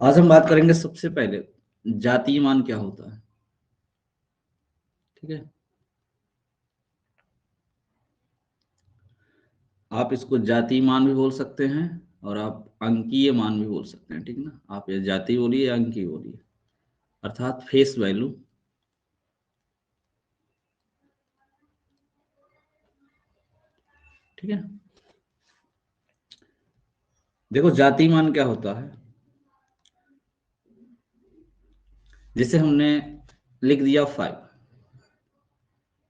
आज हम बात करेंगे सबसे पहले जातीय मान क्या होता है। ठीक है, आप इसको जातीय मान भी बोल सकते हैं और आप अंकीय मान भी बोल सकते हैं। ठीक ना, आप ये जातीय बोलिए या अंकीय बोलिए, अर्थात फेस वैल्यू। ठीक है, देखो जातीय मान क्या होता है। जैसे हमने लिख दिया 5,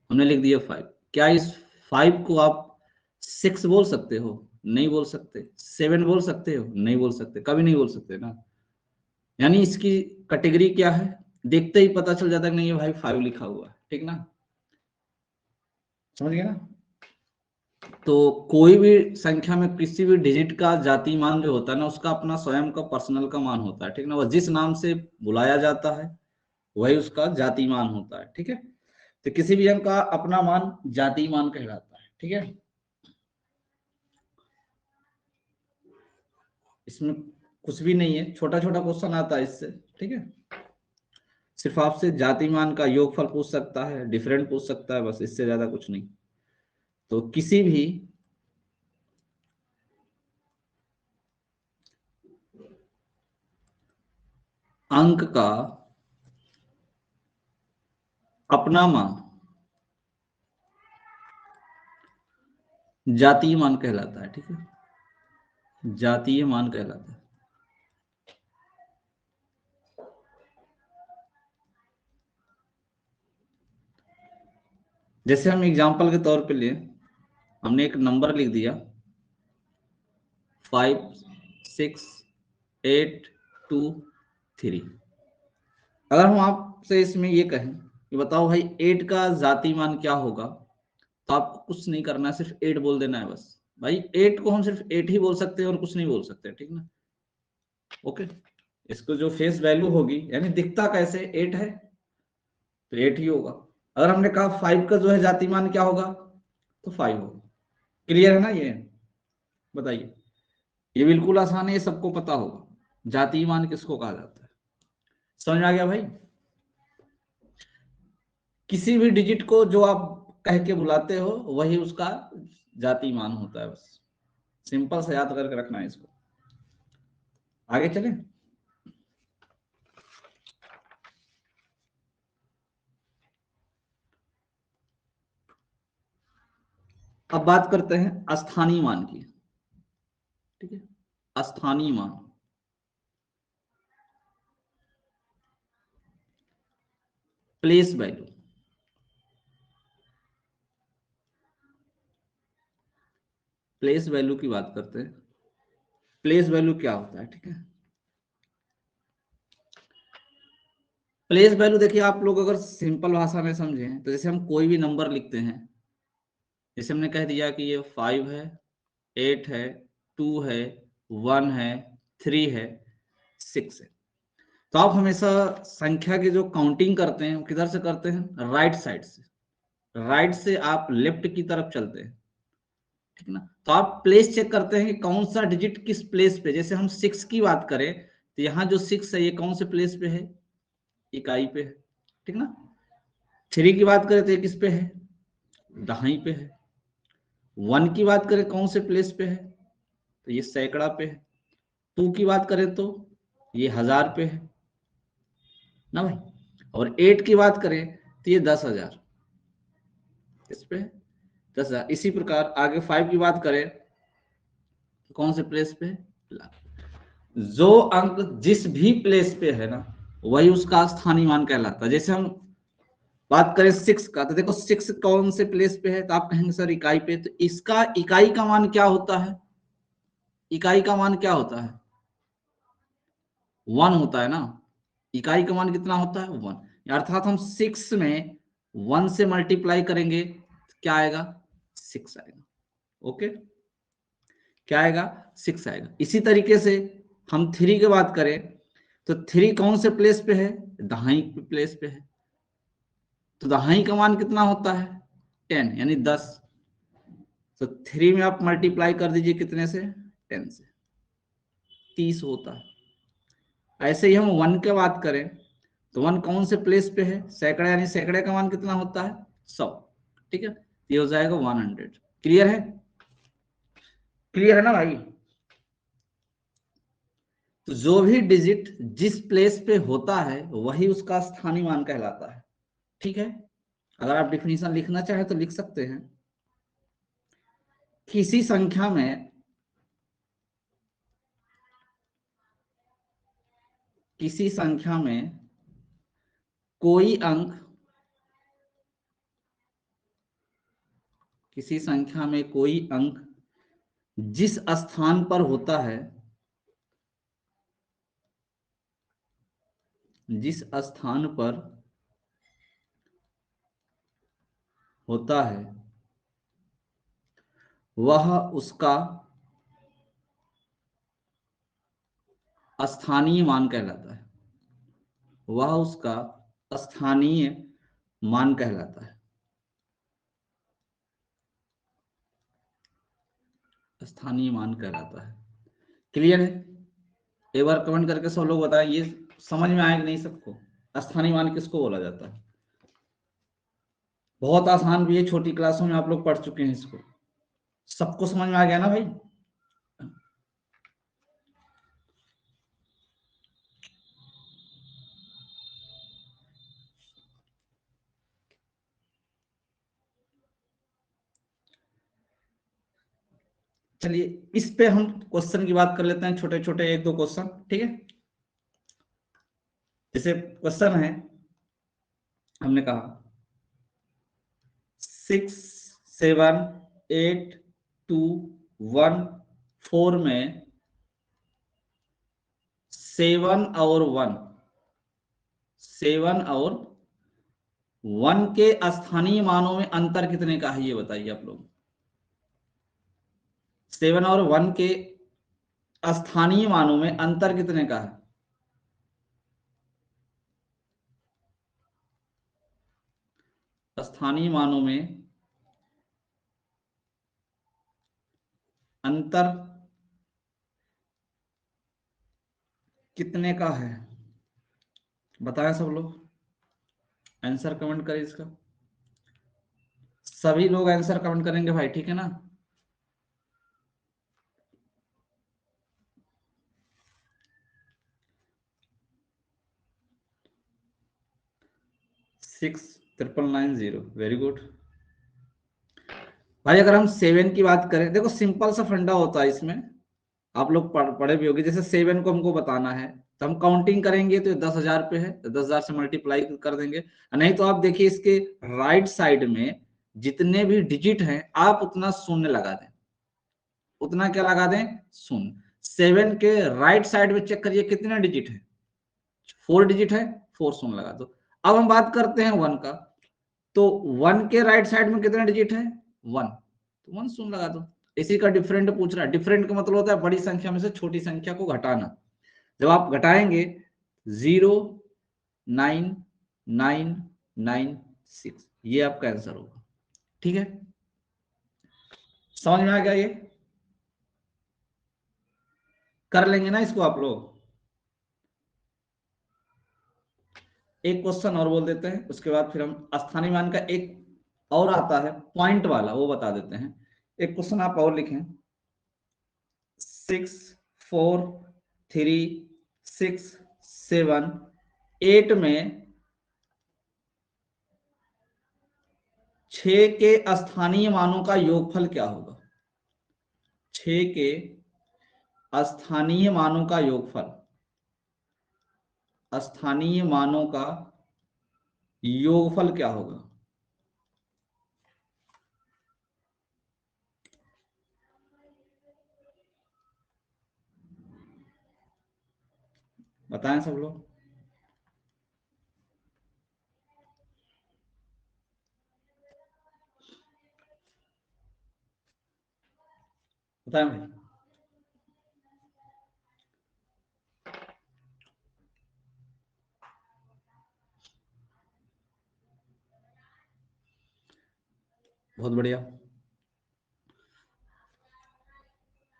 हमने लिख दिया 5, क्या इस 5 को आप 6 बोल सकते हो? नहीं बोल सकते। 7 बोल सकते हो? नहीं बोल सकते, कभी नहीं बोल सकते ना। यानी इसकी कैटेगरी क्या है, देखते ही पता चल जाता है कि नहीं ये भाई 5 लिखा हुआ है। ठीक ना, समझ गए ना। तो कोई भी संख्या में किसी भी डिजिट का जाति मान जो होता है ना, उसका अपना स्वयं का पर्सनल का मान होता है। ठीक ना, वह जिस नाम से बुलाया जाता है वही उसका जाति मान होता है। ठीक है, तो किसी भी अंक का अपना मान जाति मान कहलाता है। ठीक है, इसमें कुछ भी नहीं है, छोटा छोटा क्वेश्चन आता है इससे। ठीक है, सिर्फ आपसे जाति मान का योगफल पूछ सकता है, डिफरेंट पूछ सकता है, बस इससे ज्यादा कुछ नहीं। तो किसी भी अंक का अपना मान जातीय मान कहलाता है। ठीक है, जातीय मान कहलाता है। जैसे हम एग्जांपल के तौर पे लिए, हमने एक नंबर लिख दिया 5, 6, 8, 2, 3। अगर हम आपसे इसमें ये कहें कि बताओ भाई 8 का जाति मान क्या होगा, तो आपको कुछ नहीं करना है, सिर्फ 8 बोल देना है बस। भाई 8 को हम सिर्फ 8 ही बोल सकते हैं और कुछ नहीं बोल सकते। ठीक ना, ओके। इसको जो फेस वैल्यू होगी, यानी दिखता कैसे 8 है तो 8 ही होगा। अगर हमने कहा 5 का जो है जाति मान क्या होगा, तो 5 होगा। क्लियर है ना ये, बताइए। ये बिल्कुल आसान है, ये सबको पता होगा जातीय मान किसको कहा जाता है। समझ में आ गया भाई। किसी भी डिजिट को जो आप कह के बुलाते हो वही उसका जातीय मान होता है, बस सिंपल से याद करके रखना है इसको। आगे चलें। अब बात करते हैं स्थानीय मान की। ठीक है, स्थानीय मान, प्लेस वैल्यू। प्लेस वैल्यू की बात करते हैं। प्लेस वैल्यू क्या होता है? ठीक है, प्लेस वैल्यू देखिए, आप लोग अगर सिंपल भाषा में समझें तो जैसे हम कोई भी नंबर लिखते हैं, जैसे हमने कह दिया कि ये 5 है, 8 है, 2 है, 1 है, 3 है, 6 है। तो आप हमेशा संख्या की जो काउंटिंग करते हैं वो किधर से करते हैं? राइट साइड से। राइट से आप लेफ्ट की तरफ चलते हैं। ठीक ना, तो आप प्लेस चेक करते हैं कि कौन सा डिजिट किस प्लेस पे। जैसे हम 6 की बात करें तो यहाँ जो 6 है ये कौन से प्लेस पे है? इकाई पे है। ठीक ना, 3 की बात करें तो ये किस पे है? दहाई पे है। 1 की बात करें कौन से प्लेस पे है? तो ये सैकड़ा पे है। 2 की बात करें तो ये 1000 पे है ना भाई। और 8 की बात करें तो ये 10,000 इस पे है, 10,000। इसी प्रकार आगे 5 की बात करें तो कौन से प्लेस पे है? जो अंक जिस भी प्लेस पे है ना वही उसका स्थानीय मान कहलाता है। जैसे हम बात करें 6 का, तो देखो 6 कौन से प्लेस पे है? तो आप कहेंगे सर इकाई पे। तो इसका इकाई का मान क्या होता है? इकाई का मान क्या होता है? 1 होता है ना। इकाई का मान कितना होता है? 1। अर्थात हम 6 में 1 से मल्टीप्लाई करेंगे तो क्या आएगा? 6 आएगा। ओके, क्या आएगा? 6 आएगा। इसी तरीके से हम 3 की बात करें तो 3 कौन से प्लेस पे है? दहाई प्लेस पे है। तो दहाई का मान कितना होता है? 10, यानी 10। तो 3 में आप मल्टीप्लाई कर दीजिए कितने से? 10 से, 30 होता है। ऐसे ही हम 1 की बात करें तो 1 कौन से प्लेस पे है, सैकड़े, यानी सैकड़े का मान कितना होता है 100। ठीक है, ये हो जाएगा 100। क्लियर है, क्लियर है ना भाई। तो जो भी डिजिट जिस प्लेस पे होता है वही उसका स्थानीय मान कहलाता है। ठीक है, अगर आप डिफिनीशन लिखना चाहें तो लिख सकते हैं। किसी संख्या में किसी संख्या में कोई अंक किसी संख्या में कोई अंक जिस स्थान पर होता है, जिस स्थान पर होता है वह उसका स्थानीय मान कहलाता है, वह उसका स्थानीय मान कहलाता है। स्थानीय मान कहलाता है। क्लियर है, एक बार कमेंट करके सब लोग बताएं ये समझ में आया कि नहीं सबको, स्थानीय मान किसको बोला जाता है। बहुत आसान भी है, छोटी क्लासों में आप लोग पढ़ चुके हैं इसको, सबको समझ में आ गया ना भाई। चलिए इस पे हम क्वेश्चन की बात कर लेते हैं, छोटे छोटे एक दो क्वेश्चन। ठीक है, जैसे क्वेश्चन है, हमने कहा 6 7 8 2 1 4 में 7 और 1 के स्थानीय मानों में अंतर कितने का है, ये बताइए आप लोग। 7 और 1 के स्थानीय मानों में अंतर कितने का है। स्थानीय मानों में अंतर कितने का है, बताएं सब लोग, आंसर कमेंट करें इसका। सभी लोग आंसर कमेंट करेंगे भाई, ठीक है ना। 6 999 0, वेरी गुड भाई। अगर हम 7 की बात करें, देखो सिंपल सा फंडा होता है इसमें, आप लोग पढ़े भी होंगे। जैसे 7 को हमको बताना है तो हम काउंटिंग करेंगे तो 10,000 पे है, तो 10,000 से मल्टीप्लाई कर देंगे। नहीं तो आप देखिए इसके राइट साइड में जितने भी डिजिट हैं आप उतना शून्य लगा दें, उतना क्या लगा दें, शून्य। 7 के राइट साइड में चेक करिए कितने डिजिट है, 4 डिजिट है, 4 शून्य लगा दो। अब हम बात करते हैं 1 का, तो 1 के राइट साइड में कितने डिजिट है, 1, तो 1 शून्य लगा दो। इसी का डिफरेंट पूछ रहा है। डिफरेंट का मतलब होता है बड़ी संख्या में से छोटी संख्या को घटाना। जब आप घटाएंगे 09996, ये आपका आंसर होगा। ठीक है, समझ में आ गया, ये कर लेंगे ना इसको आप लोग। एक क्वेश्चन और बोल देते हैं, उसके बाद फिर हम स्थानीय मान का एक और आता है पॉइंट वाला, वो बता देते हैं। एक क्वेश्चन आप और लिखें, 6 4 3 6 7 8 में 6 के स्थानीय मानों का योगफल क्या होगा। 6 के स्थानीय मानों का योगफल, स्थानीय मानों का योगफल क्या होगा, बताएं सब लोग। बताएं भाई। बहुत बढ़िया,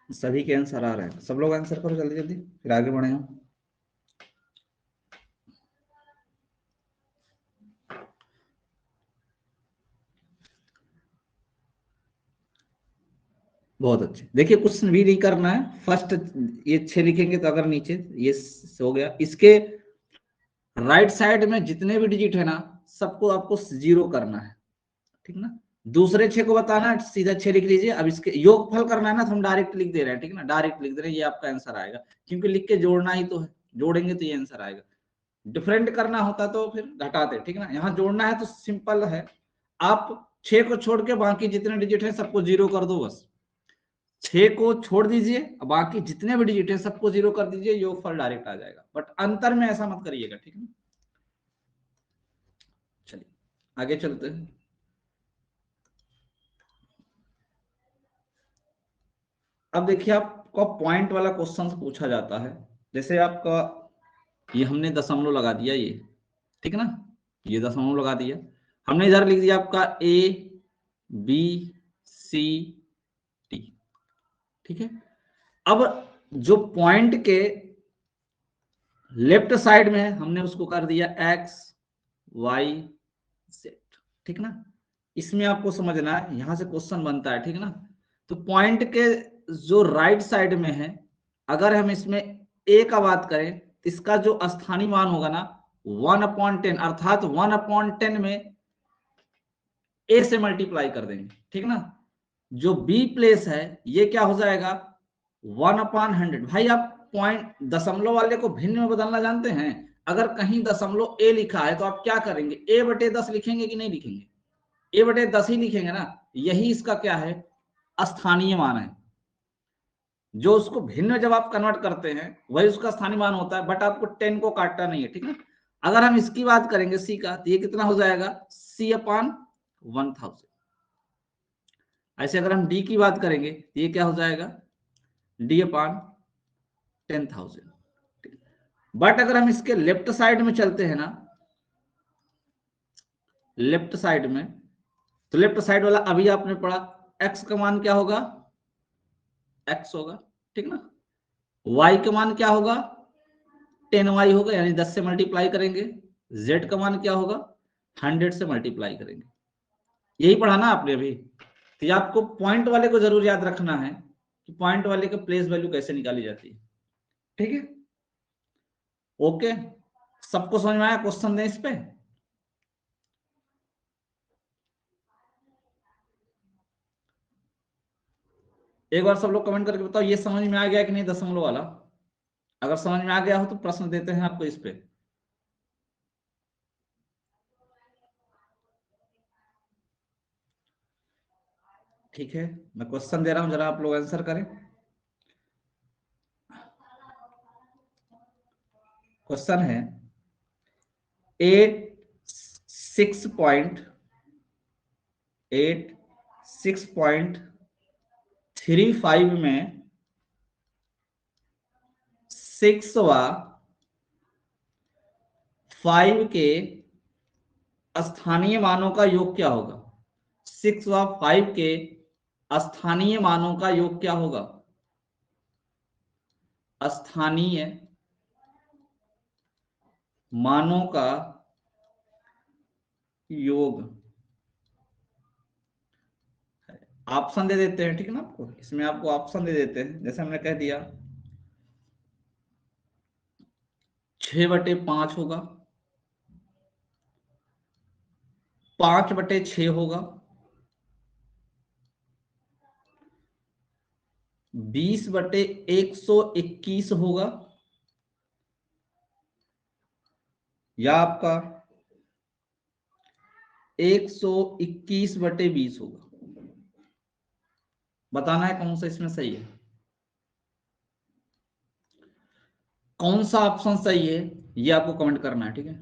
सभी के आंसर आ रहे हैं, सब लोग आंसर करो जल्दी जल्दी, फिर आगे बढ़े हम। बहुत अच्छे। देखिए कुछ भी नहीं करना है, फर्स्ट ये 6 लिखेंगे तो अगर नीचे ये हो गया, इसके राइट साइड में जितने भी डिजिट है ना सबको आपको 0 करना है, ठीक ना। दूसरे 6 को बताना है, सीधा 6 लिख लीजिए। अब इसके योगफल करना है ना, तो हम डायरेक्ट लिख दे रहे हैं, ठीक ना, डायरेक्ट लिख दे रहे हैं, ये आपका आंसर आएगा, क्योंकि लिख के जोड़ना ही तो है, जोड़ेंगे तो ये आंसर आएगा। डिफरेंट करना होता तो फिर घटाते, ठीक ना। यहाँ जोड़ना है तो सिंपल है, आप 6 को छोड़ के बाकी जितने डिजिट है सबको 0 कर दो बस। 6 को छोड़ दीजिए, बाकी जितने भी डिजिट है सबको 0 कर दीजिए, योगफल डायरेक्ट आ जाएगा। बट अंतर में ऐसा मत करिएगा, ठीक है। चलिए आगे चलते हैं। अब देखिए आपको पॉइंट वाला क्वेश्चन पूछा जाता है, जैसे आपका ये हमने दशमलव लगा दिया, ये ठीक है ना, ये दशमलव लगा दिया, हमने इधर लिख दिया आपका ए बी सी टी, ठीक है। अब जो पॉइंट के लेफ्ट साइड में है हमने उसको कर दिया एक्स वाई जेड, ठीक ना। इसमें आपको समझना है, यहां से क्वेश्चन बनता है, ठीक ना। तो पॉइंट के जो राइट साइड में है, अगर हम इसमें ए का बात करें तो इसका जो स्थानीय मान होगा ना 1/10, अर्थात 1/10 में ए से मल्टीप्लाई कर देंगे, ठीक ना। जो बी प्लेस है ये क्या हो जाएगा 1/100। भाई आप पॉइंट दशमलव वाले को भिन्न में बदलना जानते हैं। अगर कहीं दशमलव ए लिखा है तो आप क्या करेंगे, a/10 लिखेंगे कि नहीं लिखेंगे, a/10 ही लिखेंगे ना। यही इसका क्या है, स्थानीय मान है। जो उसको भिन्न जब आप कन्वर्ट करते हैं वही उसका स्थानीय मान होता है, बट आपको 10 को काटना नहीं है, ठीक है। अगर हम इसकी बात करेंगे सी का, तो ये कितना हो जाएगा c/1000। ऐसे अगर हम डी की बात करेंगे तो ये क्या हो जाएगा d/10,000। बट अगर हम इसके लेफ्ट साइड में चलते हैं ना, लेफ्ट साइड में, तो लेफ्ट साइड वाला अभी आपने पढ़ा, x का मान क्या होगा, x होगा, ठीक ना। y का मान क्या होगा 10y होगा, यानी 10 से मल्टीप्लाई करेंगे। z का मान क्या होगा 100 से मल्टीप्लाई करेंगे। यही पढ़ा ना आपने अभी। तो ये आपको पॉइंट वाले को जरूर याद रखना है कि पॉइंट वाले का प्लेस वैल्यू कैसे निकाली जाती है, ठीक है। ओके, सबको समझ में आया, क्वेश्चन दें इस पे। एक बार सब लोग कमेंट करके बताओ ये समझ में आ गया कि नहीं दशमलव वाला। अगर समझ में आ गया हो तो प्रश्न देते हैं आपको इस पे। ठीक है, मैं क्वेश्चन दे रहा हूं, जरा आप लोग आंसर करें। क्वेश्चन है 86.35 में 6 व 5 के स्थानीय मानों का योग क्या होगा। 6 व 5 के स्थानीय मानों का योग क्या होगा, स्थानीय मानों का योग। ऑप्शन दे देते हैं, ठीक है ना, आपको इसमें आपको ऑप्शन दे देते हैं। जैसे हमने कह दिया 6/5 होगा, 5/6 होगा, 20/121 होगा, या आपका 121/20 होगा। बताना है कौन सा इसमें सही है, कौन सा ऑप्शन सही है, ये आपको कमेंट करना है, ठीक है।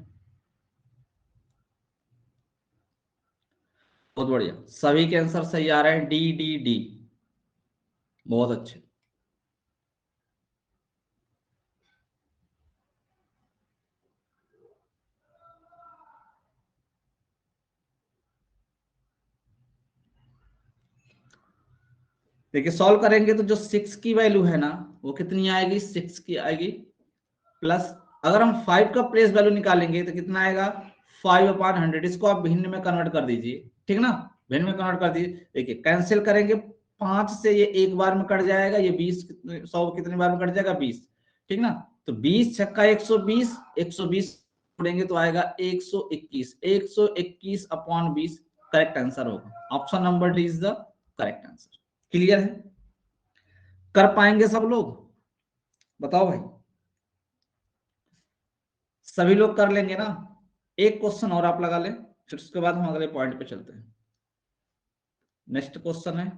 बहुत बढ़िया, सभी के आंसर सही आ रहे हैं, डी डी डी, बहुत अच्छे। देखिए सॉल्व करेंगे तो जो 6 की वैल्यू है ना वो कितनी आएगी, 6 की आएगी, प्लस अगर हम 5 का प्लेस वैल्यू निकालेंगे तो कितना आएगा 5/100। इसको आप भिन्न में कन्वर्ट कर दीजिए, ठीक ना, भिन्न में कन्वर्ट कर दीजिए। देखिए कैंसिल करेंगे, 5 से ये एक बार में कट जाएगा, ये 20 100 कितने बार में कट जाएगा, 20, ठीक ना। तो 20 छक्का 120, 120 जोड़ेंगे तो आएगा 121, 121 अपॉन 20 करेक्ट आंसर होगा। Option number D is the correct answer. Clear है? कर पाएंगे सब लोग? बताओ भाई, सभी लोग कर लेंगे ना? एक क्वेश्चन और आप लगा लें, फिर उसके बाद हम अगले पॉइंट पे चलते हैं। नेक्स्ट क्वेश्चन है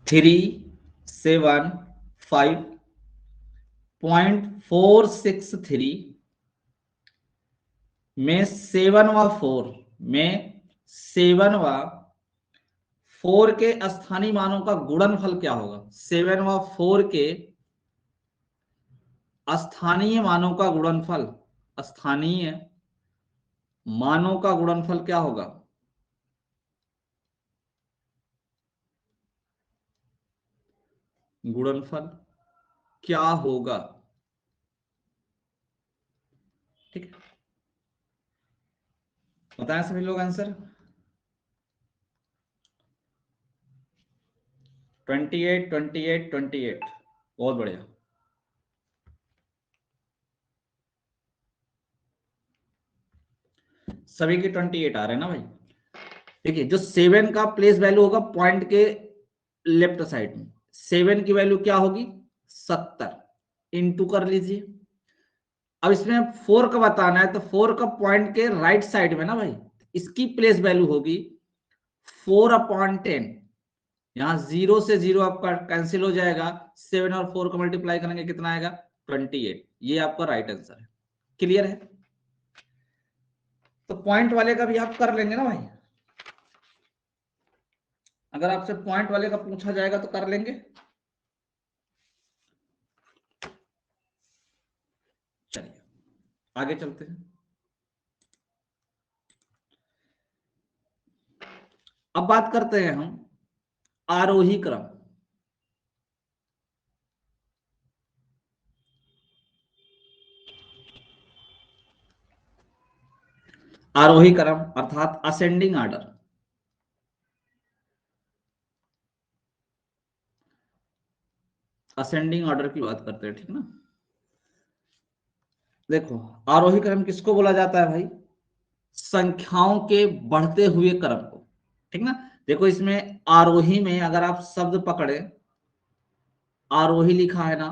375.463 में 7 व 4 के स्थानीय मानों का गुणनफल क्या होगा? 7 व 4 के स्थानीय मानों का गुणनफल, स्थानीय मानों का गुणनफल क्या होगा? गुणनफल क्या होगा? ठीक है, बताएं सभी लोग आंसर। 28, 28, 28, बहुत बढ़िया। सभी के 28 आ रहे हैं ना भाई? देखिए, जो 7 का प्लेस वैल्यू होगा पॉइंट के लेफ्ट साइड में, 7 की वैल्यू क्या होगी? 70, इंटू कर लीजिए। अब इसमें 4 का बताना है, तो 4 का पॉइंट के राइट साइड में ना भाई, इसकी प्लेस वैल्यू होगी 4/10। यहाँ 0 से 0 आपका कैंसिल हो जाएगा, 7 और 4 को मल्टीप्लाई करेंगे कितना आएगा? 28। ये आपका राइट आंसर है। क्लियर है? तो पॉइंट वाले का भी आप कर लेंगे ना भाई? अगर आपसे पॉइंट वाले का पूछा जाएगा तो कर लेंगे? चलिए आगे चलते हैं। अब बात करते हैं हम आरोही क्रम। आरोही क्रम अर्थात असेंडिंग ऑर्डर। असेंडिंग ऑर्डर की बात करते हैं, ठीक ना। देखो, आरोही क्रम किसको बोला जाता है भाई? संख्याओं के बढ़ते हुए क्रम को, ठीक ना। देखो, इसमें आरोही में अगर आप शब्द पकड़े, आरोही लिखा है ना,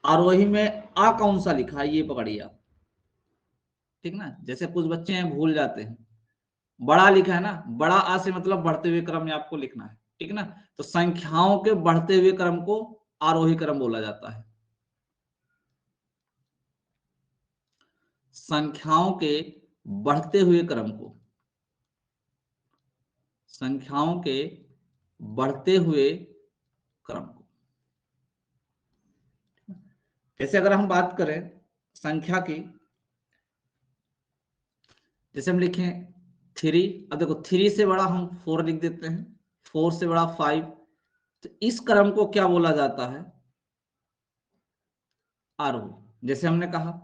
आरोही में आ कौन सा लिखा है ये पकड़िए आप, ठीक ना। जैसे कुछ बच्चे हैं भूल जाते हैं, बड़ा लिखा है ना, बड़ा आ से मतलब बढ़ते हुए क्रम में आपको लिखना है, ठीक ना। तो संख्याओं के बढ़ते हुए क्रम को आरोही क्रम बोला जाता है। संख्याओं के बढ़ते हुए क्रम को, संख्याओं के बढ़ते हुए क्रम को, जैसे अगर हम बात करें संख्या की, जैसे हम लिखें 3, अब देखो 3 से बड़ा हम 4 लिख देते हैं, 4 से बड़ा 5, तो इस क्रम को क्या बोला जाता है? आरोही। जैसे हमने कहा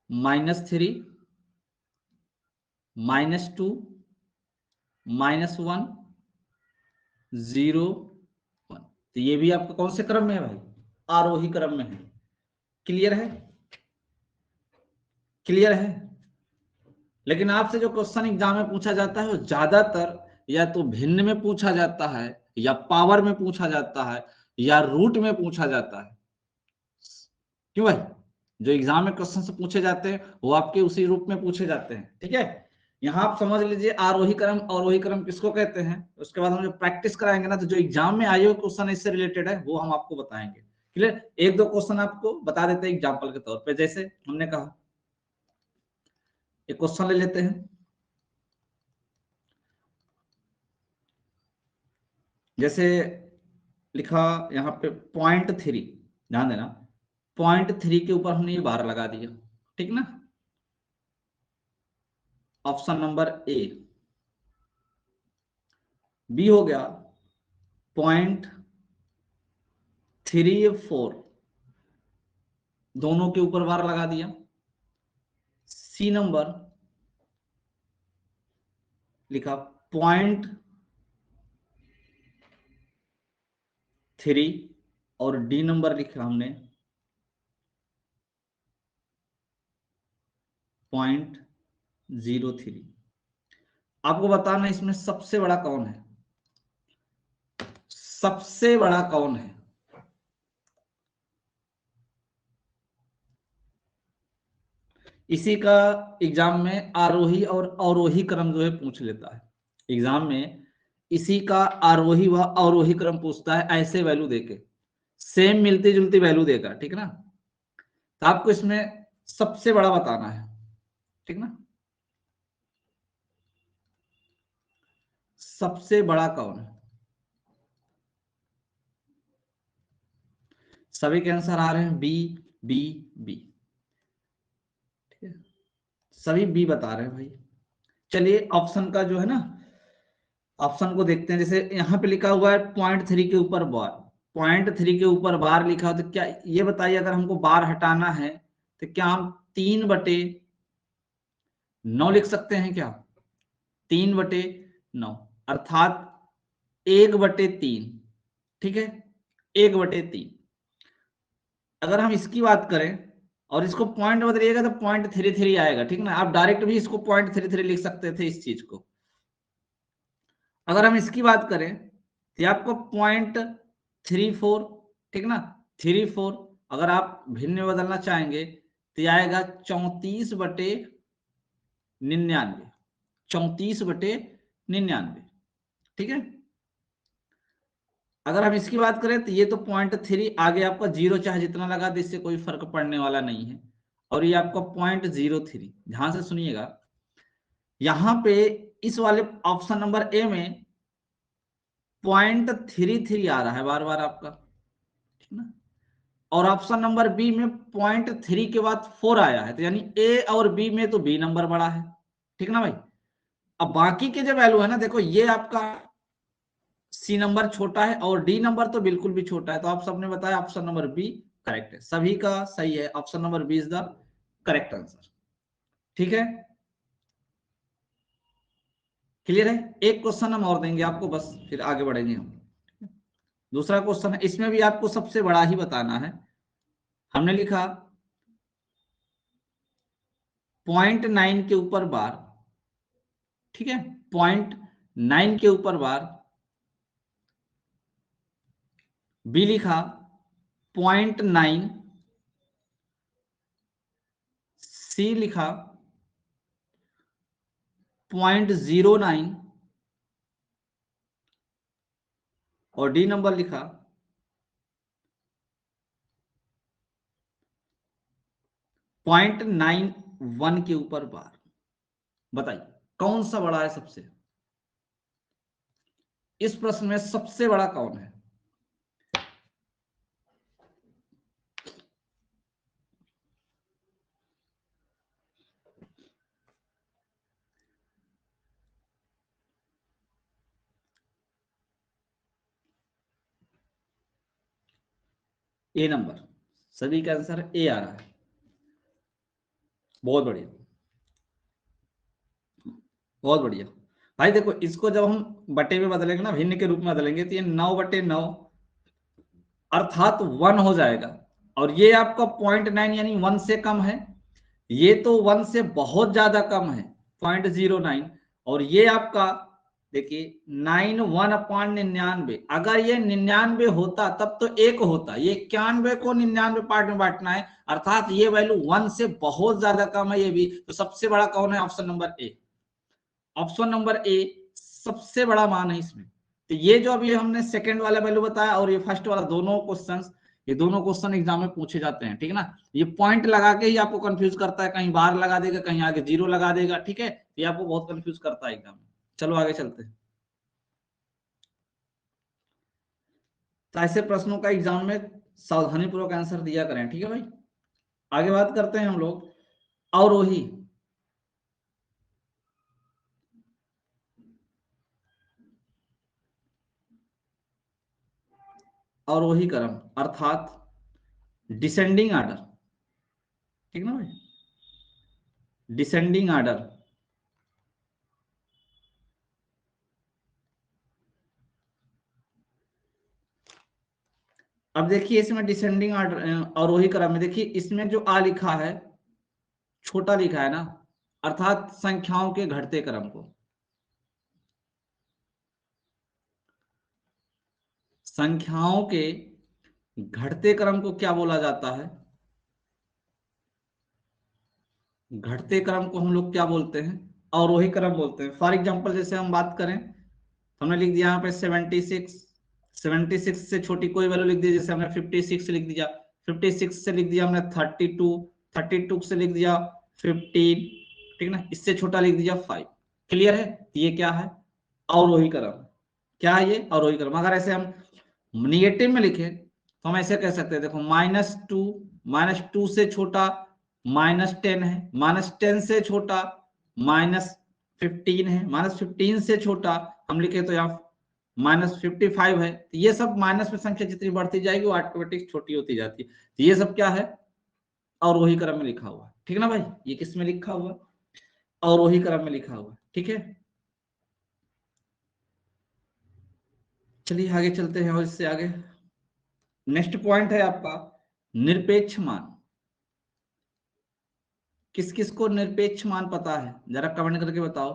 -3, -2, -1, 0, 1, तो ये भी आपका कौन से क्रम में है भाई? आरोही क्रम में है। क्लियर है? क्लियर है? लेकिन आपसे जो क्वेश्चन एग्जाम में पूछा जाता है वो ज्यादातर या तो भिन्न में पूछा जाता है, या पावर में पूछा जाता है, या रूट में पूछा जाता है। क्यों भाई? जो एग्जाम में क्वेश्चन से पूछे जाते हैं वो आपके उसी रूप में पूछे जाते हैं, ठीक है। यहाँ आप समझ लीजिए आरोही क्रम अवरोही क्रम किसको कहते हैं। उसके बाद हम जो प्रैक्टिस कराएंगे ना, तो जो एग्जाम में आए हुए क्वेश्चन इससे रिलेटेड है वो हम आपको बताएंगे। क्लियर? एक दो क्वेश्चन आपको बता देते हैं एग्जाम्पल के तौर पे। जैसे हमने कहा, एक क्वेश्चन ले लेते हैं, जैसे लिखा यहाँ पे 0.3, ध्यान देना, 0.3 के ऊपर हमने ये बार लगा दिया, ठीक ना। Option number A. बी हो गया 0.3 3 4 दोनों के ऊपर बार लगा दिया। सी नंबर लिखा 0.3 और डी नंबर लिखा हमने 0.03। आपको बताना इसमें सबसे बड़ा कौन है, सबसे बड़ा कौन है। इसी का एग्जाम में आरोही और अवरोही क्रम जो है पूछ लेता है एग्जाम में। इसी का आरोही व अवरोही क्रम पूछता है, ऐसे वैल्यू देके सेम मिलती जुलती वैल्यू देगा, ठीक ना। तो आपको इसमें सबसे बड़ा बताना है, ठीक ना। सबसे बड़ा कौन है, सभी के आंसर आ रहे हैं बी बी बी, ठीक है, सभी बी बता रहे हैं भाई। चलिए ऑप्शन का जो है ना, ऑप्शन को देखते हैं। जैसे यहाँ पे लिखा हुआ है 0.3 के ऊपर बार, 0.3 के ऊपर बार लिखा हो, तो क्या ये बताइए अगर हमको बार हटाना है तो क्या हम 3/9 लिख सकते हैं क्या, 3/9 अर्थात 1/3, ठीक है, 1/3। अगर हम इसकी बात करें और इसको पॉइंट बदलिएगा तो 0.33 आएगा, ठीक ना। आप डायरेक्ट भी इसको 0.33 लिख सकते थे इस चीज को। अगर हम इसकी बात करें तो आपको 0.34, ठीक ना, 34। अगर आप भिन्न में बदलना चाहेंगे तो आएगा 34/99, 34/99, ठीक है। अगर हम इसकी बात करें तो ये तो 0.3 आगे आपका जीरो चाहे जितना लगा दे, इससे कोई फर्क पड़ने वाला नहीं है। और ये आपका 0.03, ध्यान से सुनिएगा, यहां पे इस वाले ऑप्शन नंबर ए में 0.33 आ रहा है बार बार आपका, ठीक ना। और ऑप्शन नंबर बी में 0.3 के बाद 4 आया है, तो यानी ए और बी में तो बी नंबर बड़ा है, ठीक ना भाई। अब बाकी के जो वैल्यू है ना, देखो ये आपका सी नंबर छोटा है और डी नंबर तो बिल्कुल भी छोटा है। तो आप सबने बताया ऑप्शन नंबर बी करेक्ट है, सभी का सही है, option number B is the correct answer, ठीक है। क्लियर है। एक क्वेश्चन हम और देंगे आपको, बस फिर आगे बढ़ेंगे हम। दूसरा क्वेश्चन है, इसमें भी आपको सबसे बड़ा ही बताना है। हमने लिखा 0.9 के ऊपर बार, ठीक है, 0.9 के ऊपर बार। बी लिखा 0.9, सी लिखा 0.09 और डी नंबर लिखा 0.91 के ऊपर बार। बताइए कौन सा बड़ा है सबसे, इस प्रश्न में सबसे बड़ा कौन है। ए नंबर, सभी का आंसर ए आ रहा है, बहुत बढ़िया, बहुत बढ़िया। भाई देखो इसको जब हम बटे में बदलेंगे ना, भिन्न के रूप में बदलेंगे, तो ये 9/9 अर्थात 1 हो जाएगा। और ये आपका 0.9 यानी 1 से कम है, ये तो 1 से बहुत ज्यादा कम है 0.09। और ये आपका देखिए 91/99, अगर ये 99 होता तब तो एक होता, ये 91 को 99 पार्ट में बांटना है, अर्थात ये वैल्यू 1 से बहुत ज्यादा कम है ये भी। तो सबसे बड़ा कौन है, option number A, option number A सबसे बड़ा मान है इसमें। तो ये जो अभी हमने सेकंड वाला वैल्यू बताया और ये फर्स्ट वाला, दोनों क्वेश्चंस, ये दोनों क्वेश्चन एग्जाम में पूछे जाते हैं, ठीक है ना। ये पॉइंट लगा के ही आपको कंफ्यूज करता है, कहीं बार लगा देगा, कहीं आगे जीरो लगा देगा, ठीक है, ये आपको बहुत कंफ्यूज करता है एग्जाम में। चलो आगे चलते हैं। तो ऐसे प्रश्नों का एग्जाम में सावधानी पूर्वक आंसर दिया करें, ठीक है भाई। आगे बात करते हैं हम लोग अवरोही। अवरोही क्रम अर्थात डिसेंडिंग ऑर्डर, ठीक ना भाई, डिसेंडिंग ऑर्डर। अब देखिए इसमें डिसेंडिंग ऑर्डर अवरोही क्रम में देखिए इसमें जो आ लिखा है छोटा लिखा है ना, अर्थात संख्याओं के घटते क्रम को, संख्याओं के घटते क्रम को क्या बोला जाता है? घटते क्रम को हम लोग क्या बोलते हैं? अवरोही क्रम बोलते हैं। फॉर एग्जांपल जैसे हम बात करें, हमने लिख दिया यहाँ पे 76, 76 से छोटी कोई वैल्यू लिख दी, जैसे हमने 56 लिख दिया, 56 से लिख दिया हमने 32, 32 से लिख दिया 15, ठीक ना, इससे छोटा लिख दिया 5। क्लियर है? ये क्या है? अवरोही क्रम। क्या है ये? अवरोही क्रम। अगर ऐसे हम निगेटिव में लिखे तो हम ऐसे कह सकते हैं, देखो -2, -2 से छोटा -10 है, -10 से छोटा -15 है, -15 से छोटा हम लिखे तो यहाँ -55 है। तो ये सब माइनस में संख्या जितनी बढ़ती जाएगी वो ऑटोमेटिक छोटी होती जाती है। तो ये सब क्या है? अवरोही क्रम में लिखा हुआ है, ठीक ना भाई। ये किस में लिखा हुआ? अवरोही क्रम में लिखा हुआ, ठीक है। चलिए आगे चलते हैं और इससे आगे नेक्स्ट पॉइंट है आपका निरपेक्ष मान। किस किस को निरपेक्ष मान पता है? जरा कमेंट करके बताओ।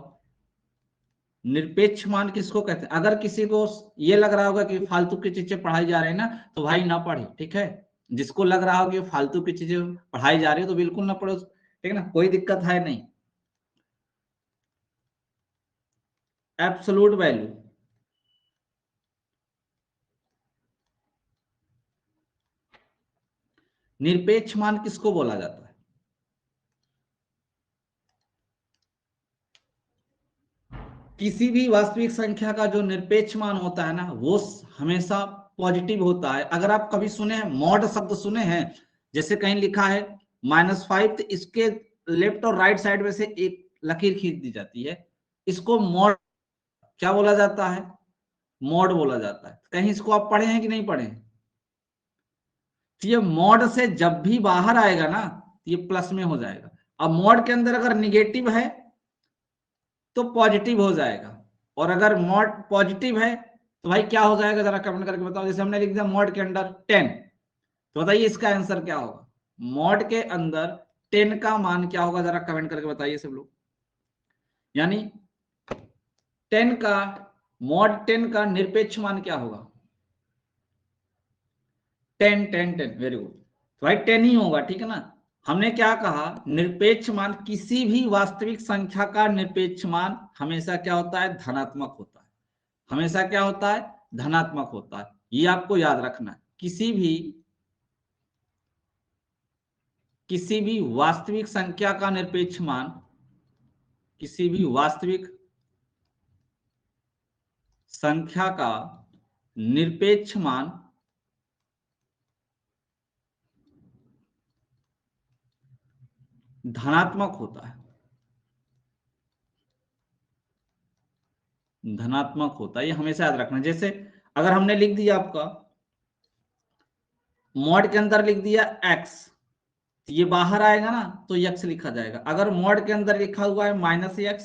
निरपेक्ष मान किसको कहते हैं? अगर किसी को ये लग रहा होगा कि फालतू की चीजें पढ़ाई जा रही है ना, तो भाई ना पढ़े, ठीक है। जिसको लग रहा हो कि फालतू की चीजें पढ़ाई जा रही है तो बिल्कुल ना पढ़ो, ठीक है ना, कोई दिक्कत है नहीं। एब्सोल्यूट वैल्यू, निरपेक्ष मान किसको बोला जाता है? किसी भी वास्तविक संख्या का जो निरपेक्ष मान होता है ना, वो हमेशा पॉजिटिव होता है। अगर आप कभी सुने हैं, मॉड शब्द सुने हैं, जैसे कहीं लिखा है -5, तो इसके लेफ्ट और राइट साइड में से एक लकीर खींच दी जाती है, इसको मॉड क्या बोला जाता है? मॉड बोला जाता है। कहीं इसको आप पढ़े हैं कि नहीं पढ़े हैं? तो ये मॉड से जब भी बाहर आएगा ना, तो ये प्लस में हो जाएगा। अब मॉड के अंदर अगर निगेटिव है तो पॉजिटिव हो जाएगा, और अगर मॉड पॉजिटिव है तो भाई क्या हो जाएगा? जरा कमेंट करके बताओ। जैसे हमने लिख दिया मॉड के अंदर 10, तो बताइए इसका आंसर क्या होगा? मॉड के अंदर 10 का मान क्या होगा? जरा कमेंट करके बताइए सब लोग। यानी 10 का, मॉड 10 का निरपेक्ष मान क्या होगा? 10 10 10, वेरी गुड। तो भाई 10 ही होगा, ठीक है ना। हमने क्या कहा? निरपेक्ष मान, किसी भी वास्तविक संख्या का निरपेक्ष मान हमेशा क्या होता है? धनात्मक होता है। हमेशा क्या होता है? धनात्मक होता है। ये आपको याद रखना है। किसी भी वास्तविक संख्या का निरपेक्ष मान, किसी भी वास्तविक संख्या का निरपेक्ष मान धनात्मक होता है। धनात्मक होता है, ये हमेशा याद रखना। जैसे अगर हमने लिख दिया आपका मॉड के अंदर लिख दिया x, तो ये बाहर आएगा ना तो x लिखा जाएगा। अगर मॉड के अंदर लिखा हुआ है -x,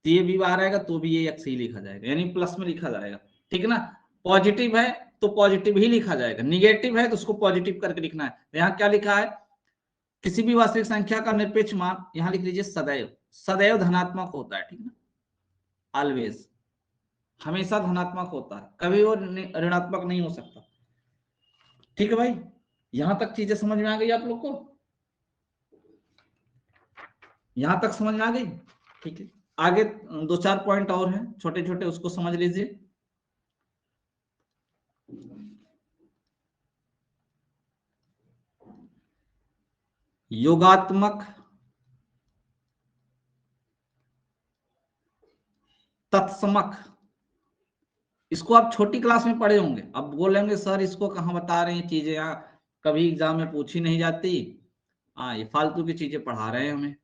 तो ये भी बाहर आएगा तो भी ये x ही लिखा जाएगा, यानी प्लस में लिखा जाएगा, ठीक है ना। पॉजिटिव है तो पॉजिटिव ही लिखा जाएगा, निगेटिव है तो उसको पॉजिटिव करके लिखना है। तो यहाँ क्या लिखा है? किसी भी वास्तविक संख्या का निरपेक्ष मान, यहाँ लिख लीजिए सदैव, सदैव धनात्मक होता है, ठीक ना। ऑलवेज, हमेशा धनात्मक होता है, कभी वो ऋणात्मक नहीं हो सकता, ठीक है भाई। यहां तक चीजें समझ में आ गई आप लोग को? यहां तक समझ में आ गई? ठीक है। आगे दो चार पॉइंट और हैं छोटे छोटे, उसको समझ लीजिए। योगात्मक तत्समक, इसको आप छोटी क्लास में पढ़े होंगे। अब बोलेंगे सर इसको कहाँ बता रहे हैं चीजें, यहाँ कभी एग्जाम में पूछी नहीं जाती, हाँ ये फालतू की चीजें पढ़ा रहे हैं हमें।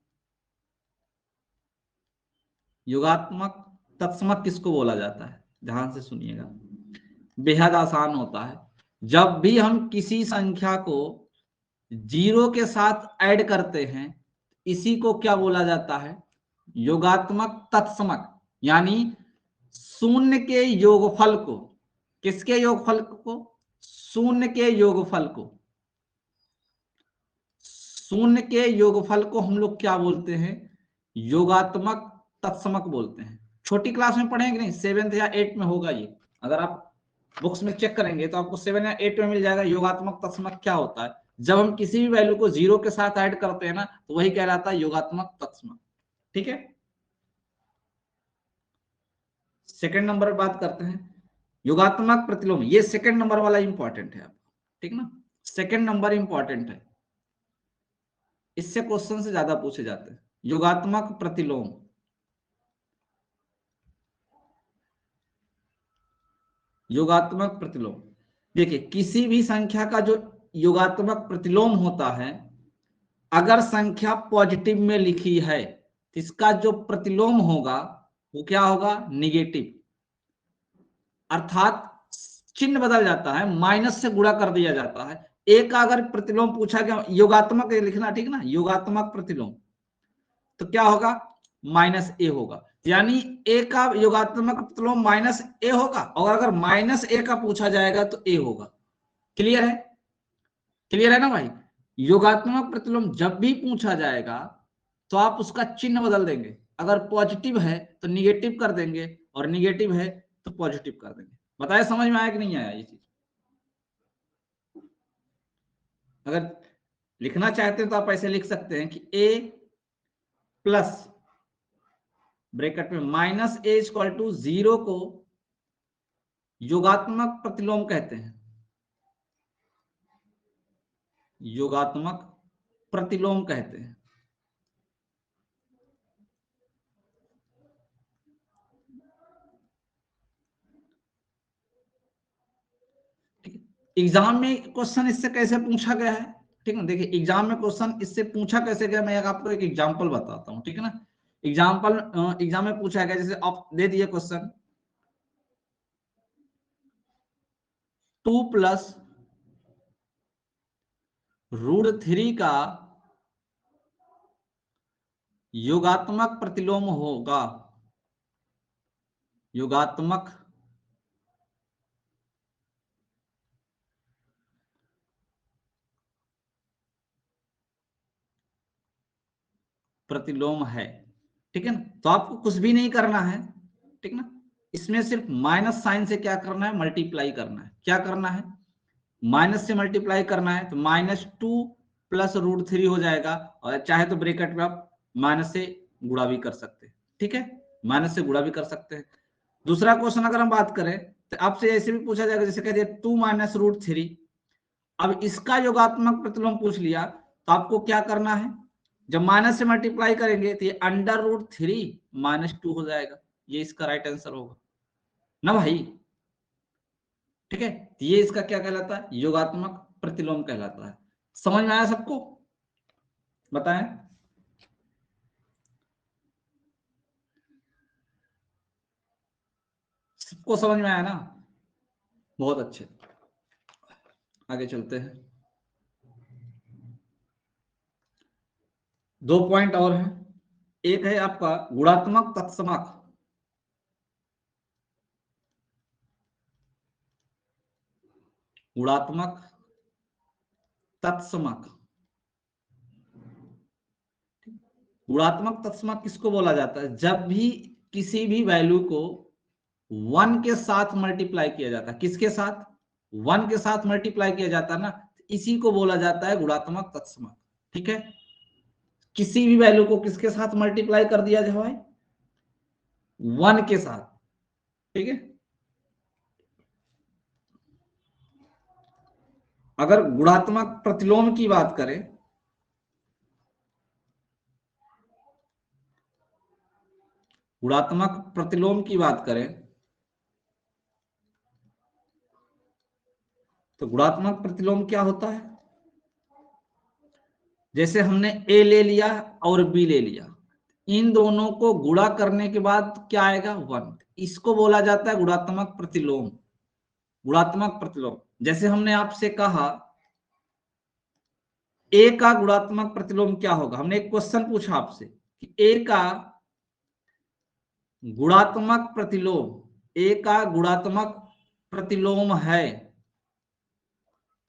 योगात्मक तत्समक किसको बोला जाता है? ध्यान से सुनिएगा, बेहद आसान होता है। जब भी हम किसी संख्या को 0 के साथ ऐड करते हैं, इसी को क्या बोला जाता है? योगात्मक तत्समक। यानी शून्य के योगफल को, किसके योगफल को? शून्य के योगफल को, शून्य के योगफल को हम लोग क्या बोलते हैं? योगात्मक तत्समक बोलते हैं। छोटी क्लास में पढ़ेंगे नहीं, 7th या 8th में होगा ये। अगर आप बुक्स में चेक करेंगे तो आपको 7 या 8 में मिल जाएगा योगात्मक तत्समक क्या होता है। जब हम किसी भी वैल्यू को 0 के साथ ऐड करते हैं ना, तो वही कहलाता है योगात्मक तत्समक। ठीक है, सेकंड नंबर पर बात करते हैं, योगात्मक प्रतिलोम। ये सेकंड नंबर वाला इंपॉर्टेंट है आपको, ठीक ना, सेकंड नंबर इंपॉर्टेंट है, इससे क्वेश्चन से ज्यादा पूछे जाते हैं। योगात्मक प्रतिलोम, योगात्मक प्रतिलोम। देखिए, किसी भी संख्या का जो योगात्मक प्रतिलोम होता है, अगर संख्या पॉजिटिव में लिखी है तो इसका जो प्रतिलोम होगा वो क्या होगा? निगेटिव। अर्थात चिन्ह बदल जाता है, माइनस से गुणा कर दिया जाता है। ए का अगर प्रतिलोम पूछा गया, योगात्मक लिखना, ठीक ना, योगात्मक प्रतिलोम, तो क्या होगा? माइनस ए होगा। यानी ए का योगात्मक प्रतिलोम माइनस ए होगा, और अगर माइनस ए का पूछा जाएगा तो ए होगा। क्लियर है? क्लियर है ना भाई? योगात्मक प्रतिलोम जब भी पूछा जाएगा तो आप उसका चिन्ह बदल देंगे। अगर पॉजिटिव है तो निगेटिव कर देंगे, और निगेटिव है तो पॉजिटिव कर देंगे। बताया, समझ में आया कि नहीं आया ये चीज? अगर लिखना चाहते हैं तो आप ऐसे लिख सकते हैं कि a प्लस ब्रैकेट में माइनस ए इक्वल टू 0 को योगात्मक प्रतिलोम कहते हैं। योगात्मक प्रतिलोम कहते हैं। एग्जाम में क्वेश्चन इससे कैसे पूछा गया है, ठीक है? देखिए, एग्जाम में क्वेश्चन इससे पूछा कैसे गया, मैं आपको एक एग्जांपल बताता हूं, ठीक है ना। एग्जाम में पूछा गया, जैसे आप दे दिए क्वेश्चन 2 प्लस √3 का योगात्मक प्रतिलोम होगा। योगात्मक प्रतिलोम है, ठीक है ना। तो आपको कुछ भी नहीं करना है, ठीक ना। इसमें सिर्फ माइनस साइन से क्या करना है? मल्टीप्लाई करना है। क्या करना है? माइनस से मल्टीप्लाई करना है, तो -2 प्लस √3 हो जाएगा, और चाहे तो ब्रैकेट में आप माइनस से गुणा भी कर सकते हैं, ठीक है, माइनस से गुणा भी कर सकते हैं। दूसरा क्वेश्चन अगर हम बात करें तो आपसे ऐसे भी पूछा जाएगा, जैसे कह दिया 2 माइनस √3। अब इसका योगात्मक प्रतिलोम पूछ लिया, तो आपको क्या करना है? जब माइनस से मल्टीप्लाई करेंगे तो ये √3 -2 हो जाएगा। ये इसका राइट आंसर होगा ना भाई, ठीक है। तो ये इसका क्या कहलाता है? योगात्मक प्रतिलोम कहलाता है। समझ में आया सबको? बताएं। सबको समझ में आया ना? बहुत अच्छे, आगे चलते हैं। 2 पॉइंट और हैं। एक है आपका गुणात्मक तत्समक। गुणात्मक तत्समक। गुणात्मक तत्समक किसको बोला जाता है? जब भी किसी भी वैल्यू को 1 के साथ मल्टीप्लाई किया जाता है। किसके साथ? 1 के साथ मल्टीप्लाई किया जाता है ना, इसी को बोला जाता है गुणात्मक तत्समक, ठीक है। किसी भी वैल्यू को किसके साथ मल्टीप्लाई कर दिया जाए भाई? 1 के साथ, ठीक है। अगर गुणात्मक प्रतिलोम की बात करें, गुणात्मक प्रतिलोम की बात करें, तो गुणात्मक प्रतिलोम क्या होता है? जैसे हमने ए ले लिया और बी ले लिया, इन दोनों को गुणा करने के बाद क्या आएगा? 1। इसको बोला जाता है गुणात्मक प्रतिलोम। गुणात्मक प्रतिलोम। जैसे हमने आपसे कहा ए का गुणात्मक प्रतिलोम क्या होगा, हमने एक क्वेश्चन पूछा आपसे कि ए का गुणात्मक प्रतिलोम, ए का गुणात्मक प्रतिलोम है,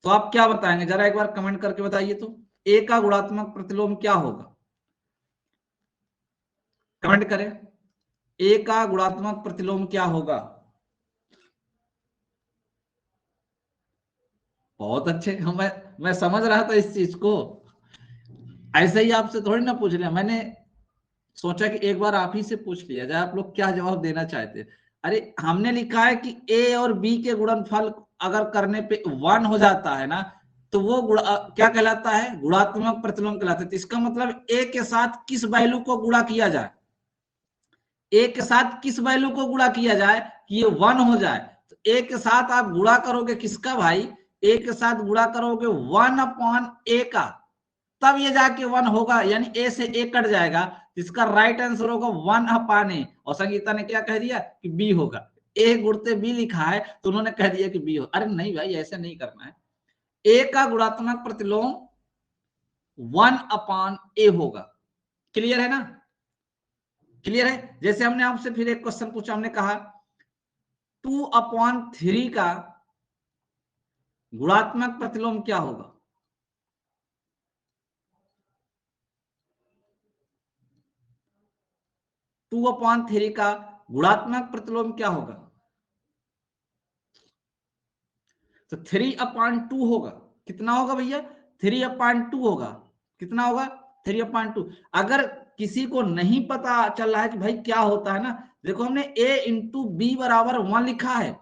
तो आप क्या बताएंगे, जरा एक बार कमेंट करके बताइए तो ए का गुणात्मक प्रतिलोम क्या होगा, कमेंट करें, ए का गुणात्मक प्रतिलोम क्या होगा। बहुत अच्छे, मैं समझ रहा था इस चीज को, ऐसे ही आपसे थोड़ी ना पूछ लिया, मैंने सोचा कि एक बार आप ही से पूछ लिया जाए आप लोग क्या जवाब देना चाहते हैं। अरे हमने लिखा है कि ए और बी के गुणनफल अगर करने पे 1 हो जाता है ना, तो वो क्या कहलाता है, गुणात्मक प्रतिलोम कहलाता है। तो इसका मतलब ए के साथ किस वैल्यू को गुणा किया जाए, ए के साथ किस वैल्यू को गुणा किया जाए कि ये 1 हो जाए। तो ए के साथ आप गुणा करोगे किसका भाई, ए के साथ गुणा करोगे 1/a का, तब ये जाके 1 होगा, यानी ए से ए कट जाएगा, इसका राइट आंसर होगा 1/a। और संगीता ने क्या कह दिया कि बी होगा, ए गुणते बी लिखा है तो उन्होंने कह दिया कि बी हो। अरे नहीं भाई, ऐसे नहीं करना है, ए का गुणात्मक प्रतिलोम 1/a होगा। क्लियर है ना, क्लियर है। जैसे हमने आपसे फिर एक क्वेश्चन पूछा, हमने कहा 2/3 का गुणात्मक प्रतिलोम क्या होगा, 2/3 का गुणात्मक प्रतिलोम क्या होगा, तो 3/2 होगा। कितना होगा भैया, 3/2 होगा। कितना होगा, 3/2। अगर किसी को नहीं पता चल रहा है कि भाई क्या होता है ना, देखो हमने a इंटू बी बराबर 1 लिखा है,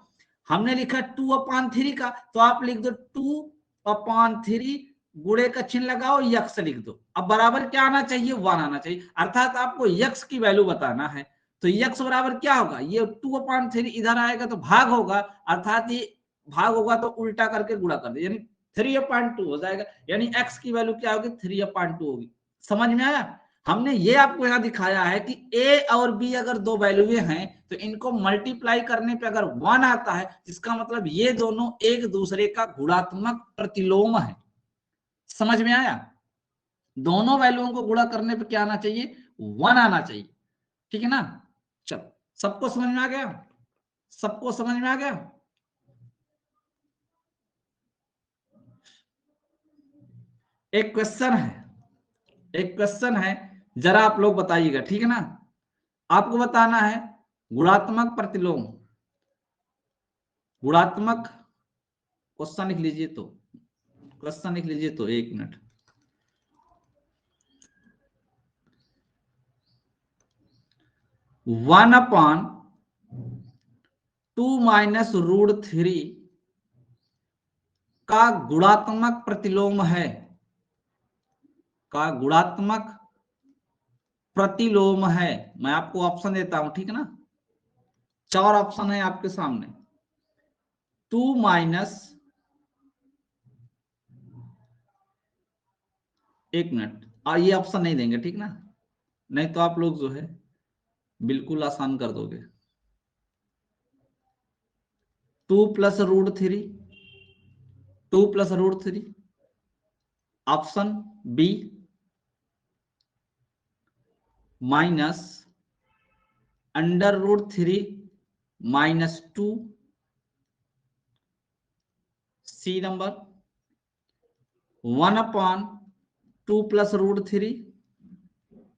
हमने लिखा 2/3 का, तो आप लिख दो 2/3 गुणे का चिन्ह लगाओ, यक्स लिख दो। अब बराबर क्या आना चाहिए, 1 आना चाहिए, अर्थात आपको यक्स की वैल्यू बताना है। तो यक्स बराबर क्या होगा, ये 2/3 इधर आएगा तो भाग होगा, अर्थात ये भाग होगा तो उल्टा करके गुणा कर दे, यानी 3/2 हो जाएगा, यानी x की वैल्यू क्या होगी, 3/2 होगी। समझ में आया। हमने ये आपको यहां दिखाया है कि a और b अगर दो वैल्यूए हैं तो इनको मल्टीप्लाई करने पे अगर 1 आता है, इसका मतलब ये दोनों एक दूसरे का गुणात्मक प्रतिलोम है। समझ में आया, दोनों वैल्यूओं को गुणा करने पे क्या आना चाहिए, 1 आना चाहिए। ठीक है ना, चलो सबको समझ में आ गया, सबको समझ में आ गया। एक क्वेश्चन है, एक क्वेश्चन है, जरा आप लोग बताइएगा, ठीक है ना। आपको बताना है गुणात्मक प्रतिलोम, गुणात्मक, क्वेश्चन लिख लीजिए तो, क्वेश्चन लिख लीजिए तो, एक मिनट। वन अपॉन 2 - √3 का गुणात्मक प्रतिलोम है, का गुणात्मक प्रतिलोम है। मैं आपको ऑप्शन देता हूं, ठीक है ना, 4 ऑप्शन है आपके सामने। 2 माइनस, एक मिनट, ये ऑप्शन नहीं देंगे, ठीक ना, नहीं तो आप लोग जो है बिल्कुल आसान कर दोगे। 2 + √3, 2 + √3, option B, minus √3 -2, C number 1/2 + √3,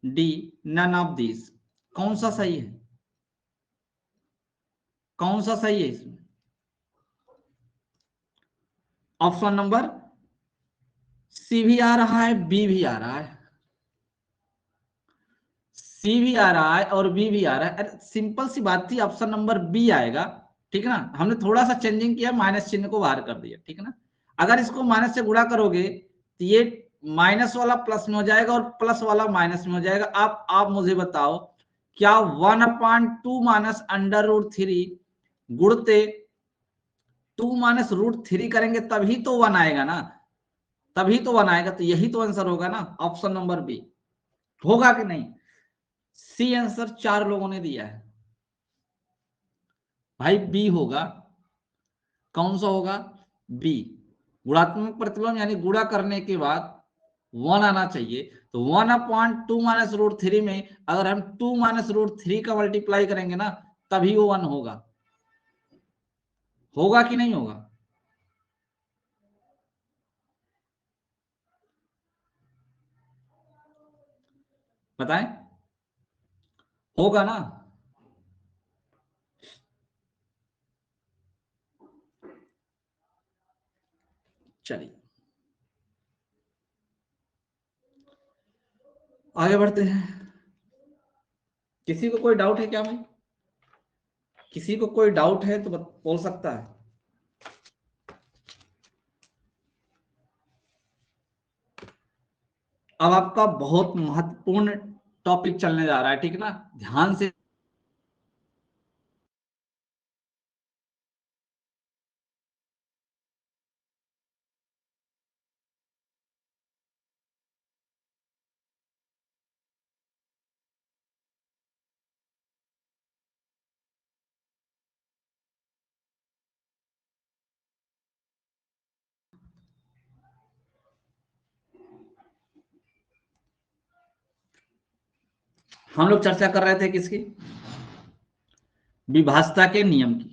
D none of this. कौन सा सही है, कौन सा सही है इसमें, ऑप्शन नंबर सी भी आ रहा है, बी भी आ रहा है, सी भी आ रहा है और बी भी आ रहा है। अरे सिंपल सी बात थी, ऑप्शन नंबर बी आएगा, ठीक है ना। हमने थोड़ा सा चेंजिंग किया, माइनस चिन्ह को बाहर कर दिया, ठीक है ना। अगर इसको माइनस से गुणा करोगे तो ये माइनस वाला प्लस में हो जाएगा और प्लस वाला माइनस में हो जाएगा। आप मुझे बताओ, क्या 1/2 माइनस √3 गुणते 2 - √3 करेंगे तभी तो 1 आएगा ना, तभी तो 1 आएगा। तो यही तो आंसर होगा ना, ऑप्शन नंबर बी, होगा कि नहीं। सी आंसर 4 लोगों ने दिया है भाई, बी होगा। कौन सा होगा, बी, गुणात्मक प्रतिलोम यानी गुणा करने के बाद 1 आना चाहिए। तो 1/2 माइनस रूट 3 में अगर हम 2 माइनस रूट 3 का मल्टीप्लाई करेंगे ना, तभी वो 1 होगा। होगा कि नहीं होगा? बताएं, होगा ना? चलिए आगे बढ़ते हैं। किसी को कोई डाउट है क्या भाई? किसी को कोई डाउट है तो बोल सकता है। अब आपका बहुत महत्वपूर्ण टॉपिक चलने जा रहा है, ठीक है ना? ध्यान से हम लोग चर्चा कर रहे थे किसकी? विभाजता के नियम की।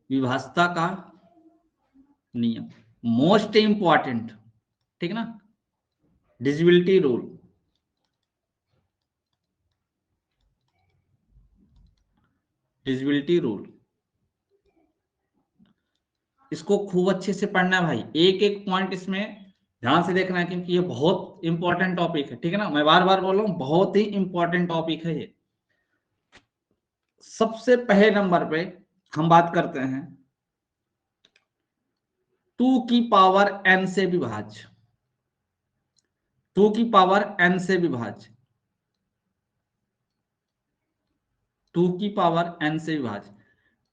विभाजता का नियम मोस्ट इंपॉर्टेंट, ठीक है ना? डिविजिबिलिटी रूल, डिविजिबिलिटी रूल, इसको खूब अच्छे से पढ़ना है भाई। एक एक पॉइंट इसमें ध्यान से देखना है, क्योंकि ये बहुत इंपॉर्टेंट टॉपिक है, ठीक है ना? मैं बार बार बोल रहा हूं, बहुत ही इंपॉर्टेंट टॉपिक है ये। सबसे पहले नंबर पे हम बात करते हैं 2 की पावर n से विभाज्य। 2 की पावर n से विभाज्य, 2 की पावर n से विभाज्य।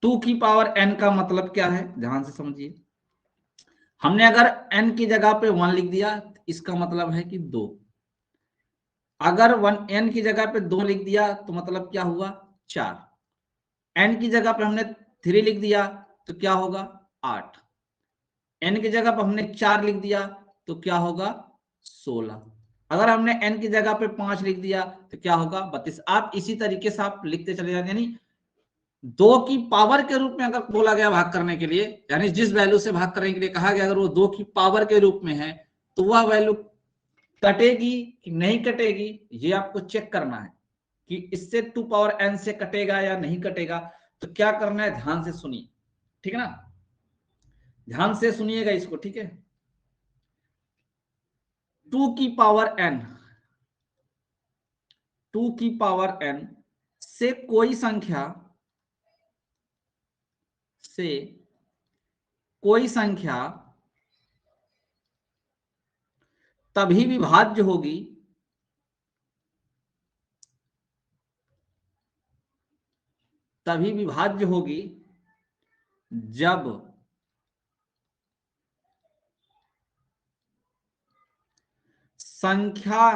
2 की पावर n का मतलब क्या है, ध्यान से समझिए। हमने अगर n की जगह पे 1 लिख दिया, इसका मतलब है कि 2। अगर 1 n की जगह पे 2 लिख दिया तो मतलब क्या हुआ, 4। n की जगह पे हमने 3 लिख दिया तो क्या होगा, 8। n की जगह पे हमने 4 लिख दिया तो क्या होगा, 16। अगर हमने n की जगह पे 5 लिख दिया तो क्या होगा, 32। आप इसी तरीके से आप लिखते चले जाएंगे। यानी 2 की पावर के रूप में अगर बोला गया भाग करने के लिए, यानी जिस वैल्यू से भाग करने के लिए कहा गया, अगर वो 2 की पावर के रूप में है तो वह वैल्यू कटेगी कि नहीं कटेगी, ये आपको चेक करना है कि इससे 2 पावर n से कटेगा या नहीं कटेगा। तो क्या करना है, ध्यान से सुनिए, ठीक है ना? ध्यान से सुनिएगा इसको, ठीक है? 2 की पावर n, 2 की पावर n से कोई संख्या, से कोई संख्या तभी विभाज्य होगी, तभी विभाज्य होगी जब संख्या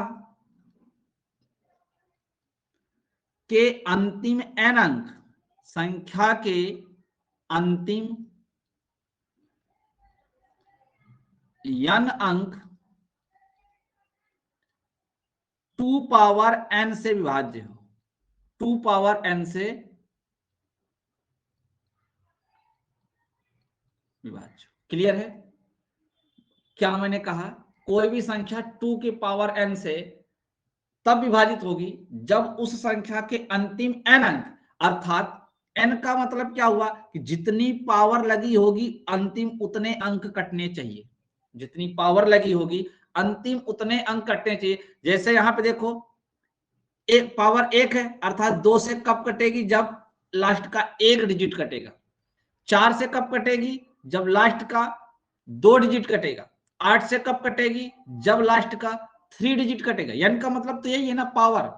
के अंतिम n अंक, संख्या के अंतिम n अंक 2 पावर n से विभाज्य हो। 2 पावर n से विभाज्य। क्लियर है? क्या मैंने कहा, कोई भी संख्या 2 की पावर n से तब विभाजित होगी जब उस संख्या के अंतिम n अंक, अर्थात n का मतलब क्या हुआ कि जितनी पावर लगी होगी अंतिम उतने अंक कटने चाहिए। जितनी पावर लगी होगी अंतिम उतने अंक कटने चाहिए। जैसे यहां पे देखो, एक पावर 1 है, अर्थात 2 से कब कटेगी, जब लास्ट का एक डिजिट कटेगा। 4 से कब कटेगी, जब लास्ट का 2 डिजिट कटेगा। 8 से कब कटेगी, जब लास्ट का 3 डिजिट कटेगा। n का मतलब तो यही है ना, पावर।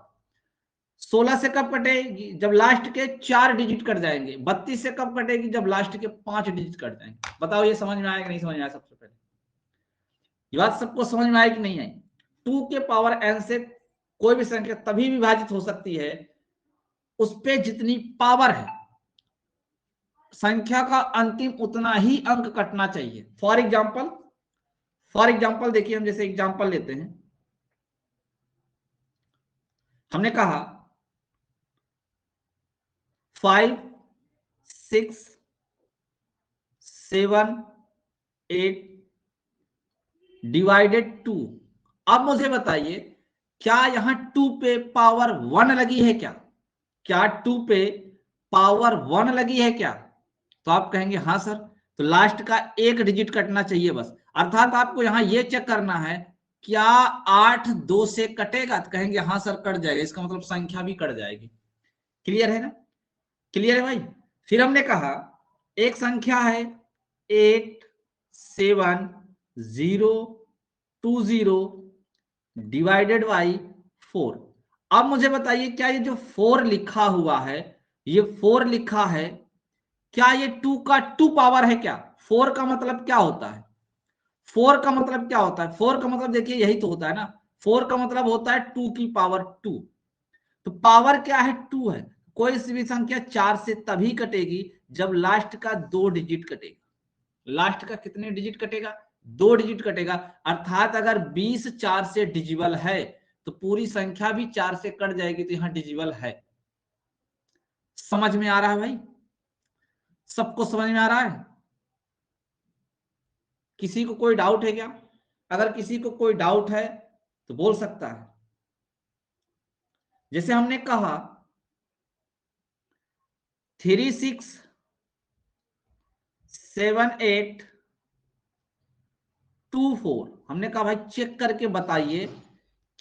16 से कब कटेगी, जब लास्ट के 4 डिजिट कट जाएंगे। 32 से कब कटेगी, जब लास्ट के 5 डिजिट कट जाएंगे। बताओ ये समझ में आया कि नहीं समझ में आया? सबसे पहले ये बात सबको समझ में आई कि नहीं आई? 2 के पावर n से कोई भी संख्या तभी विभाजित हो सकती है उस पे जितनी पावर है संख्या का अंतिम उतना ही अंक कटना चाहिए। फॉर एग्जाम्पल देखिए, हम जैसे एग्जाम्पल लेते हैं, हमने कहा 5 6 7 8 डिवाइडेड 2। अब मुझे बताइए क्या यहां 2 पे पावर 1 लगी है क्या? क्या 2 पे पावर 1 लगी है क्या? तो आप कहेंगे हाँ सर, तो लास्ट का एक डिजिट कटना चाहिए बस। अर्थात आपको यहां यह चेक करना है क्या 8 2 से कटेगा, तो कहेंगे हाँ सर कट जाएगा, इसका मतलब संख्या भी कट जाएगी। क्लियर है ना? क्लियर है भाई? फिर हमने कहा एक संख्या है 8 7 0 2 0 डिवाइडेड बाई 4। अब मुझे बताइए क्या ये जो 4 लिखा हुआ है, ये 4 लिखा है, क्या ये 2 का 2 पावर है क्या? 4 का मतलब क्या होता है? 4 का मतलब क्या होता है? 4 का मतलब देखिए यही तो होता है ना, 4 का मतलब होता है 2 की पावर 2। तो पावर क्या है? 2 है। कोई सी भी संख्या 4 से तभी कटेगी जब लास्ट का 2 डिजिट कटेगा। लास्ट का कितने डिजिट कटेगा? 2 डिजिट कटेगा। अर्थात अगर 20 4 से डिजिबल है तो पूरी संख्या भी 4 से कट जाएगी, तो यहां डिजिबल है। समझ में आ रहा है भाई? सबको समझ में आ रहा है? किसी को कोई डाउट है क्या? अगर किसी को कोई डाउट है तो बोल सकता है। जैसे हमने कहा 3 6 7 8 2 4, हमने कहा भाई चेक करके बताइए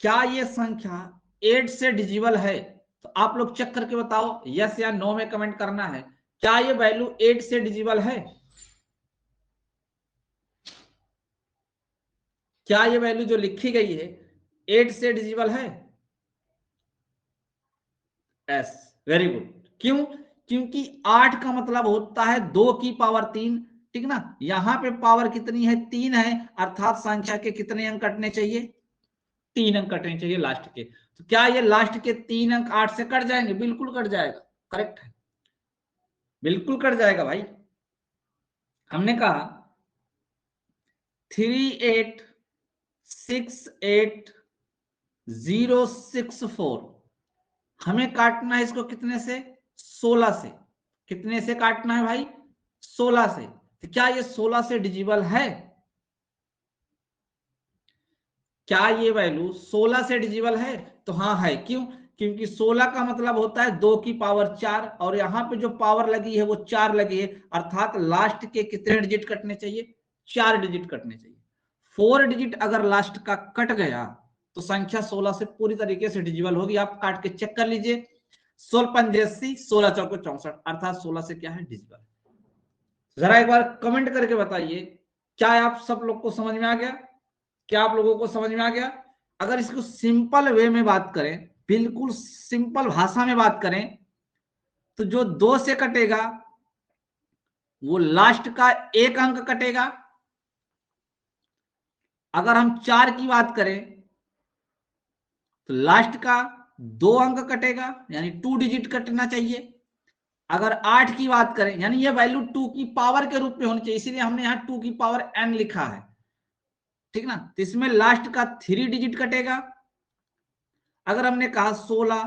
क्या ये संख्या 8 से डिजिबल है? तो आप लोग चेक करके बताओ, यस या नो में कमेंट करना है। क्या ये वैल्यू 8 से डिजिबल है? क्या ये वैल्यू जो लिखी गई है 8 से डिजिबल है? Yes, very good. क्यों? क्योंकि 8 का मतलब होता है 2 की पावर 3, ठीक ना? यहां पे पावर कितनी है? 3 है। अर्थात संख्या के कितने अंक कटने चाहिए? 3 अंक कटने चाहिए लास्ट के। तो क्या ये लास्ट के 3 अंक 8 से कट जाएंगे? बिल्कुल कट जाएगा। करेक्ट है, बिल्कुल कट जाएगा भाई। हमने कहा 3 8 6 8 0 6 4, हमें काटना है इसको कितने से? 16 से। कितने से काटना है भाई? 16 से। तो क्या ये 16 से डिजिबल है? क्या ये वैल्यू 16 से डिजिबल है? तो हाँ है। क्यों? क्योंकि 16 का मतलब होता है 2 की पावर 4, और यहां पे जो पावर लगी है वो 4 लगी है। अर्थात लास्ट के कितने डिजिट कटने चाहिए? 4 डिजिट कटने चाहिए। 4 डिजिट अगर लास्ट का कट गया तो संख्या 16 से पूरी तरीके से डिजिबल होगी। आप काट के चेक कर लीजिए, 16 पंजे 16 चौको 64, अर्थात 16 से क्या है? डिजिबल। जरा एक बार कमेंट करके बताइए क्या आप सब लोग को समझ में आ गया? क्या आप लोगों को समझ में आ गया? अगर इसको सिंपल वे में बात करें, बिल्कुल सिंपल भाषा में बात करें, तो जो 2 से कटेगा वो लास्ट का एक अंक कटेगा। अगर हम 4 की बात करें तो लास्ट का 2 अंक कटेगा, यानी 2 डिजिट कटना चाहिए। अगर 8 की बात करें, यानी ये वैल्यू 2 की पावर के रूप में होनी चाहिए, इसीलिए हमने यहां 2 की पावर n लिखा है, ठीक ना? तो इसमें लास्ट का 3 डिजिट कटेगा। अगर हमने कहा 16,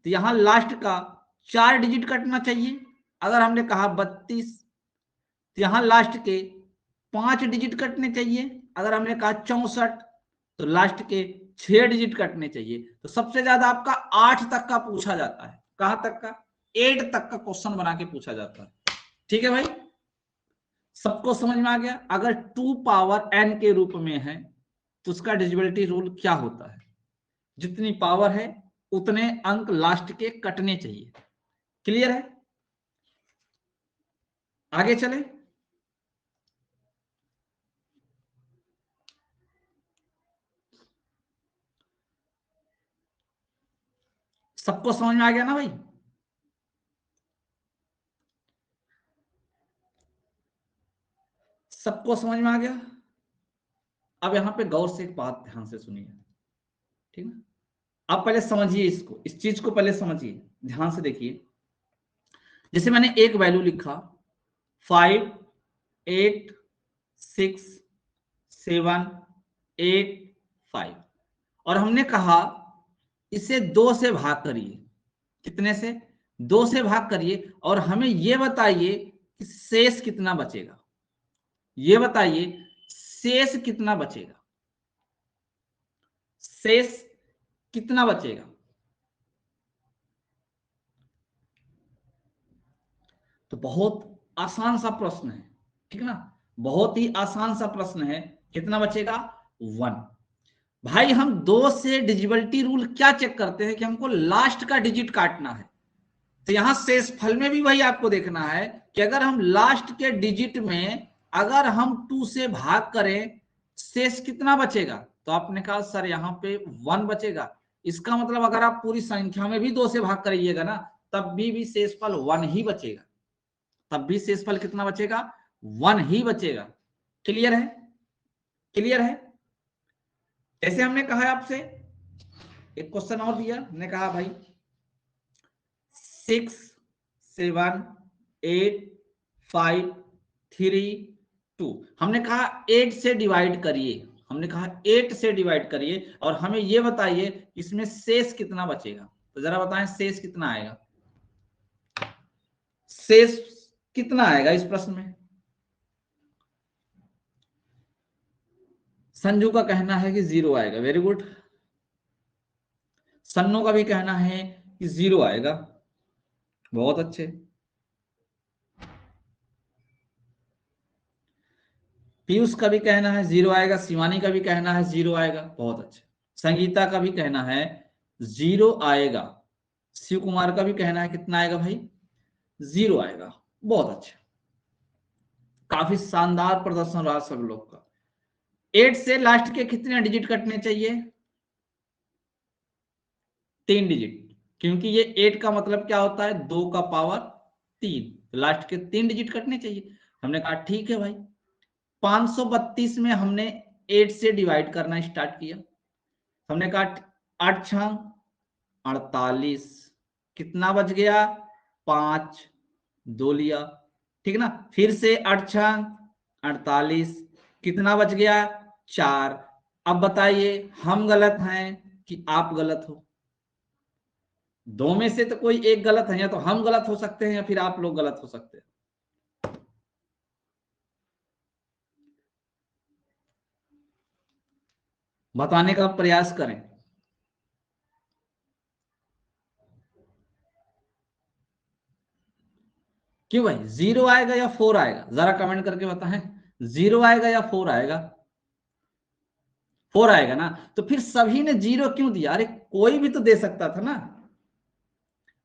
तो यहां लास्ट का 4 डिजिट कटना चाहिए। अगर हमने कहा 32, तो यहां लास्ट के 5 डिजिट कटने चाहिए। अगर हमने कहा 64, तो लास्ट के 6 डिजिट कटने चाहिए। तो सबसे ज्यादा आपका 8 तक का पूछा जाता है। कहां तक का? 8 तक का क्वेश्चन बना के पूछा जाता है। ठीक है भाई, सबको समझ में आ गया? अगर 2 पावर n के रूप में है तो उसका डिजिबिलिटी रूल क्या होता है? जितनी पावर है उतने अंक लास्ट के कटने चाहिए। क्लियर है? आगे चले। सबको समझ में आ गया ना भाई? सबको समझ में आ गया? अब यहां पे गौर से एक बात ध्यान से सुनिए, ठीक है? आप पहले समझिए इसको, इस चीज को पहले समझिए। ध्यान से देखिए, जैसे मैंने एक वैल्यू लिखा 5 8 6 7 8 5 और हमने कहा इसे 2 से भाग करिए। कितने से? 2 से भाग करिए और हमें यह बताइए कि शेष कितना बचेगा। ये बताइए शेष कितना बचेगा, शेष कितना बचेगा। तो बहुत आसान सा प्रश्न है, ठीक है ना, बहुत ही आसान सा प्रश्न है। कितना बचेगा? 1। भाई हम 2 से डिजिबिलिटी रूल क्या चेक करते हैं कि हमको लास्ट का डिजिट काटना है। तो यहां शेषफल में भी वही आपको देखना है कि अगर हम लास्ट के डिजिट में अगर हम 2 से भाग करें शेष कितना बचेगा। तो आपने कहा सर यहाँ पे 1 बचेगा। इसका मतलब अगर आप पूरी संख्या में भी 2 से भाग करिएगा ना तब भी शेषफल 1 ही बचेगा, तब भी शेषफल कितना बचेगा? 1 ही बचेगा। क्लियर है? क्लियर है? जैसे हमने कहा है आपसे, एक क्वेश्चन और दिया, हमने कहा भाई 6 7 8 5 3 2, हमने कहा 8 से डिवाइड करिए, हमने कहा 8 से डिवाइड करिए और हमें यह बताइए इसमें शेष कितना बचेगा। तो जरा बताएं शेष कितना आएगा, शेष कितना आएगा इस प्रश्न में। संजू का कहना है कि 0 आएगा, वेरी गुड। सन्नो का भी कहना है कि 0 आएगा, बहुत अच्छे। पीयूष का भी कहना है 0 आएगा, शिवानी का भी कहना है 0 आएगा, बहुत अच्छे। संगीता का भी कहना है 0 आएगा, शिव कुमार का भी कहना है कितना आएगा भाई? 0 आएगा, बहुत अच्छा। काफी शानदार प्रदर्शन रहा सब लोग का। 8 से लास्ट के कितने डिजिट कटने चाहिए? 3 डिजिट, क्योंकि ये 8 का मतलब क्या होता है? 2 का पावर 3, लास्ट के 3 डिजिट कटने चाहिए। हमने कहा ठीक है भाई। 532 में हमने 8 से डिवाइड करना स्टार्ट किया। हमने कहा 8 छंग 48, कितना बच गया? 5, 2 लिया, ठीक है ना। फिर से 8 छंग 48, कितना बच गया? 4। अब बताइए हम गलत हैं कि आप गलत हो? दो में से तो कोई एक गलत है, या तो हम गलत हो सकते हैं या फिर आप लोग गलत हो सकते हैं। बताने का प्रयास करें। क्यों भाई 0 आएगा या 4 आएगा? जरा कमेंट करके बताएं, 0 आएगा या 4 आएगा? 4 आएगा ना। तो फिर सभी ने 0 क्यों दिया? अरे कोई भी तो दे सकता था ना,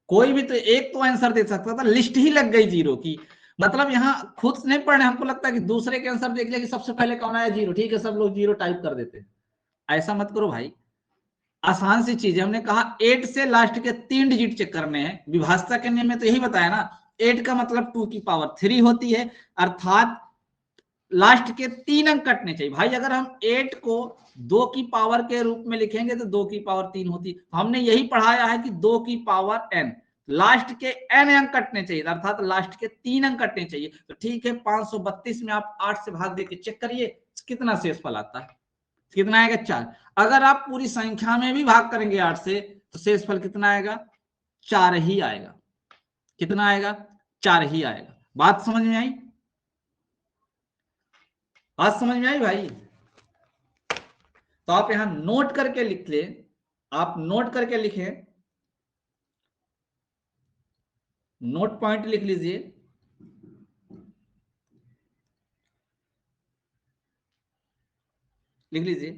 कोई भी तो एक तो आंसर दे सकता था, लिस्ट ही लग गई 0 की। मतलब यहाँ खुद नहीं पढ़ने, हमको लगता है कि दूसरे के आंसर देख लिया कि सबसे पहले कौन आया 0, ठीक है सब लोग 0 टाइप कर देते हैं। ऐसा मत करो भाई, आसान सी चीज है। हमने कहा 8 से लास्ट के 3 डिजिट चेक करने हैं। विभाज्यता के नियम में तो यही बताया ना, 8 का मतलब 2 की पावर 3 होती है, अर्थात लास्ट के 3 अंक कटने चाहिए। भाई अगर हम 8 को 2 की पावर के रूप में लिखेंगे तो 2 की पावर 3 होती। हमने यही पढ़ाया है कि 2 की पावर n, लास्ट के n अंक कटने चाहिए, अर्थात लास्ट के 3 अंक कटने चाहिए। तो ठीक है 532 में आप 8 से भाग देके चेक करिए कितना शेषफल आता है। कितना आएगा? 4। अगर आप पूरी संख्या में भी भाग करेंगे 8 से तो शेषफल कितना आएगा? 4 ही आएगा। कितना आएगा? 4 ही आएगा। बात समझ में आई? बात समझ में आई भाई? तो आप यहां नोट करके लिख ले, आप नोट करके लिखें, नोट पॉइंट लिख लीजिए। लिख लीजिए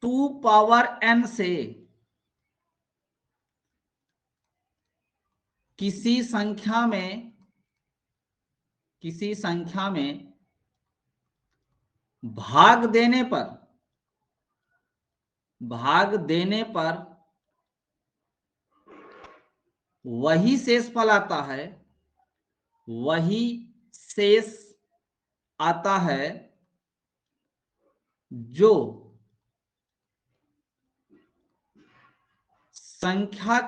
2 पावर n से किसी संख्या में, किसी संख्या में भाग देने पर, भाग देने पर वही शेषफल आता है, वही शेष आता है जो संख्या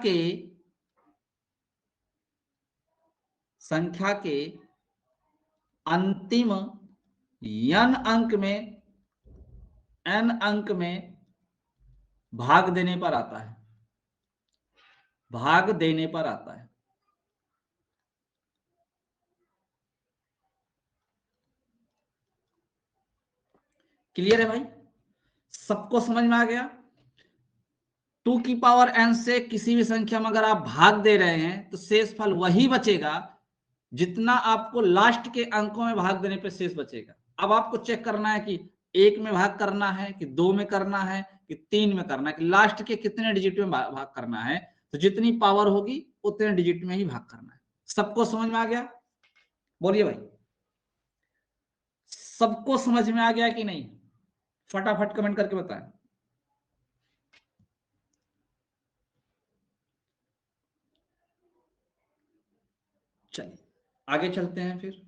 के अंतिम n अंक में भाग देने पर आता है, भाग देने पर आता है। क्लियर है भाई? सबको समझ में आ गया? 2 की पावर n से किसी भी संख्या में अगर आप भाग दे रहे हैं तो शेषफल वही बचेगा जितना आपको लास्ट के अंकों में भाग देने पे शेष बचेगा। अब आपको चेक करना है कि 1 में भाग करना है कि 2 में करना है कि 3 में करना है, कि लास्ट के कितने डिजिट में भाग करना है। तो जितनी पावर होगी उतने डिजिट में ही भाग करना है। सबको समझ में आ गया? बोलिए भाई, सबको समझ में आ गया कि नहीं? फटाफट कमेंट करके बताएं। चलिए आगे चलते हैं। फिर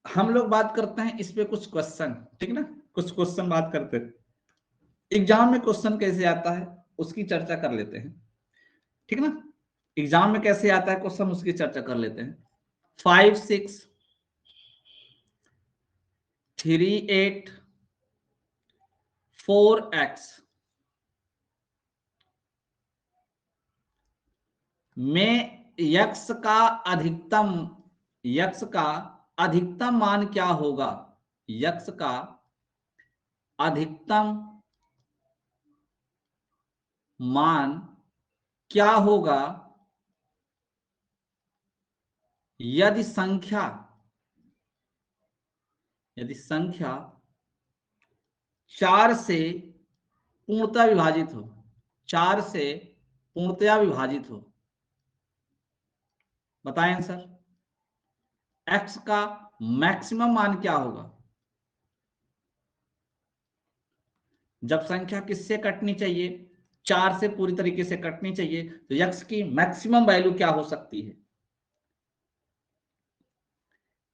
हम लोग बात करते हैं इस पे कुछ क्वेश्चन, ठीक ना? कुछ क्वेश्चन बात करते हैं, एग्जाम में क्वेश्चन कैसे आता है उसकी चर्चा कर लेते हैं, ठीक ना? एग्जाम में कैसे आता है क्वेश्चन उसकी चर्चा कर लेते हैं। 5 6 3 8 4x में यक्स का अधिकतम मान क्या होगा? यक्स का अधिकतम मान क्या होगा यदि संख्या 4 से पूर्णतः विभाजित हो, 4 से पूर्णतया विभाजित हो। बताएं आंसर। x का मैक्सिमम मान क्या होगा जब संख्या किससे कटनी चाहिए? 4 से पूरी तरीके से कटनी चाहिए, तो x की मैक्सिमम वैल्यू क्या हो सकती है?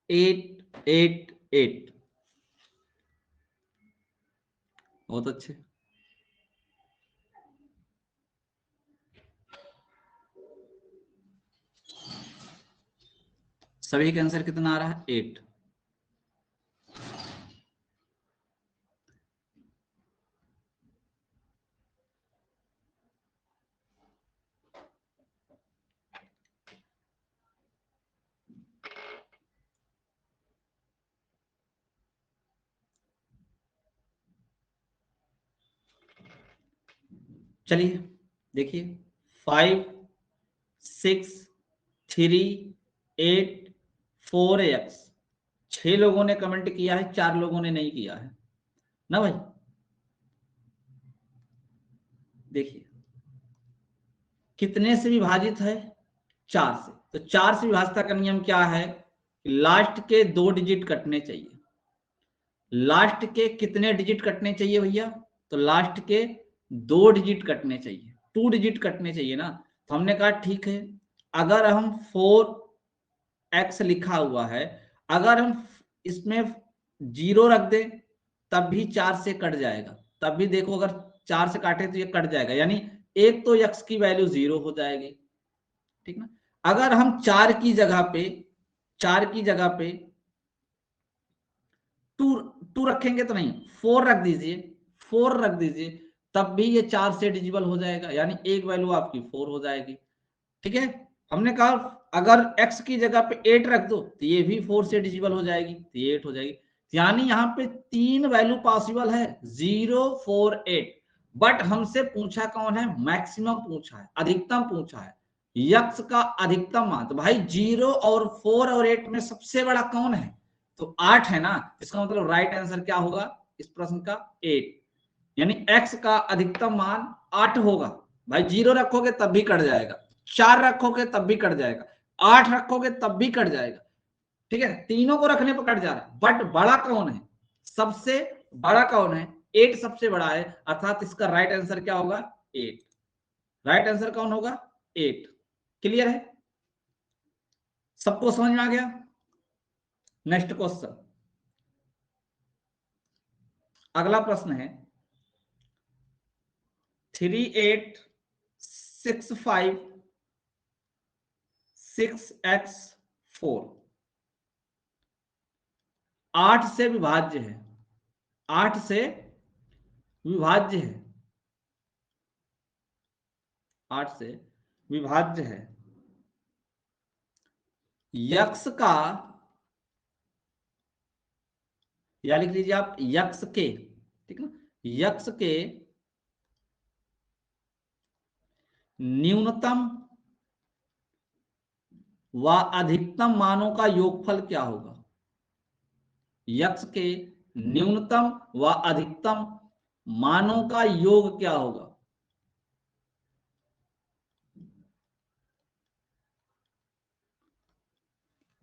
8 8 8। बहुत अच्छे। सभी का आंसर कितना आ रहा है? 8। चलिए देखिए, 5 6 3 8 4x। 6 लोगों ने कमेंट किया है, 4 लोगों ने नहीं किया है ना भाई? देखिए कितने से विभाजित है? 4 से। तो 4 से विभाजता का नियम क्या है? लास्ट के 2 डिजिट कटने चाहिए। लास्ट के कितने डिजिट कटने चाहिए भैया? तो लास्ट के 2 डिजिट कटने चाहिए, 2 डिजिट कटने चाहिए ना। तो हमने कहा ठीक है, अगर हम 4x लिखा हुआ है, अगर हम इसमें 0 रख दें तब भी 4 से कट जाएगा। तब भी देखो, अगर 4 से काटे तो ये कट जाएगा, यानी एक तो x की वैल्यू 0 हो जाएगी, ठीक ना? अगर हम 4 की जगह पे 2 रखेंगे तो नहीं, 4 रख दीजिए, 4 रख दीजिए, तब भी ये 4 से डिजिबल हो जाएगा, यानी एक वैल्यू आपकी 4 हो जाएगी, ठीक है? हमने कहा अगर x की जगह पे 8 रख दो तो ये भी 4 से डिजिबल हो जाएगी, तो ये 8 हो जाएगी। यानी यहाँ पे 3 वैल्यू पॉसिबल है, 0 4 8। बट हमसे पूछा कौन है? मैक्सिमम पूछा है, अधिकतम पूछा है, यक्स का अधिकतम मान। तो भाई 0 और 4 और 8 में सबसे बड़ा कौन है? तो 8 है ना। इसका मतलब राइट आंसर क्या होगा इस प्रश्न का? 8। यानी x का अधिकतम मान 8 होगा। भाई 0 रखोगे तब भी कट जाएगा, 4 रखोगे तब भी कट जाएगा, 8 रखोगे तब भी कट जाएगा, ठीक है? तीनों को रखने पर कट जा रहा है, बट बड़ा कौन है? सबसे बड़ा कौन है? 8 सबसे बड़ा है, अर्थात इसका राइट आंसर क्या होगा? 8। राइट आंसर कौन होगा? 8। क्लियर है? सबको समझ में आ गया? नेक्स्ट क्वेश्चन, अगला प्रश्न है 3 8 65 6x4 8 से विभाज्य है, 8 से विभाज्य है, 8 से विभाज्य है। यक्स का, या लिख लीजिए आप यक्स के, ठीक है, यक्स के न्यूनतम व अधिकतम मानों का योगफल क्या होगा। यक्स के न्यूनतम व अधिकतम मानों का योग क्या होगा।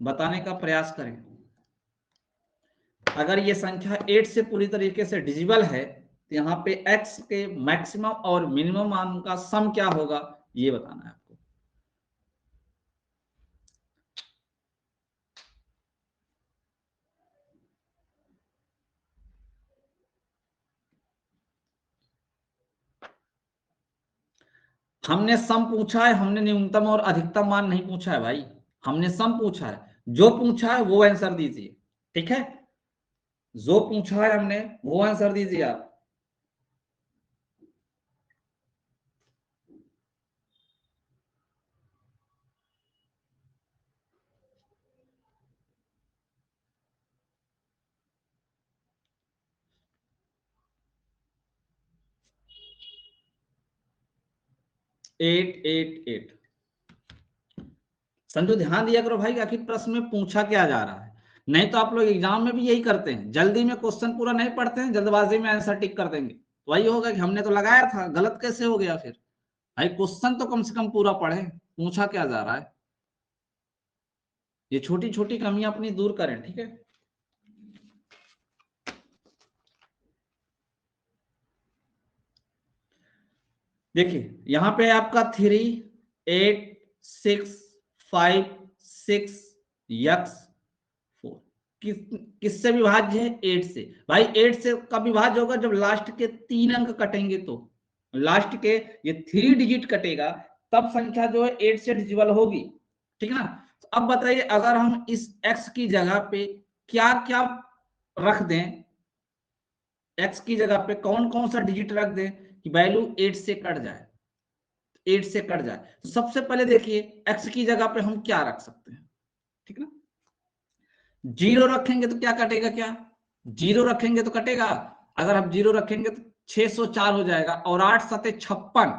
बताने का प्रयास करें। अगर ये संख्या 8 से पूरी तरीके से डिजिबल है तो यहाँ पे x के मैक्सिमम और मिनिमम मान का सम क्या होगा, ये बताना है आपको। हमने सम पूछा है, हमने न्यूनतम और अधिकतम मान नहीं पूछा है भाई, हमने सम पूछा है। जो पूछा है वो आंसर दीजिए, ठीक है, जो पूछा है हमने वो आंसर दीजिए आप। Eight eight eight. संजू ध्यान दिया करो भाई, आखिर प्रश्न में पूछा क्या जा रहा है। नहीं तो आप लोग एग्जाम में भी यही करते हैं, जल्दी में क्वेश्चन पूरा नहीं पढ़ते हैं, जल्दबाजी में आंसर टिक कर देंगे, तो वही होगा कि हमने तो लगाया था, गलत कैसे हो गया फिर। भाई क्वेश्चन तो कम से कम पूरा पढ़े, पूछा क्या जा रहा है। ये छोटी छोटी कमियां अपनी दूर करें, ठीक है। देखिए यहाँ पे आपका 3 8 6 5 6 यक्स 4 किससे विभाज्य है, 8 से। भाई 8 से कब विभाज्य होगा, जब लास्ट के 3 अंक कटेंगे, तो लास्ट के ये 3 डिजिट कटेगा तब संख्या जो है 8 से डिजिबल होगी, ठीक है ना। तो अब बताइए अगर हम इस x की जगह पे क्या क्या रख दें, x की जगह पे कौन कौन सा डिजिट रख दें कि वैल्यू 8 से कट जाए, 8 से कट जाए। तो सबसे पहले देखिए x की जगह पे हम क्या रख सकते हैं, ठीक है ना। 0 रखेंगे तो क्या कटेगा, क्या 0 रखेंगे तो कटेगा। अगर आप 0 रखेंगे तो 604 हो जाएगा, और 8 सते 56,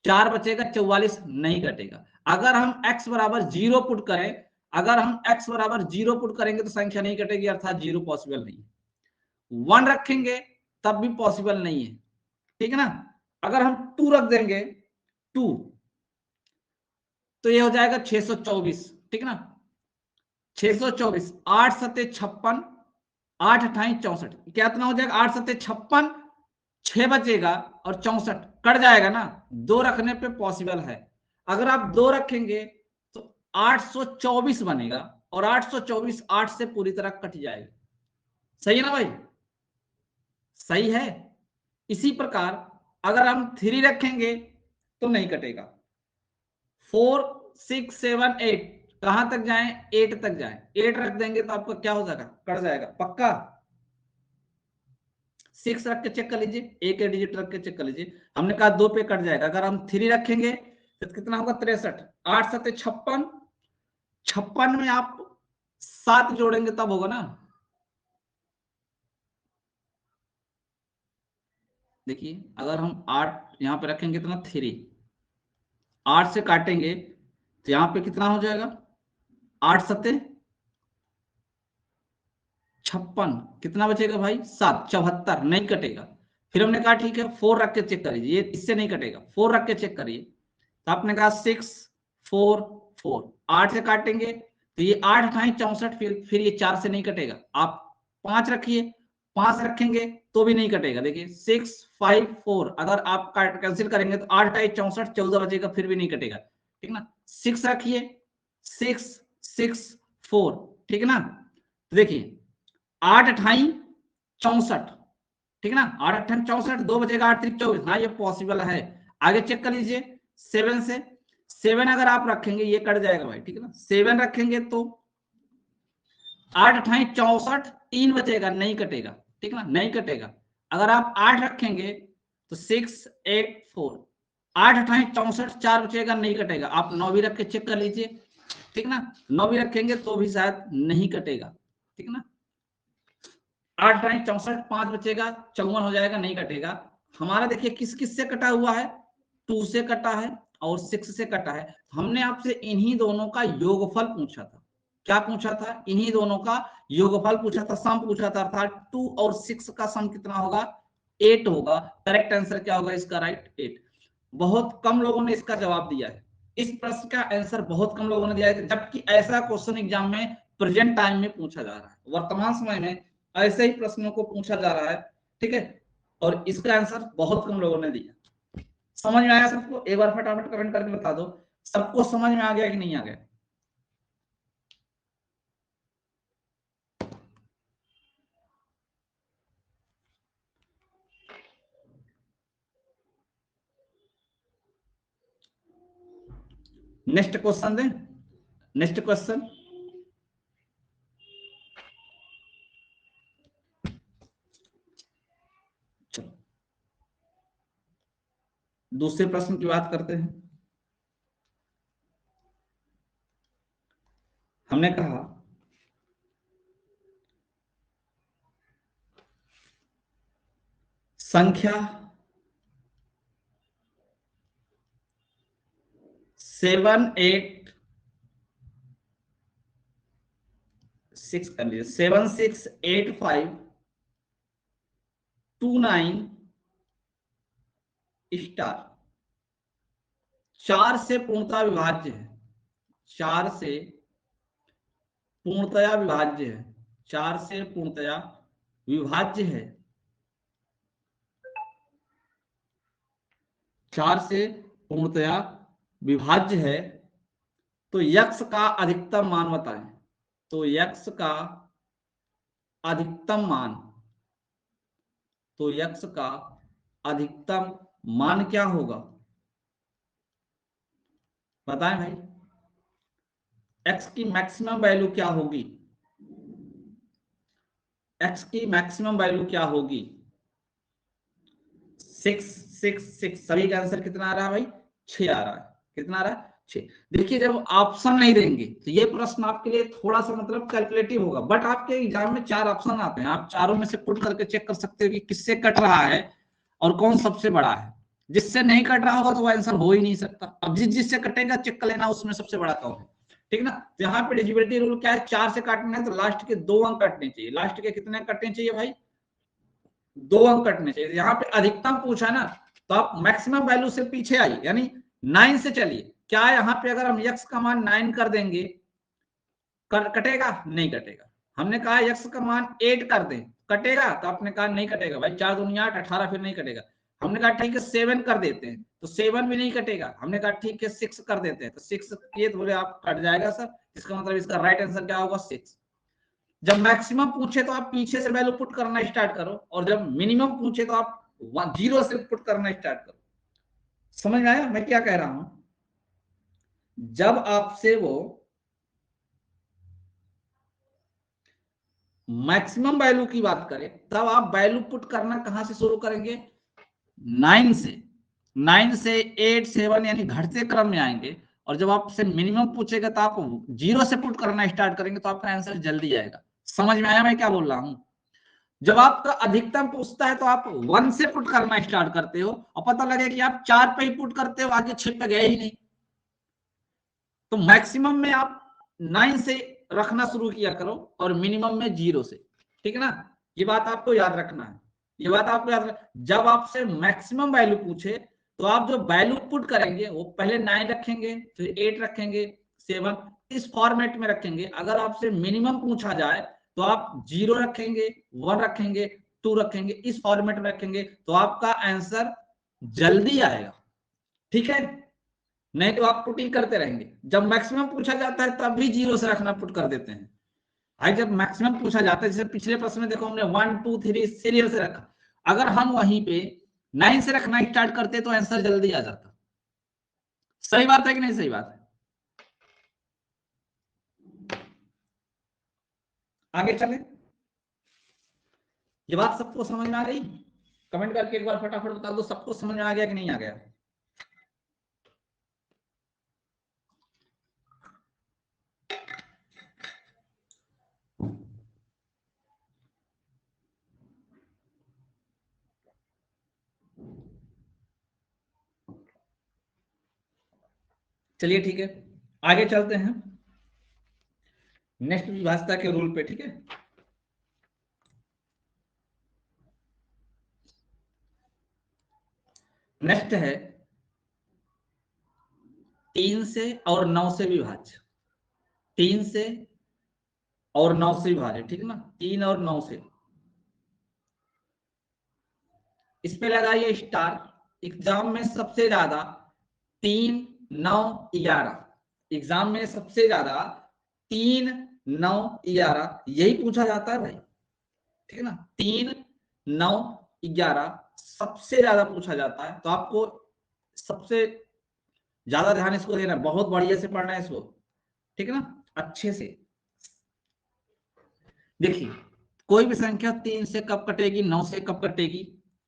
4 बचेगा 44, नहीं कटेगा। अगर हम x बराबर 0 पुट करें, अगर हम x बराबर 0 पुट करेंगे तो संख्या नहीं कटेगी, अर्थात 0 पॉसिबल नहीं है। 1 रखेंगे तब भी पॉसिबल नहीं है, ठीक है ना। अगर हम 2 रख देंगे, 2, तो ये हो जाएगा 624, ठीक है ना। 624, 8 सते 56, 8 अठाई 64, कितना हो जाएगा, 8 सते 56, 6 बचेगा और 64 कट जाएगा ना, 2 रखने पे पॉसिबल है। अगर आप 2 रखेंगे तो 824 बनेगा, और 824 8 से पूरी तरह कट जाएगा। सही है ना भाई, सही है। इसी प्रकार अगर हम 3 रखेंगे तो नहीं कटेगा। 4 6 7 8, कहां तक जाएं, 8 तक जाएं। 8 रख देंगे तो आपका क्या हो जाएगा, कट जाएगा पक्का। 6 रख के चेक कर लीजिए, एक डिजिट रख के चेक कर लीजिए, हमने कहा 2 पे कट जाएगा। अगर हम 3 रखेंगे तो कितना होगा, 63, 8 सते 56, 56 में आप 7 जोड़ेंगे तब होगा ना। देखिए अगर हम 8 यहां पे रखेंगे तो ना 3, 8 से काटेंगे तो यहां पे कितना हो जाएगा, 8 सते 56, कितना बचेगा भाई, 7, 74, नहीं कटेगा। फिर हमने कहा ठीक है 4 रख के चेक करिए, ये इससे नहीं कटेगा, 4 रख के चेक करिए। तो आपने कहा 6 4 4, 8 से काटेंगे तो ये 8 अठाई 64, फिर ये 4 से नहीं कटेगा। आप 5 रखिए, 5 रखेंगे तो भी नहीं कटेगा। देखिए 6 5 4, अगर आप कैंसिल करेंगे तो 8 अठाई 64, 14 बचेगा, फिर भी नहीं कटेगा, ठीक ना। 6 रखिए, 6 6 4, ठीक है ना। तो देखिए 8 अठाई 64, ठीक है ना, 8 अठाई 64, 2 बचेगा, 8 3 24, हाँ ये पॉसिबल है। आगे चेक कर लीजिए, 7 से 7 अगर आप रखेंगे ये कट जाएगा भाई, ठीक है ना, 7 रखेंगे तो 8 अठाई 64, 3 बचेगा, नहीं कटेगा, ठीक है ना, नहीं कटेगा। अगर आप 8 रखेंगे तो 6 8 4, 8 अठाई 64, 4 बचेगा, नहीं कटेगा। आप 9 भी रख के चेक कर लीजिए, ठीक ना, 9 भी रखेंगे तो भी शायद नहीं कटेगा, ठीक ना। 8 अठाई 64, 5 बचेगा, 54 हो जाएगा, नहीं कटेगा। हमारा देखिए किस किस से कटा हुआ है, 2 से कटा है और 6 से कटा है। हमने आपसे इन्हीं दोनों का योगफल पूछा था। क्या पूछा था? इन्हीं दोनों का योगफल पूछा था, सम पूछा था, अर्थात 2 और 6 का सम कितना होगा? 8 होगा। करेक्ट आंसर क्या होगा इसका? राइट, 8। बहुत कम लोगों ने इसका जवाब दिया है। इस प्रश्न का आंसर बहुत कम लोगों ने दिया है, जबकि ऐसा क्वेश्चन एग्जाम में प्रेजेंट टाइम में पूछा जा रहा है, वर्तमान समय में ऐसे ही प्रश्नों को पूछा जा रहा है, ठीक है। और इसका आंसर बहुत कम लोगों ने दिया। समझ में आया सबको? एक बार फटाफट कमेंट करके बता दो, सबको समझ में आ गया कि नहीं आ गया? नेक्स्ट क्वेश्चन दें, नेक्स्ट क्वेश्चन। दूसरे प्रश्न की बात करते हैं। हमने कहा संख्या 7 8 6 कर लीजिए, 7 6 8 5 2 9 स्टार 4 से पूर्णतः विभाज्य है, 4 से पूर्णतया विभाज्य है, 4 से पूर्णतया विभाज्य है, 4 से पूर्णतया विभाज्य है, तो यक्ष का अधिकतम मान बताएं। तो यक्ष का अधिकतम मान, तो यक्ष का अधिकतम मान क्या होगा? बताएं भाई, एक्स की मैक्सिमम वैल्यू क्या होगी? एक्स की मैक्सिमम वैल्यू क्या होगी? 6 6 6, सभी का आंसर कितना आ रहा है भाई? 6 आ रहा है। कितना आ रहा है? 6। देखिए जब ऑप्शन नहीं देंगे तो ये प्रश्न आपके लिए थोड़ा सा मतलब कैलकुलेटिव होगा, बट आपके एग्जाम में 4 ऑप्शन आते हैं, आप चारों में से पुट करके चेक कर सकते हो कि किससे कट रहा है और कौन सबसे बड़ा है। जिससे नहीं कट रहा होगा तो वो आंसर हो ही नहीं सकता। अब जिससे कटेगा चेक कर लेना उसमें सबसे बड़ा कौन है, ठीक ना। यहाँ पे डिजिबिलिटी रूल क्या है? 4 से काटना है तो लास्ट के 2 अंक कटने चाहिए। लास्ट के कितने कटने चाहिए भाई? 2 अंक कटने चाहिए। यहाँ पे अधिकतम पूछा ना, तो आप मैक्सिमम वैल्यू से पीछे आइए, यानी 9 से चलिए। क्या यहाँ पे अगर हम यक्स का मान 9 कर देंगे कटेगा? नहीं कटेगा। हमने कहा यक्स का मान 8 कर दें, कटेगा? तो आपने कहा नहीं कटेगा भाई, 4 दूनी 8, 18, फिर नहीं कटेगा। हमने कहा ठीक है 7 कर देते हैं, तो 7 भी नहीं कटेगा। हमने कहा ठीक है 6 कर देते हैं, तो 6 ये बोले आप कट जाएगा सर, इसका मतलब इसका राइट आंसर क्या होगा? 6। जब मैक्सिमम पूछे तो आप पीछे से वैल्यू पुट करना स्टार्ट करो, और जब मिनिमम पूछे तो आप 0 से पुट करना स्टार्ट करो। समझ में आया मैं क्या कह रहा हूं? जब आपसे वो मैक्सिमम वैल्यू की बात करें तब आप वैल्यू पुट करना कहां से शुरू करेंगे? 9 से। 9 से 8 7 यानी घटते क्रम में आएंगे, और जब आपसे मिनिमम पूछेगा तो आप 0 से पुट करना स्टार्ट करेंगे, तो आपका आंसर जल्दी आएगा। समझ में आया मैं क्या बोल रहा हूं? जब आपका अधिकतम पूछता है तो आप 1 से पुट करना स्टार्ट करते हो, और पता लगे कि आप 4 पे ही पुट करते हो, आगे 6 पे गए ही नहीं। तो मैक्सिमम में आप 9 से रखना शुरू किया करो और मिनिमम में 0 से, ठीक है ना। ये बात आपको याद रखना है, ये बात आपको याद रखना। जब आपसे मैक्सिमम वैल्यू पूछे तो आप जो वैल्यू पुट करेंगे वो पहले 9 रखेंगे, फिर 8 रखेंगे, 7 इस फॉर्मेट में रखेंगे। अगर आपसे मिनिमम पूछा जाए तो आप 0 रखेंगे, 1 रखेंगे, 2 रखेंगे, इस फॉर्मेट में रखेंगे, तो आपका आंसर जल्दी आएगा, ठीक है। नहीं तो आप पुटिंग करते रहेंगे। जब मैक्सिमम पूछा जाता है तब भी 0 से रखना पुट कर देते हैं भाई। जब मैक्सिमम पूछा जाता है, जैसे पिछले प्रश्न में देखो हमने 1 2 3 सीरियल से रखा, अगर हम वहीं पे 9 से रखना स्टार्ट करते तो आंसर जल्दी आ जाता। सही बात है कि नहीं सही बात है? आगे चले, ये बात सबको समझ में आ गई? कमेंट करके एक बार फटाफट बता दो सबको समझ में आ गया कि नहीं आ गया? चलिए ठीक है, आगे चलते हैं नेक्स्ट विभाज्यता के रूल पे। ठीक है, नेक्स्ट है 3 से और 9 से विभाज्य, 3 से और 9 से विभाज्य, ठीक है ना, 3 और 9 से। इस पे लगाइए स्टार। एग्जाम में सबसे ज्यादा 3, 9, 11, एग्जाम में सबसे ज्यादा 3, 9, 11 यही पूछा जाता है भाई, ठीक है ना, 3, 9, 11 सबसे ज्यादा पूछा जाता है। तो आपको सबसे ज्यादा ध्यान इसको देना है, बहुत बढ़िया से पढ़ना है इसको, ठीक है ना, अच्छे से। देखिए कोई भी संख्या 3 से कब कटेगी, 9 से कब कटेगी?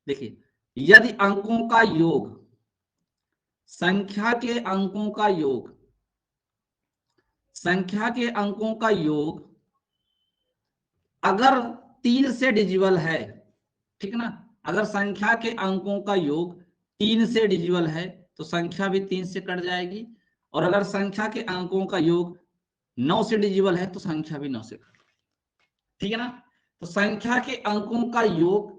देखिए यदि अंकों का योग, संख्या के अंकों का योग, संख्या के अंकों का योग अगर 3 से डिजिबल है, ठीक है ना, अगर संख्या के अंकों का योग 3 से डिजिबल है तो संख्या भी 3 से कट जाएगी, और अगर संख्या के अंकों का योग 9 से डिजिबल है तो संख्या भी 9 से कट, ठीक है ना। तो संख्या के अंकों का योग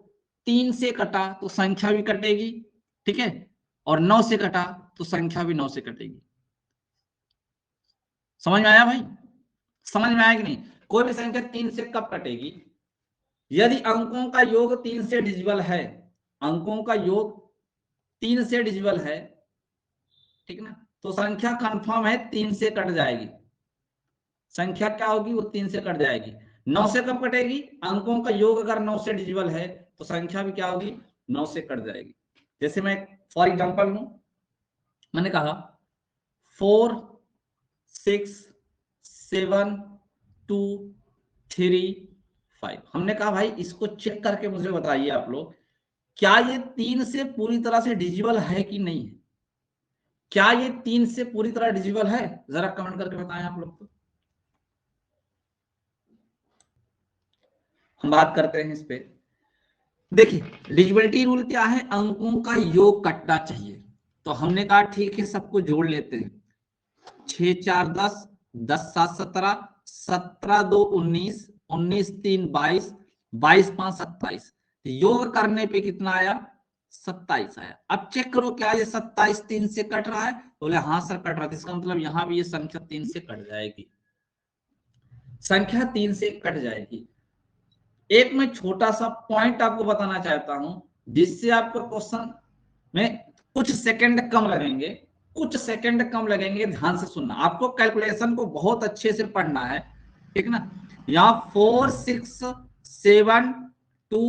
3 से कटा तो संख्या भी कटेगी, ठीक है, और 9 से कटा तो संख्या भी 9 से कटेगी। समझ में आया भाई? समझ में आया कि नहीं? कोई भी संख्या 3 से कब कटेगी? यदि अंकों का योग 3 से डिजिबल है, अंकों का योग 3 से डिजिबल है, ठीक है ना, तो संख्या कंफर्म है 3 से कट जाएगी। संख्या क्या होगी? वो 3 से कट जाएगी। 9 से कब कटेगी? अंकों का योग अगर 9 से डिजिबल है तो संख्या भी क्या होगी? 9 से कट जाएगी। जैसे मैं फॉर एग्जांपल लूं, मैंने कहा 4, 6, 7, 2, 3, 5। हमने कहा भाई इसको चेक करके मुझे बताइए आप लोग, क्या ये 3 से पूरी तरह से डिजिबल है कि नहीं है? क्या ये 3 से पूरी तरह डिजिबल है? जरा कमेंट करके बताएं आप लोग। तो हम बात करते हैं इस पे। देखिए डिजिबिलिटी रूल क्या है? अंकों का योग कटना चाहिए। तो हमने कहा ठीक है सबको जोड़ लेते हैं। 6, 4, 10, 10, 7, 17, 17, 2, 19, 19, 3, 22, 22, 5, 27। योग करने पे कितना आया? 27 आया। अब चेक करो क्या ये 27 3 से कट रहा है? बोले हाँ सर कट रहा है। इसका मतलब यहां भी ये संख्या 3 से कट जाएगी, संख्या 3 से कट जाएगी। एक मैं छोटा सा पॉइंट आपको बताना चाहता हूं जिससे आपको क्वेश्चन में कुछ सेकंड कम लगेंगे, कुछ सेकंड कम लगेंगे, ध्यान से सुनना। आपको कैलकुलेशन को बहुत अच्छे से पढ़ना है, ठीक ना। यहाँ 4, 6, 7, 2,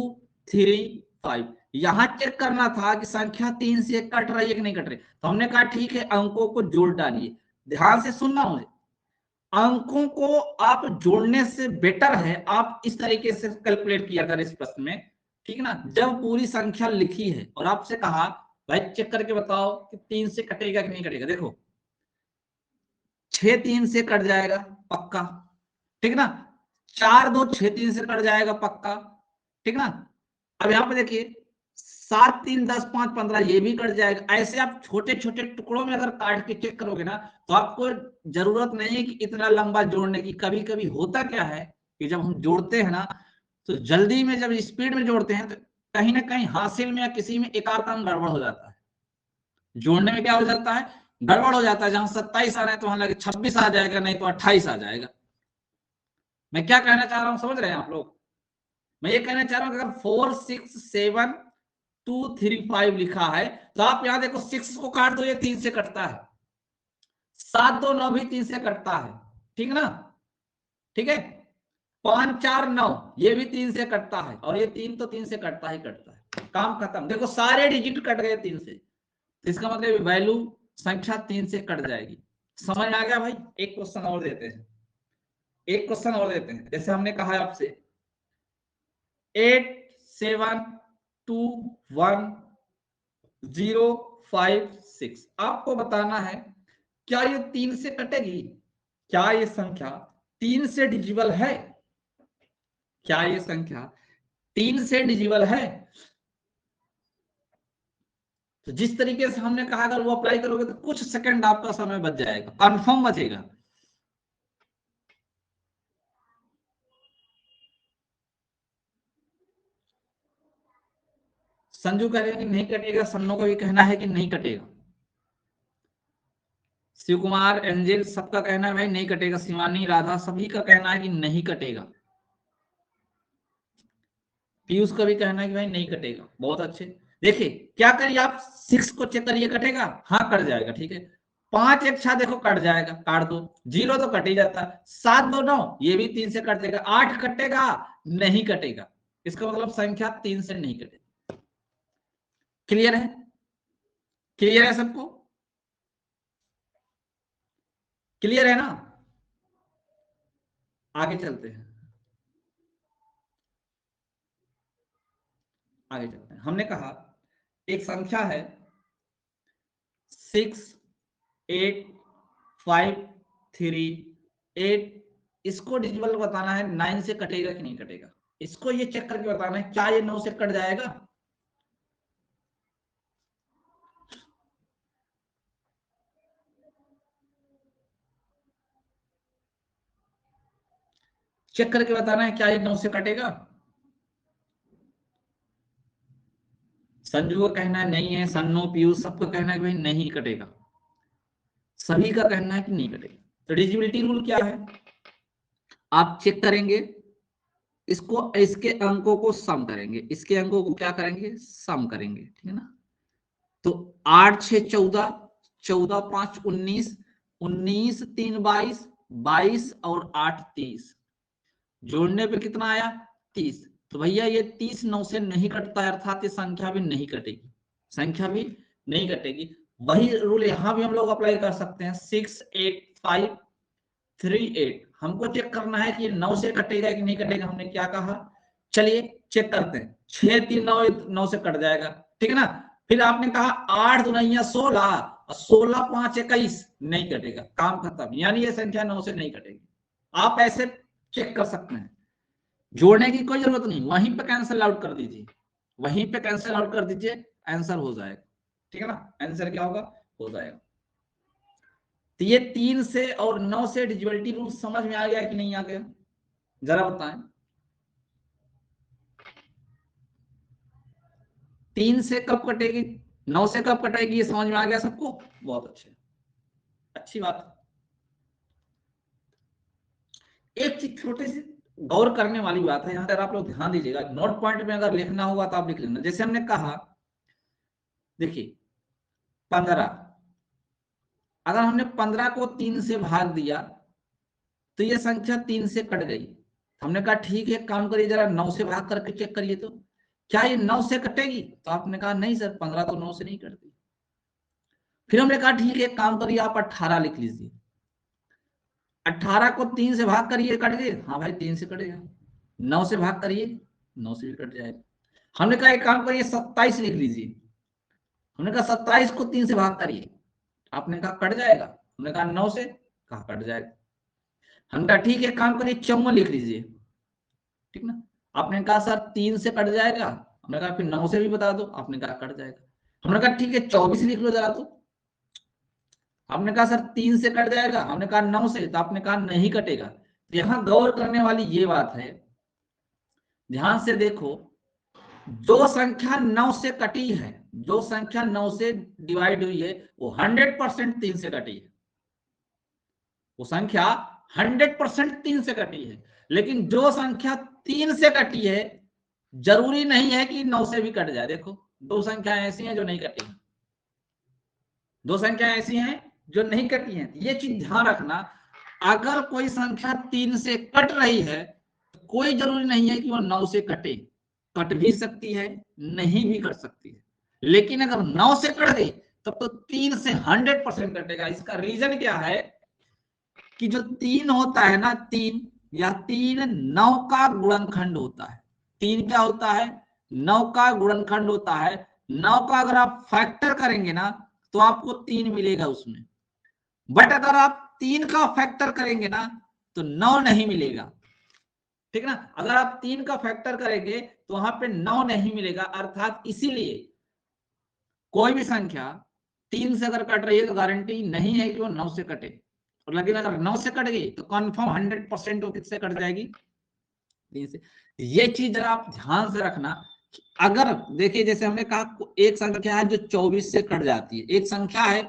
3, 5 यहां चेक करना था कि संख्या 3 से कट रही है कि नहीं कट रही। तो हमने कहा ठीक है अंकों को जोड़ डालिए। ध्यान से सुनना मुझे, अंकों को आप जोड़ने से बेटर है आप इस तरीके से कैलकुलेट किया करें इस प्रश्न में, ठीक है ना। जब पूरी संख्या लिखी है और आपसे कहा भाई चेक करके बताओ कि 3 से कटेगा कि नहीं कटेगा, देखो 6 3 से कट जाएगा पक्का, ठीक है ना। 4 2 6 3 से कट जाएगा पक्का, ठीक है ना। अब यहां पे देखिए 7 3 10 5 15 ये भी कट जाएगा। ऐसे आप छोटे छोटे टुकड़ों में अगर काट के चेक करोगे ना तो आपको जरूरत नहीं है कि इतना लंबा जोड़ने की। कभी कभी होता क्या है कि जब हम जोड़ते हैं ना तो जल्दी में, जब स्पीड में जोड़ते हैं तो कहीं ना कहीं हासिल में या किसी में एक आध अंक गड़बड़ हो जाता है। जोड़ने में क्या हो जाता है? गड़बड़ हो जाता है। जहां 27 आ रहे हैं तो वहां लगे 26 आ जाएगा, नहीं तो 28 आ जाएगा। मैं क्या कहना चाह रहा हूं समझ रहे हैं आप लोग? मैं ये कहना चाह रहा हूं कि अगर 4 6 7 2 3 5 लिखा है तो आप यहां देखो 6 को काट दो, ये 3 से कटता है। 7 2 9 भी 3 से कटता है, ठीक है ना, ठीक है। 5 4 9 ये भी 3 से कटता है, और ये 3 तो 3 से कटता ही कटता है। काम खत्म। देखो सारे डिजिट कट गए 3 से, इसका मतलब वैल्यू संख्या 3 से कट जाएगी। समझ में आ गया भाई? एक क्वेश्चन और देते हैं, एक क्वेश्चन और देते हैं। जैसे हमने कहा है आपसे 8 7 2 1 0 5 6, आपको बताना है क्या ये 3 से कटेगी? क्या ये संख्या 3 से डिजिबल है? क्या ये संख्या 3 से डिजिबल है? तो जिस तरीके से हमने कहा अगर वो अप्लाई करोगे तो कुछ सेकंड आपका समय बच जाएगा, कंफर्म बचेगा। संजू कह रहे हैं कि नहीं कटेगा, सन्नो का भी कहना है कि नहीं कटेगा, शिव कुमार, एंजल सबका कहना है भाई नहीं कटेगा, शिवानी, राधा सभी का कहना है कि नहीं कटेगा, पीयूष का भी कहना है कि भाई नहीं कटेगा। बहुत अच्छे। देखिए क्या करिए आप 6 को चेक करिए, कटेगा? हाँ कट जाएगा, ठीक है। 5 एक छा देखो कट जाएगा, काट दो। 0 तो कट ही जाता है। 7 2 9 ये भी 3 से कट जाएगा। 8 कटेगा? नहीं कटेगा। इसका मतलब संख्या 3 से नहीं कटेगी। क्लियर है? क्लियर है सबको? क्लियर है ना? आगे चलते हैं, आगे चलते हैं। हमने कहा एक संख्या है 6 8 5 3 8, इसको डिजिबल बताना है 9 से कटेगा कि नहीं कटेगा। इसको ये चेक करके बताना है क्या ये 9 से कट जाएगा। चेक करके बताना है क्या ये 9 से कटेगा। संजू का कहना है नहीं है, सन्नो, पीयूष सबका कहना है कि भाई नहीं कटेगा, सभी का कहना है कि नहीं कटेगा। तो डिजिबिलिटी रूल क्या है? आप चेक करेंगे इसको, इसके अंकों को सम करेंगे, इसके अंकों को क्या करेंगे? सम करेंगे, ठीक है ना। तो 8 6 14, 14 5 19, 19 3 22, 22 और 8 30, जोड़ने पे कितना आया? 30। तो भैया ये 30 9 से नहीं कटता है, अर्थात ये संख्या भी नहीं कटेगी, संख्या भी नहीं कटेगी। वही रूल यहां भी हम लोग अप्लाई कर सकते हैं। 6 8 5 3 8, हमको चेक करना है कि ये 9 से कटेगा कि नहीं कटेगा। हमने क्या कहा? चलिए चेक करते हैं। 6 3 9 9 से कट जाएगा, ठीक है ना। फिर आपने कहा 8 2 16 और 16 5 21, नहीं कटेगा, काम खत्म। यानी ये संख्या 9 से नहीं कटेगी। आप ऐसे चेक कर सकते हैं, जोड़ने की कोई जरूरत नहीं, वहीं पे कैंसिल आउट कर दीजिए, वहीं पे कैंसिल आउट कर दीजिए, आंसर हो जाएगा, ठीक है ना। आंसर क्या होगा? हो जाएगा। तो ये 3 से और 9 से डिजिबिलिटी रूल समझ में आ गया कि नहीं आ गया? जरा बताएं। 3 से कब कटेगी, 9 से कब कटेगी, ये समझ में आ गया सबको? बहुत अच्छे, अच्छी बात। एक चीज छोटी सी गौर करने वाली बात है, यहां पर आप लोग ध्यान दीजिएगा, नोट पॉइंट में अगर लिखना होगा तो आप लिख लेना। जैसे हमने कहा देखिए 15, अगर हमने 15 को 3 से भाग दिया तो ये संख्या 3 से कट गई। हमने कहा ठीक है, काम करिए जरा 9 से भाग करके चेक करिए तो क्या ये 9 से कटेगी। तो आपने कहा नहीं सर 15 तो 9 से नहीं कटती। फिर हमने कहा ठीक है, काम करिए आप 18 लिख लीजिए। 18 को 3 से भाग करिए, कट गए? हाँ भाई 3 से कटेगा। 9 से भाग करिए, 9 से भी कट जाएगा। हमने कहा एक काम करिए 27 लिख लीजिए। हमने कहा 27 को 3 से भाग करिए, आपने कहा कट जाएगा। हमने कहा 9 से, कहा कट जाएगा। हमने कहा ठीक है, काम करिए 54 लिख लीजिए, ठीक ना। आपने कहा सर 3 से कट जाएगा। हमने कहा फिर 9 से भी बता दो। आपने कहा कट जाएगा। हमने कहा ठीक है 24 लिख लो जरा तो। आपने कहा सर 3 से कट जाएगा। हमने कहा 9 से, तो आपने कहा नहीं कटेगा। तो यहां गौर करने वाली ये बात है, ध्यान से देखो, जो संख्या 9 से कटी है, जो संख्या 9 से डिवाइड हुई है वो 100% 3 से कटी है। वो संख्या 100% 3 से कटी है। लेकिन जो संख्या 3 से कटी है जरूरी नहीं है कि 9 से भी कट जाए। देखो दो संख्याएं ऐसी हैं जो नहीं कटी हैं, दो संख्याएं ऐसी हैं जो नहीं कटी हैं। ये चीज ध्यान रखना, अगर कोई संख्या 3 से कट रही है तो कोई जरूरी नहीं है कि वो 9 से कटे, कट भी सकती है, नहीं भी कट सकती है। लेकिन अगर 9 से कट गई तब तो 3 से 100% कटेगा। इसका रीजन क्या है कि जो 3 होता है ना, 3 या 3 9 का गुणनखंड होता है। 3 क्या होता है? 9 का गुणनखंड होता है। 9 का अगर आप फैक्टर करेंगे ना तो आपको 3 मिलेगा उसमें, बट अगर आप 3 का फैक्टर करेंगे ना तो 9 नहीं मिलेगा। ठीक ना? अगर आप 3 का फैक्टर करेंगे तो वहां पे 9 नहीं मिलेगा। अर्थात इसीलिए कोई भी संख्या 3 से अगर कट रही है तो गारंटी नहीं है कि वो 9 से कटे, और लेकिन अगर 9 से कट गई तो कंफर्म 100% वो किससे कट जाएगी? 3 से। ये चीज जरा आप ध्यान से रखना। अगर देखिए जैसे हमने कहा एक संख्या है जो 24 से कट जाती है, एक संख्या है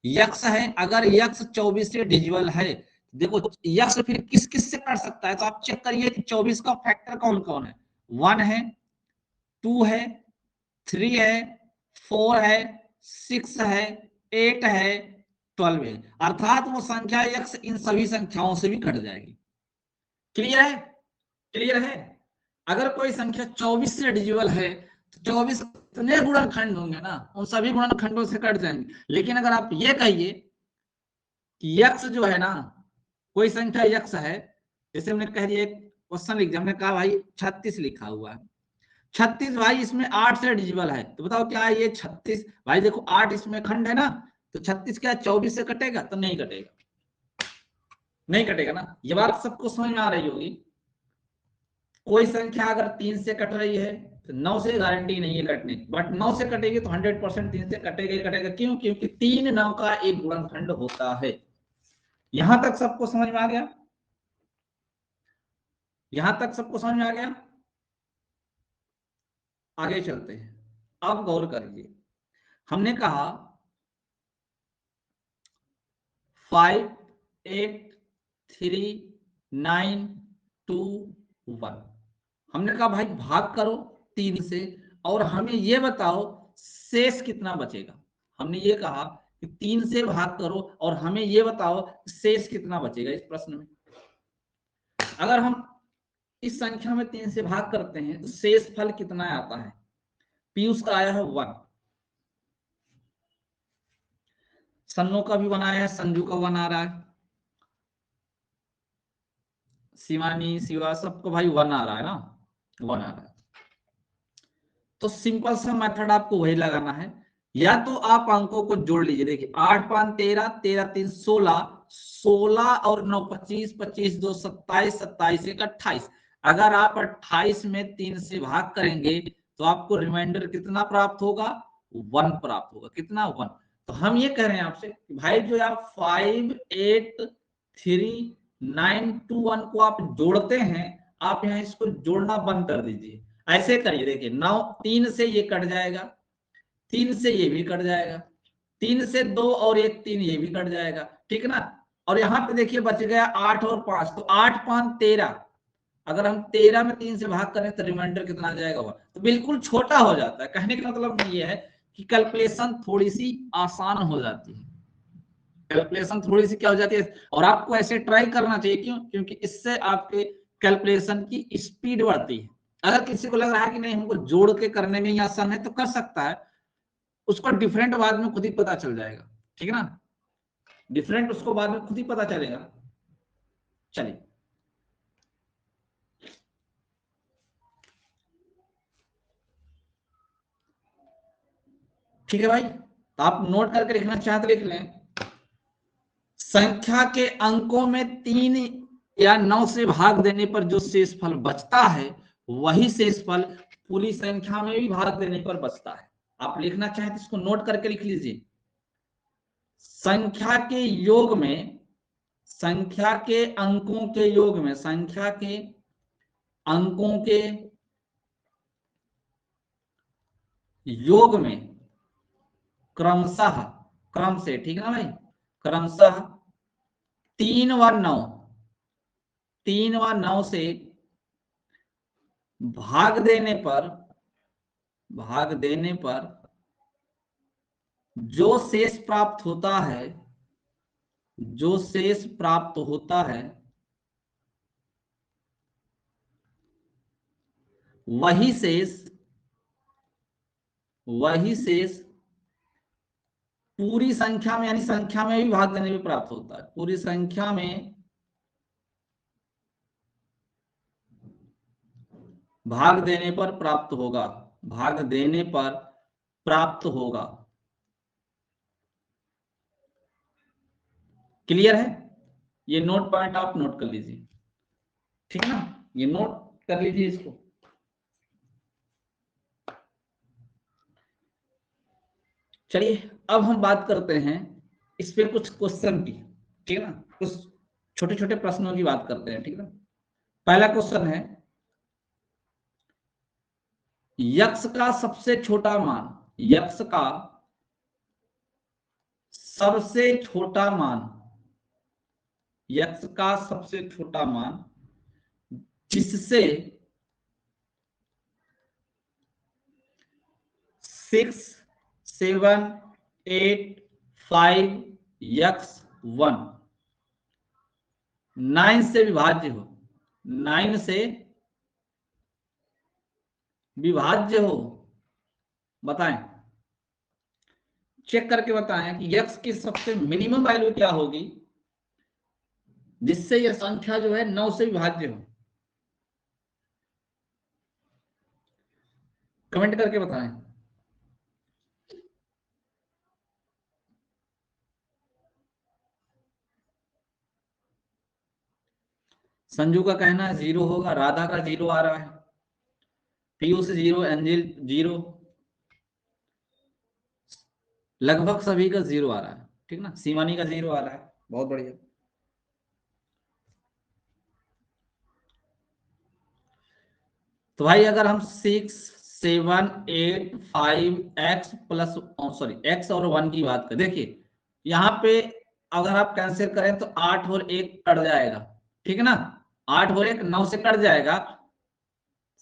यक्स है, अगर यक्स 24 से डिजिबल है, देखो यक्स फिर किस किस से कट सकता है, तो आप चेक करिए कि 24 का फैक्टर कौन कौन है। 1 है, 2 है, 3 है, 4 है, 6 है, 8 है, 12 है। अर्थात वो संख्या यक्स इन सभी संख्याओं से भी कट जाएगी। क्लियर है? क्लियर है? अगर कोई संख्या 24 से डिजिबल है तो 24 कितने गुणनखंड होंगे ना, उन सभी गुणनखंडों से कट जाएंगे। लेकिन अगर आप ये कहिए कि यक्स जो है ना, कोई संख्या यक्स है, जैसे हमने कह दिया, एक क्वेश्चन लिख दिया, हमने कहा भाई 36 लिखा हुआ है, 36 भाई इसमें 8 से डिजिबल है, तो बताओ क्या ये 36 भाई, देखो 8 इसमें खंड है ना, तो 36 क्या 24 से कटेगा? तो नहीं कटेगा, नहीं कटेगा ना। ये बात सबको समझ में आ रही होगी। कोई संख्या अगर 3 से कट रही है तो 9 से गारंटी नहीं है कटने, बट 9 से कटेगी तो 100% 3 से कटेगा ही कटेगा। क्यों? क्योंकि 3 9 का एक गुणनखंड होता है। यहां तक सबको समझ में आ गया? यहां तक सबको समझ में आ गया? आगे चलते हैं। अब गौर करिए, हमने कहा 5 8 3 9 2 1। हमने कहा भाई भाग करो 3 से और हमें ये बताओ शेष कितना बचेगा। हमने ये कहा कि 3 से भाग करो और हमें ये बताओ शेष कितना बचेगा। इस प्रश्न में अगर हम इस संख्या में 3 से भाग करते हैं तो शेष फल कितना आता है? पीयूष का आया है 1, सन्नो का भी बनाया है, संजू का 1 आ रहा है, शिवानी शिवा सबको भाई 1 आ रहा है ना, 1 आ रहा है। तो सिंपल सा मेथड आपको वही लगाना है, या तो आप अंकों को जोड़ लीजिए। देखिए 8 5 13, 13 3 16, 16 और 9 25, 25 2 27, 27 1 28। अगर आप 28 में 3 से भाग करेंगे तो आपको रिमाइंडर कितना प्राप्त होगा? 1 प्राप्त होगा। कितना? 1। तो हम ये कह रहे हैं आपसे कि भाई जो आप 5 8 3 9 2 1 को आप जोड़ते हैं, आप यहाँ इसको जोड़ना बंद कर दीजिए। ऐसे करिए, देखिए 9 3 से ये कट जाएगा, 3 से ये भी कट जाएगा, 3 से 2 और 1 3 ये भी कट जाएगा। ठीक है ना? और यहाँ पे देखिए बच गया 8 और 5, तो 8 5 13। अगर हम 13 में 3 से भाग करें तो रिमाइंडर कितना आ जाएगा? तो बिल्कुल छोटा हो जाता है। कहने का मतलब ये है कि कैलकुलेशन थोड़ी सी आसान हो जाती है। कैलकुलेशन थोड़ी सी क्या हो जाती है, और आपको ऐसे ट्राई करना चाहिए। क्यों? क्योंकि इससे आपके कैलकुलेशन की स्पीड बढ़ती है। अगर किसी को लग रहा है कि नहीं हमको जोड़ के करने में ही आसान है तो कर सकता है, उसको डिफरेंट बाद में खुद ही पता चल जाएगा। ठीक है ना? डिफरेंट उसको बाद में खुद ही पता चलेगा। चलिए ठीक है भाई, तो आप नोट करके लिखना चाहते लिख लें। संख्या के अंकों में 3 या 9 से भाग देने पर जो शेषफल बचता है वही शेषफल पूरी संख्या में भी भाग देने पर बचता है। आप लिखना चाहें तो इसको नोट करके लिख लीजिए। संख्या के योग में, संख्या के अंकों के योग में, संख्या के अंकों के योग में क्रमशः, क्रम से, ठीक है ना भाई, क्रमशः 3 व 9, 3 व 9 से भाग देने पर, भाग देने पर जो शेष प्राप्त होता है, जो शेष प्राप्त होता है वही शेष, वही शेष पूरी संख्या में यानी संख्या में भी भाग देने में प्राप्त होता है, पूरी संख्या में भाग देने पर प्राप्त होगा, भाग देने पर प्राप्त होगा। क्लियर है? ये नोट पॉइंट आप नोट कर लीजिए, ठीक है ना, ये नोट कर लीजिए इसको। चलिए अब हम बात करते हैं इस पे कुछ क्वेश्चन की, ठीक है ना, कुछ छोटे छोटे प्रश्नों की बात करते हैं, ठीक है ना। पहला क्वेश्चन है, यक्स का सबसे छोटा मान, यक्स का सबसे छोटा मान, यक्स का सबसे छोटा मान जिससे 6, 7, 8, 5 x1 9 से विभाज्य हो, 9 से विभाज्य हो, बताएं, चेक करके बताएं कि x की सबसे मिनिमम वैल्यू क्या होगी जिससे यह संख्या जो है 9 से विभाज्य हो। कमेंट करके बताएं। संजू का कहना है 0 होगा, राधा का 0 आ रहा है, पीयूष 0, एंजिल 0, लगभग सभी का 0 आ रहा है, ठीक ना, सीमानी का 0 आ रहा है, बहुत बढ़िया। तो भाई अगर हम 6, 7, 8, 5 x प्लस x और 1 की बात करें, देखिए यहाँ पे अगर आप कैंसिल करें तो 8 और 1 कट जाएगा, ठीक है ना, 8 और 1 9 से कट जाएगा,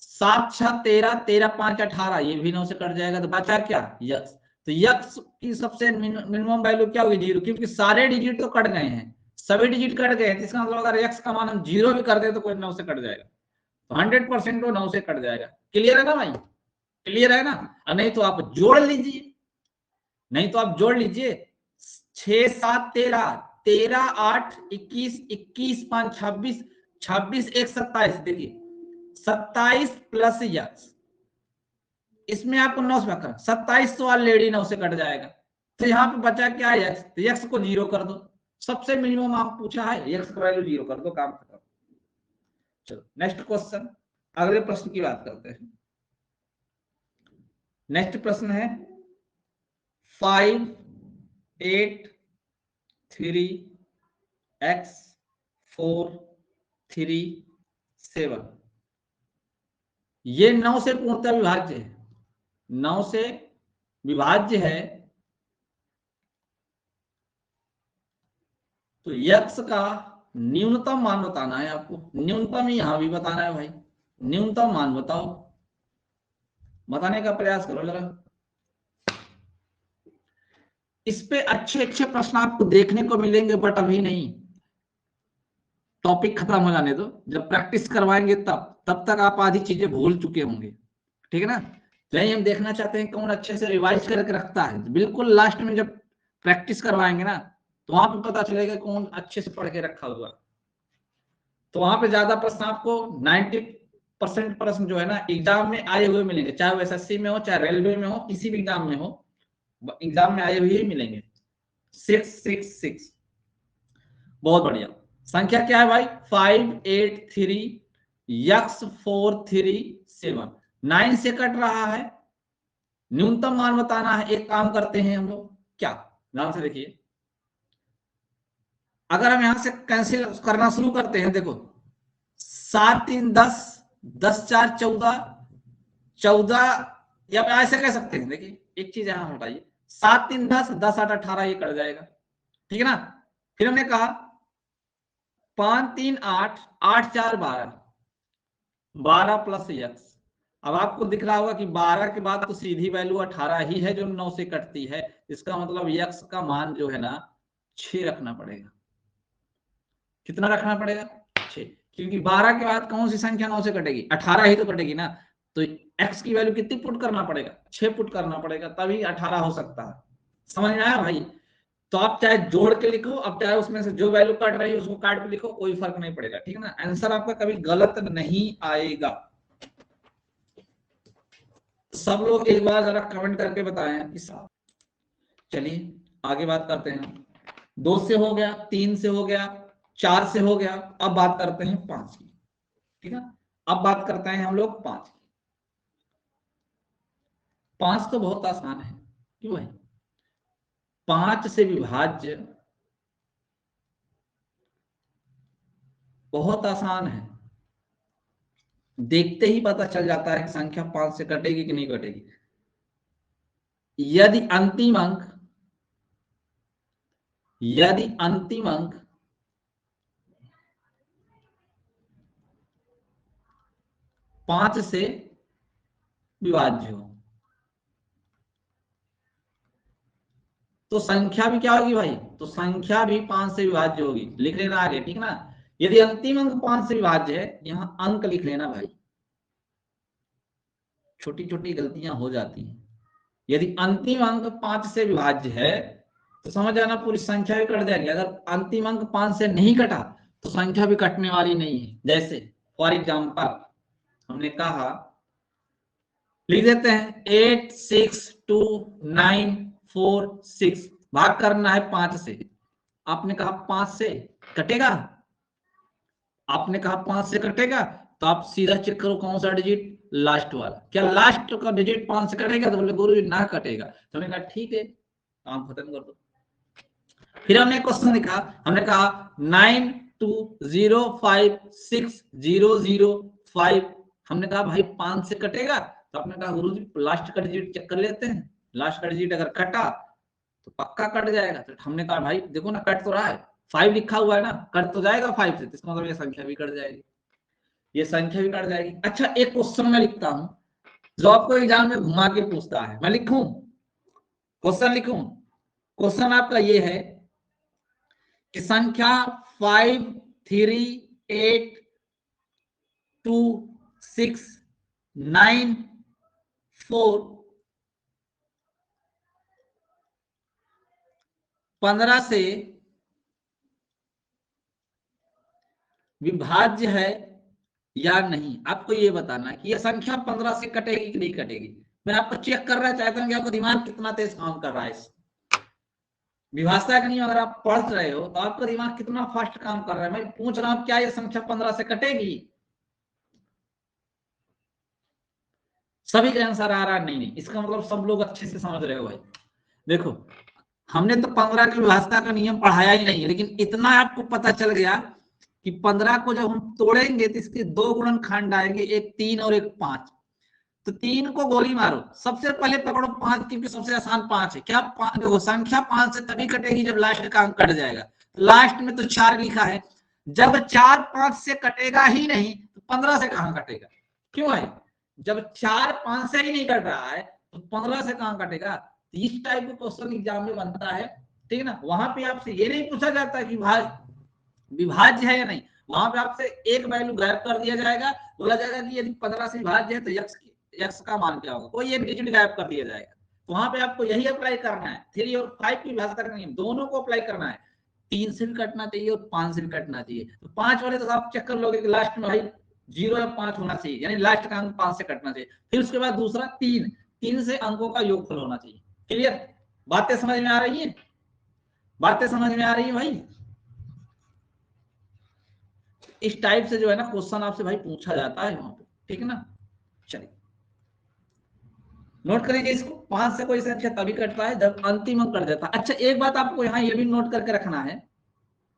7, 6, 13, 13, 5, 18 ये भी 9 से कट जाएगा, तो बचा क्या, यक्स। तो यक्स की सबसे मिनिमम वैल्यू क्या होगी, 0, क्योंकि सारे डिजिट तो कट गए हैं, सभी डिजिट कट गए हैं, इसका मतलब अगर यक्स का मान हम 0 भी कर दे तो कोई 9 से कट जाएगा, तो 100% वो 9 से कट जाएगा। क्लियर है ना भाई, क्लियर है ना। नहीं तो आप जोड़ लीजिए, नहीं तो आप जोड़ लीजिए, 6, 7, 13, 13, 8, 21, 21, 5, 26, 26, 1, 27, देखिए 27 प्लस यक्स, इसमें आपको 9 से भाग करना, 27 तो ऑलरेडी 9 से कट जाएगा, तो यहाँ पे बचा क्या है, यक्स, तो यक्स को 0 कर दो, सबसे मिनिमम आप पूछा है, यक्स का वैल्यू 0 कर दो, काम खत्म। चलो नेक्स्ट क्वेश्चन, अगले प्रश्न की बात करते हैं। नेक्स्ट प्रश्न है 5, 8, 3 x 4 3 7, ये 9 से पूर्णतः विभाज्य है, 9 से विभाज्य है, तो यक्स का न्यूनतम मान बताना है आपको, न्यूनतम ही यहां भी बताना है भाई, न्यूनतम मान बताओ, बताने का प्रयास करो जरा। इस पे अच्छे अच्छे प्रश्न आपको देखने को मिलेंगे, बट अभी नहीं, टॉपिक खत्म हो जाने दो, जब प्रैक्टिस करवाएंगे तब तक आप आधी चीजें भूल चुके होंगे, ठीक है ना। यही हम देखना चाहते हैं कौन अच्छे से रिवाइज करके रखता है, बिल्कुल लास्ट में जब प्रैक्टिस करवाएंगे ना तो वहां पे पता चलेगा कौन अच्छे से पढ़ के रखा हुआ, तो वहां पे ज्यादा प्रश्न आपको 90% प्रश्न जो है ना एग्जाम में आए हुए मिलेंगे, चाहे वो एसएससी में हो, चाहे रेलवे में हो, किसी भी एग्जाम में हो, एग्जाम में आए हुए ही मिलेंगे। 666, बहुत बढ़िया। संख्या क्या है भाई, 5, 8, 3 यक्स 4 3 7, 9 से कट रहा है, न्यूनतम मान बताना है। एक काम करते हैं हम लोग, क्या, ध्यान से देखिए, अगर हम यहां से कैंसिल करना शुरू करते हैं, देखो 7, 3, 10, 10, 4, 14, 14, या ऐसे कह सकते हैं, देखिए एक चीज यहां हटाइए, 7, 3, 10, 10, 8, 18 ये कट जाएगा, ठीक है ना। फिर हमने कहा 5, 3, 8, 8, 4, 12, 12 प्लस यक्स, अब आपको दिख रहा होगा कि 12 के बाद तो सीधी वैल्यू 18 ही है जो 9 से कटती है, इसका मतलब यक्स का मान जो है ना 6 रखना पड़ेगा। कितना रखना पड़ेगा, 6, क्योंकि 12 के बाद कौन सी संख्या 9 से कटेगी, 18 ही तो कटेगी ना, तो x की वैल्यू कितनी पुट करना पड़ेगा, 6 पुट करना पड़ेगा, तभी 18 हो सकता है, समझ में आया भाई? तो आप चाहे जोड़ के लिखो, अब चाहे उसमें से जो वैल्यू कट रही है उसको काट के लिखो, कोई फर्क नहीं पड़ेगा, ठीक है ना। आंसर आपका कभी गलत नहीं आएगा। सब लोग एक बार जरा कमेंट करके बताएं कि साहब। चलिए आगे बात करते हैं। 2 से हो गया, 3 से हो गया, 4 से हो गया, अब बात करते हैं 5 की, ठीक है। अब बात करते हैं हम लोग 5 की। 5 तो बहुत आसान है, क्यों भाई? 5 से विभाज्य बहुत आसान है, देखते ही पता चल जाता है कि संख्या 5 से कटेगी कि नहीं कटेगी। यदि अंतिम अंक, यदि अंतिम अंक 5 से विभाज्य हो तो संख्या भी क्या होगी भाई? तो संख्या भी 5 से विभाज्य होगी। लिख लेना आगे, ठीक ना। यदि अंतिम अंक 5 से विभाज्य है, यहां अंक लिख लेना भाई, छोटी छोटी गलतियां हो जाती हैं। यदि अंतिम अंक 5 से विभाज्य है तो समझ जाना पूरी संख्या भी कट जाएगी। अगर अंतिम अंक 5 से नहीं कटा तो संख्या भी कटने वाली नहीं है। जैसे फॉर एग्जाम्पल हमने कहा, लिख देते हैं 8 6 2 9 4 6, भाग करना है 5 से। आपने कहा 5 से कटेगा, आपने कहा 5 से कटेगा, तो आप सीधा चेक करो कौन सा डिजिट, लास्ट वाला। क्या लास्ट का डिजिट 5 से कटेगा? तो बोले गुरु जी ना कटेगा। तो हमने कहा ठीक है, काम खत्म कर दो। फिर हमने क्वेश्चन लिखा, हमने कहा 92056005। हमने कहा भाई 5 से कटेगा, तो आपने कहा गुरु जी लास्ट का डिजिट चेक कर लेते हैं। लास्ट का डिजिट अगर कटा तो पक्का कट जाएगा। तो हमने कहा भाई देखो ना कट तो रहा है, 5 लिखा हुआ है ना, कट तो जाएगा 5 से, तो इसका मतलब ये संख्या भी कट जाएगी, ये संख्या भी कट जाएगी। अच्छा एक क्वेश्चन मैं लिखता हूं जो आपको एग्जाम में घुमा के पूछता है। मैं लिखूं, क्वेश्चन लिखूं? क्वेश्चन आपका ये है कि संख्या 5 3 8 2 6 9 4 15 से विभाज्य है या नहीं। आपको ये बताना है कि यह संख्या 15 से कटेगी कि नहीं कटेगी। मैं आपको चेक करना चाहता हूं कि आपका दिमाग कितना तेज काम कर रहा है। विभाषा का नियम अगर आप पढ़ रहे हो तो आपका दिमाग कितना फास्ट काम कर रहा है। मैं पूछ रहा हूं क्या यह संख्या 15 से कटेगी? सभी का आंसर आ रहा नहीं, नहीं इसका मतलब सब लोग अच्छे से समझ रहे हो भाई। देखो हमने तो 15 की विभाषा का नियम पढ़ाया ही नहीं है, लेकिन इतना आपको पता चल गया कि 15 को जब हम तोड़ेंगे तो इसके 2 गुणनखंड आएंगे, एक 3 और एक 5। तो 3 को गोली मारो, सबसे पहले पकड़ो 5, क्योंकि सबसे आसान 5 है। क्या देखो संख्या 5 से तभी कटेगी जब लास्ट का अंक कट जाएगा। लास्ट में तो 4 लिखा है, जब 4 5 से कटेगा ही नहीं तो 15 से कहां कटेगा? क्यों है? जब 4 5 से ही नहीं कट रहा है तो 15 से कहां कटेगा? तो इस टाइप का क्वेश्चन एग्जाम में बनता है, ठीक है ना। वहां पे आपसे ये नहीं पूछा जाता कि भाई विभाज्य है या नहीं, वहां पे आपसे एक वैल्यू गायब कर दिया जाएगा, बोला जाएगा कि यदि 15 से विभाज्य है तो यक्स का मान क्या होगा, कोई एक डिजिट गायब कर दिया जाएगा। तो वहां पे आपको यही अप्लाई करना है, 3 और 5 की विभाज्यता का नियम दोनों को अप्लाई करना है। 3 से भी कटना चाहिए और 5 से भी कटना चाहिए। तो 5 वाले तो आप चेक कर लोगे कि लास्ट में भाई 0 या 5 होना चाहिए, यानी लास्ट का अंक 5 से कटना चाहिए। फिर उसके बाद दूसरा 3, 3 से अंकों का योगफल होना चाहिए। क्लियर? बातें समझ में आ रही है? बातें समझ में आ रही है भाई? इस टाइप से जो है ना क्वेश्चन आपसे भाई पूछा जाता है वहां पे, ठीक है ना। चलिए नोट करेंगे इसको, 5 से कोई संख्या तभी कटता है जब अंतिम अंक कट जाता है। अच्छा एक बात आपको यहाँ ये भी नोट करके रखना है,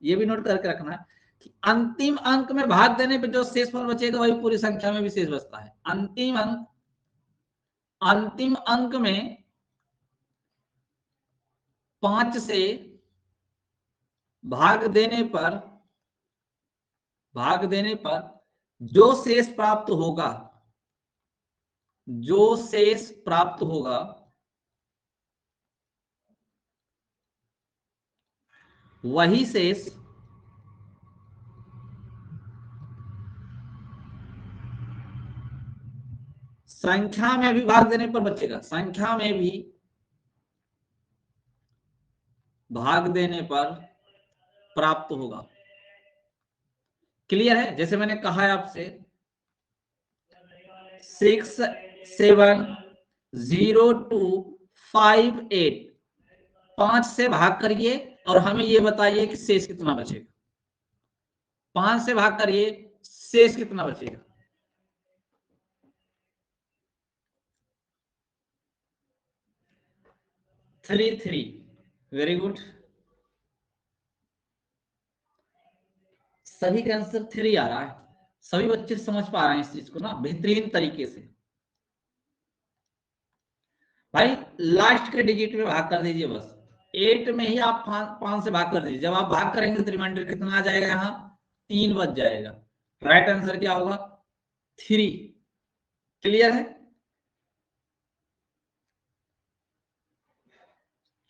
ये भी नोट करके रखना है कि अंतिम अंक में भाग देने पे जो शेषफल बचेगा वही पूरी संख्या में भी शेष बचता है। अंतिम अंक, अंतिम अंक में 5 से भाग देने पर, भाग देने पर जो शेष प्राप्त होगा, जो शेष प्राप्त होगा वही शेष संख्या में भी भाग देने पर बचेगा। संख्या में भी भाग देने पर प्राप्त होगा। क्लियर है? जैसे मैंने कहा है आपसे 670258, 5 से भाग करिए और हमें ये बताइए कि शेष कितना बचेगा। 5 से भाग करिए, शेष कितना बचेगा? 33। वेरी गुड, सभी का आंसर 3 आ रहा है। सभी बच्चे समझ पा रहे हैं इस चीज को ना बेहतरीन तरीके से। भाई लास्ट के डिजिट में भाग कर दीजिए, बस 8 में ही आप 5 से भाग कर दीजिए। जब आप भाग करेंगे तो रिमाइंडर कितना आ जाएगा? यहाँ 3 बच जाएगा। राइट आंसर क्या होगा? 3। क्लियर है?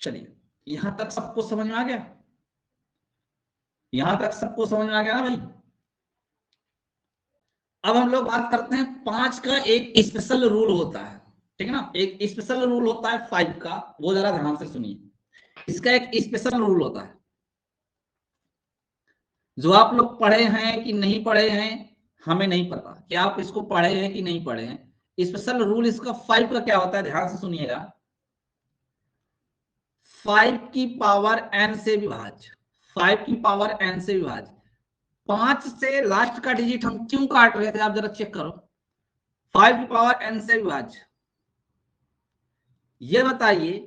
चलिए, यहां तक सबको समझ में आ गया? यहां तक सबको समझ में आ गया ना भाई? अब हम लोग बात करते हैं 5 का एक स्पेशल रूल होता है, ठीक है ना? एक स्पेशल रूल होता है 5 का, वो जरा ध्यान से सुनिए। इसका एक स्पेशल रूल होता है जो आप लोग पढ़े हैं कि नहीं पढ़े हैं हमें नहीं पता कि आप इसको पढ़े हैं कि नहीं पढ़े हैं। स्पेशल रूल इसका 5 का क्या होता है, ध्यान से सुनिएगा। 5 की पावर n से विभाज्य, 5 की पावर n से विभाज्य। 5 से लास्ट का डिजिट हम क्यों काट रहे थे, आप जरा चेक करो। 5 की पावर n से विभाज्य, ये बताइए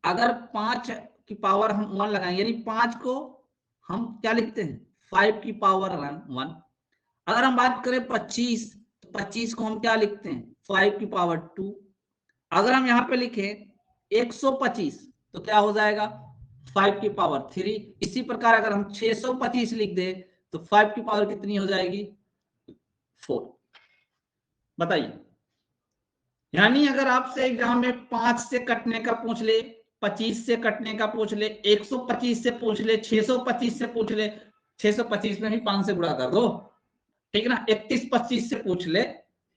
अगर 5 की पावर हम 1 लगाएंगे, यानी 5 को हम क्या लिखते हैं? 5 की पावर 1। अगर हम बात करें 25, तो 25 को हम क्या लिखते हैं? 5 की पावर 2। अगर हम यहाँ पे लिखें 125 तो क्या हो जाएगा? 5 की पावर 3। इसी प्रकार अगर हम 625 लिख दें तो 5 की पावर कितनी हो जाएगी? 4। बताइए, यानी अगर आपसे एग्जाम में 5 से कटने का पूछ ले, 25 से कटने का पूछ ले, 125 से पूछ ले, 625 से पूछ ले, 625 में भी 5 से गुणा कर दो, ठीक है ना? 31-25 से पूछ ले,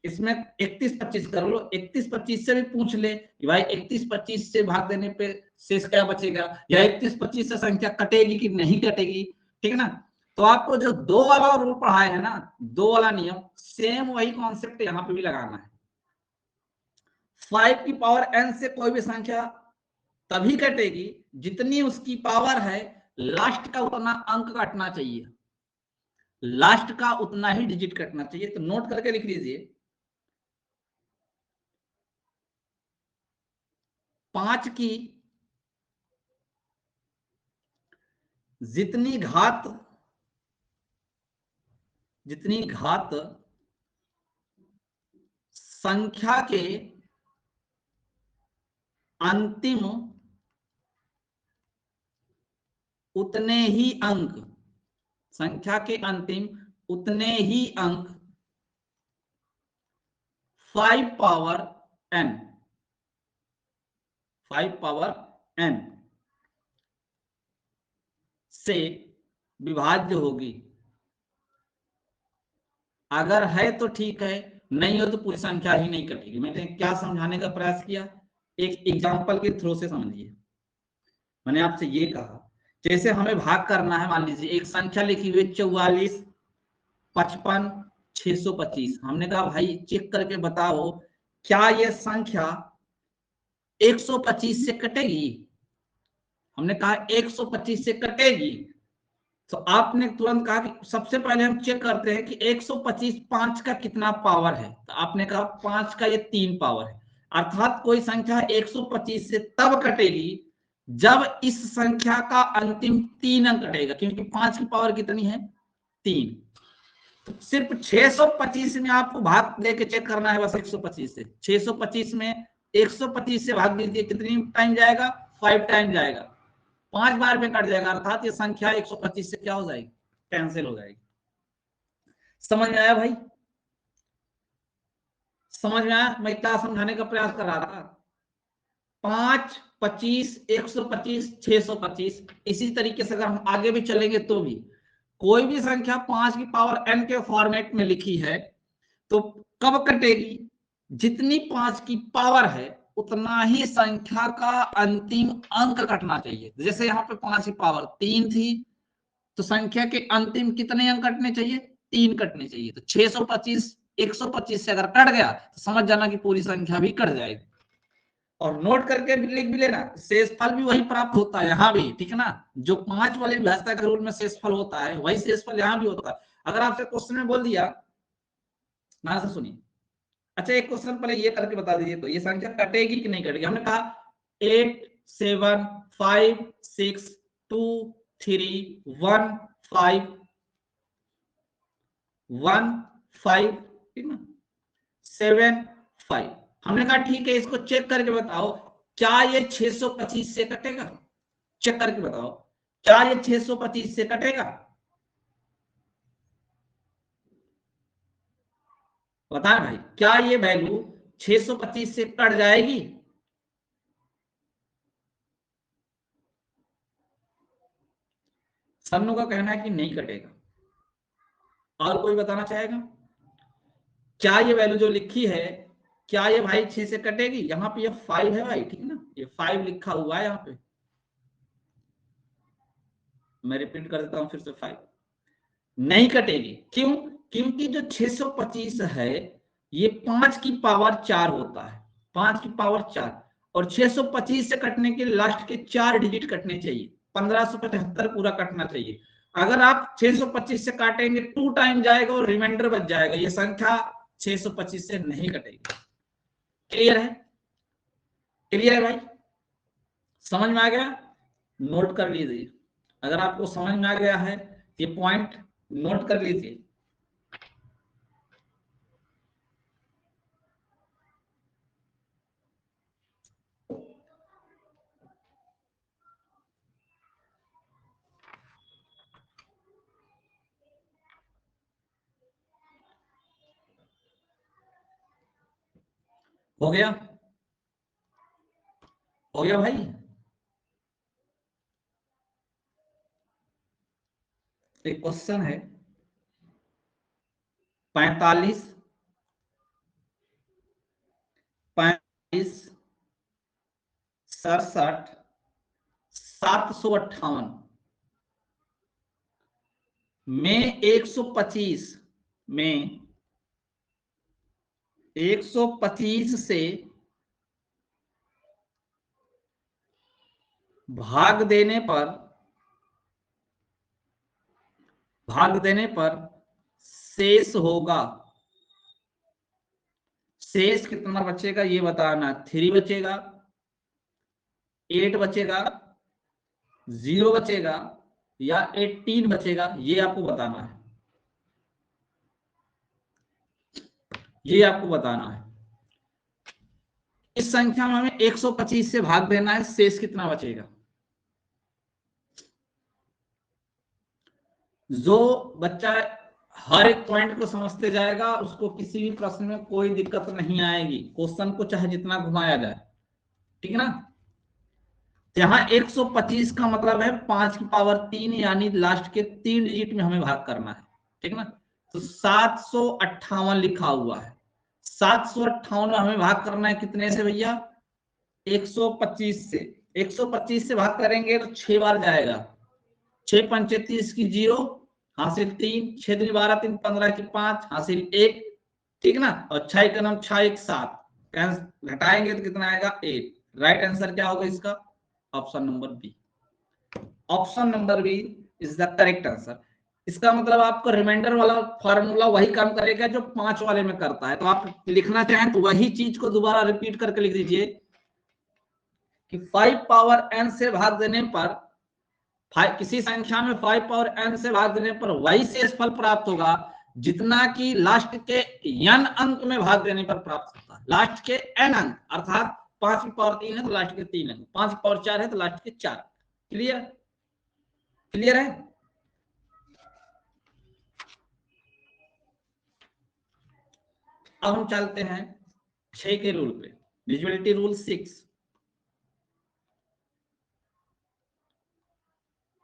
इसमें 31-25 कर लो, 31-25 से भी पूछ ले कि भाई 31-25 से भाग देने पे शेष क्या बचेगा, या 31-25 से संख्या कटेगी कि नहीं कटेगी, ठीक है ना? तो आपको जो 2 वाला रूल पढ़ाए है ना, 2 वाला नियम, सेम वही कॉन्सेप्ट यहाँ पे भी लगाना है। 5 की पावर n से कोई भी संख्या तभी कटेगी जितनी उसकी पावर है, लास्ट का उतना अंक कटना चाहिए, लास्ट का उतना ही डिजिट कटना चाहिए। तो नोट करके लिख लीजिए, 5 की जितनी घात संख्या के अंतिम उतने ही अंक, संख्या के अंतिम उतने ही अंक 5 पावर n, 5 पावर n से विभाज्य होगी। अगर है तो ठीक है, नहीं हो तो पूरी संख्या ही नहीं कटेगी। मैंने क्या समझाने का प्रयास किया, एक एग्जांपल के थ्रू से समझिए। मैंने आपसे ये कहा, जैसे हमें भाग करना है, मान लीजिए एक संख्या लिखी हुई 44, 55, 625। हमने कहा भाई चेक करके बताओ क्या ये संख्या 125 से कटेगी? हमने कहा 125 से कटेगी। तो आपने तुरंत कहा कि सबसे पहले हम चेक करते हैं कि 125 5 का कितना पावर है। तो आपने कहा 5 का ये 3 पावर है, अर्थात कोई संख्या 125 से तब कटेगी जब इस संख्या का अंतिम 3 अंक कटेगा, क्योंकि 5 की पावर कितनी है? 3। तो सिर्फ 625 में आपको भाग देके चेक करना है, बस 125 से। 625 में 125 से भाग दीजिए, कितनी टाइम जाएगा? 5 टाइम जाएगा, 5 बार में कट जाएगा, अर्थात ये संख्या 125 से क्या हो जाएगी? कैंसिल हो जाएगी। समझ में आया भाई? समझ में आया मैं क्या समझाने का प्रयास कर रहा था? 5, 25, 125, 625। इसी तरीके से अगर हम आगे भी चलेंगे तो भी कोई भी संख्या 5 की पावर n के फॉर्मेट में लिखी है तो कब कटेगी? जितनी 5 की पावर है उतना ही संख्या का अंतिम अंक कटना चाहिए। जैसे यहाँ पे 5 की पावर 3 थी, तो संख्या के अंतिम कितने अंक कटने चाहिए? 3 कटने चाहिए। तो 625 125 से अगर कट गया तो समझ जाना कि पूरी संख्या भी कट जाएगी। और नोट करके भी लिख भी लेना, शेषफल भी वही प्राप्त होता है यहाँ भी, ठीक है ना। जो 5 वाले विभाज्यता के रूल में शेषफल होता है वही शेषफल यहाँ भी होता है। अगर आपसे क्वेश्चन में बोल दिया, ध्यान से सुनिए। अच्छा, एक क्वेश्चन पहले ये करके बता दीजिए, तो ये संख्या कटेगी कि नहीं कटेगी? हमने कहा 8 7 5 6 2 3 1 5 1 5, ठीक ना, 7 5। हमने कहा ठीक है, इसको चेक करके बताओ क्या ये 625 से कटेगा? चेक करके बताओ क्या ये 625 से कटेगा? बता भाई, क्या ये वैल्यू 625 से कट जाएगी? सन्नू का कहना है कि नहीं कटेगा। और कोई बताना चाहेगा? क्या ये वैल्यू जो लिखी है, क्या ये भाई 6 से कटेगी? यहाँ पे ये 5 है भाई, ठीक है ना, ये 5 लिखा हुआ है यहाँ पे। मैं रिपीट कर देता हूँ फिर से, 5 नहीं कटेगी। क्यों? क्योंकि जो 625 है ये 5 की पावर 4 होता है, 5 की पावर 4, और 625 से कटने के लास्ट के 4 डिजिट कटने चाहिए, 1575 पूरा कटना चाहिए। अगर आप 625 से काटेंगे 2 टाइम जाएगा और रिमाइंडर बच जाएगा, ये संख्या 625 से नहीं कटेगी। क्लियर है? क्लियर है भाई? समझ में आ गया? नोट कर लीजिए, अगर आपको समझ में आ गया है ये पॉइंट नोट कर लीजिए। हो गया? हो गया भाई? एक क्वेश्चन है, 45 35 67 758 में 125 में 125 से भाग देने पर शेष होगा। शेष कितना बचेगा ये बताना, 3 बचेगा, 8 बचेगा, 0 बचेगा या 18 बचेगा, ये आपको बताना है, ये आपको बताना है। इस संख्या में हमें 125 से भाग देना है, शेष कितना बचेगा। जो बच्चा हर एक पॉइंट को समझते जाएगा उसको किसी भी प्रश्न में कोई दिक्कत नहीं आएगी, क्वेश्चन को चाहे जितना घुमाया जाए, ठीक है ना। यहाँ 125 का मतलब है 5 की पावर 3, यानी लास्ट के 3 डिजिट में हमें भाग करना है, ठीक ना। तो 758 लिखा हुआ है, 758 में हमें भाग करना है कितने से भैया? 125 से। 125 से भाग करेंगे तो 6 बार जाएगा, 6 पंचे 30 की 0, हासिल 3, 6 दूनी 12, 3 15 की 5, हासिल 1, ठीक ना। और 6 का नाम 6 1 7, घटाएंगे तो कितना आएगा? 8। राइट आंसर क्या होगा इसका? Option number B. Option number B is the correct answer. इसका मतलब आपका रिमाइंडर वाला फॉर्मूला वही काम करेगा जो 5 वाले में करता है। तो आप लिखना चाहें तो वही चीज को दोबारा रिपीट करके लिख दीजिए कि 5 पावर n से भाग देने पर, किसी संख्या में 5 पावर n से भाग देने पर वही शेषफल प्राप्त होगा जितना कि लास्ट के n अंक में भाग देने पर प्राप्त होता है। लास्ट के n अंक, अर्थात 5 की पावर 3 है तो लास्ट के 3 अंक, 5 की पावर 4 है तो लास्ट के 4। क्लियर? क्लियर है? अब हम चलते हैं 6 के रूल पे, डिविजिबिलिटी रूल 6।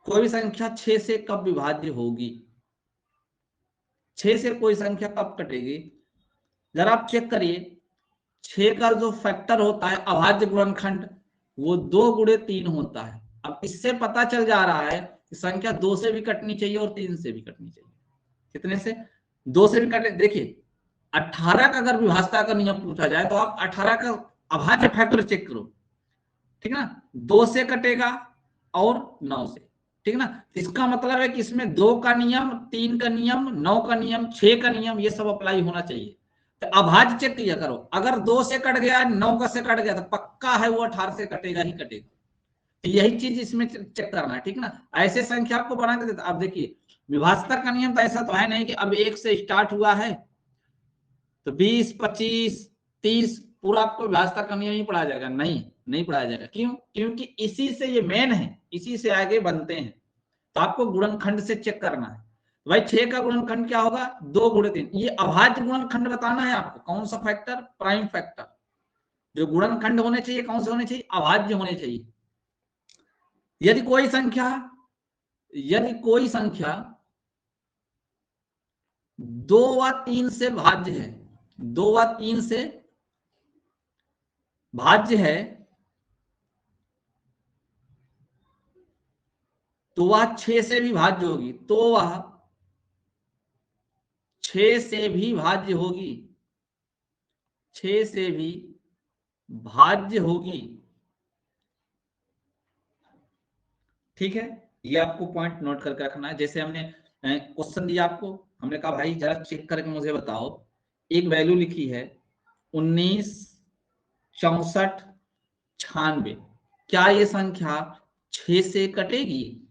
कोई भी संख्या 6 से कब विभाज्य होगी? 6 से कोई संख्या कब कटेगी? जरा आप चेक करिए, 6 का जो फैक्टर होता है अभाज्य गुणनखंड वो 2 गुणे 3 होता है। अब इससे पता चल जा रहा है कि संख्या 2 से भी कटनी चाहिए और 3 से भी कटनी चाहिए। कितने से? 2 से भी कटे। देखिए 18 का अगर विभाज्यता का नियम पूछा जाए तो आप 18 का अभाज्य फैक्टर चेक करो, ठीक है ना, 2 से कटेगा और 9 से, ठीक है ना। इसका मतलब है कि इसमें 2 का नियम, 3 का नियम, 9 का नियम, 6 का नियम ये सब अप्लाई होना चाहिए। तो अभाज्य चेक किया करो, अगर 2 से कट गया, 9 का से कट गया तो पक्का है वो 18 से कटेगा ही कटेगा। तो यही चीज इसमें चेक करना है, ठीक है ना। ऐसे संख्या आपको बना के देता। अब देखिए विभाज्यता का नियम तो ऐसा तो है नहीं कि अब 1 से स्टार्ट हुआ है तो 20, 25, 30 पूरा आपको विभाज्यता का नियम ही पढ़ाया जाएगा, नहीं नहीं पढ़ाया जाएगा। क्यों? क्योंकि इसी से ये मेन है, इसी से आगे बनते हैं। तो आपको गुणनखंड से चेक करना है। तो भाई 6 का गुणनखंड क्या होगा? 2 गुणे 3। ये अभाज्य गुणनखंड बताना है आपको। कौन सा फैक्टर? Prime factor. जो गुणनखंड होने चाहिए कौन से होने चाहिए? अभाज्य होने चाहिए। यदि कोई संख्या 2 व 3 से भाज्य है, 2 व 3 से भाज्य है, तो वह 6 से भी भाज्य होगी, तो वह 6 से भी भाज्य होगी, 6 से भी भाज्य होगी, ठीक है। ये आपको पॉइंट नोट करके रखना है। जैसे हमने क्वेश्चन दिया आपको, हमने कहा भाई जरा चेक करके मुझे बताओ, एक वैल्यू लिखी है 19, 64, 96, क्या ये संख्या 6 से कटेगी?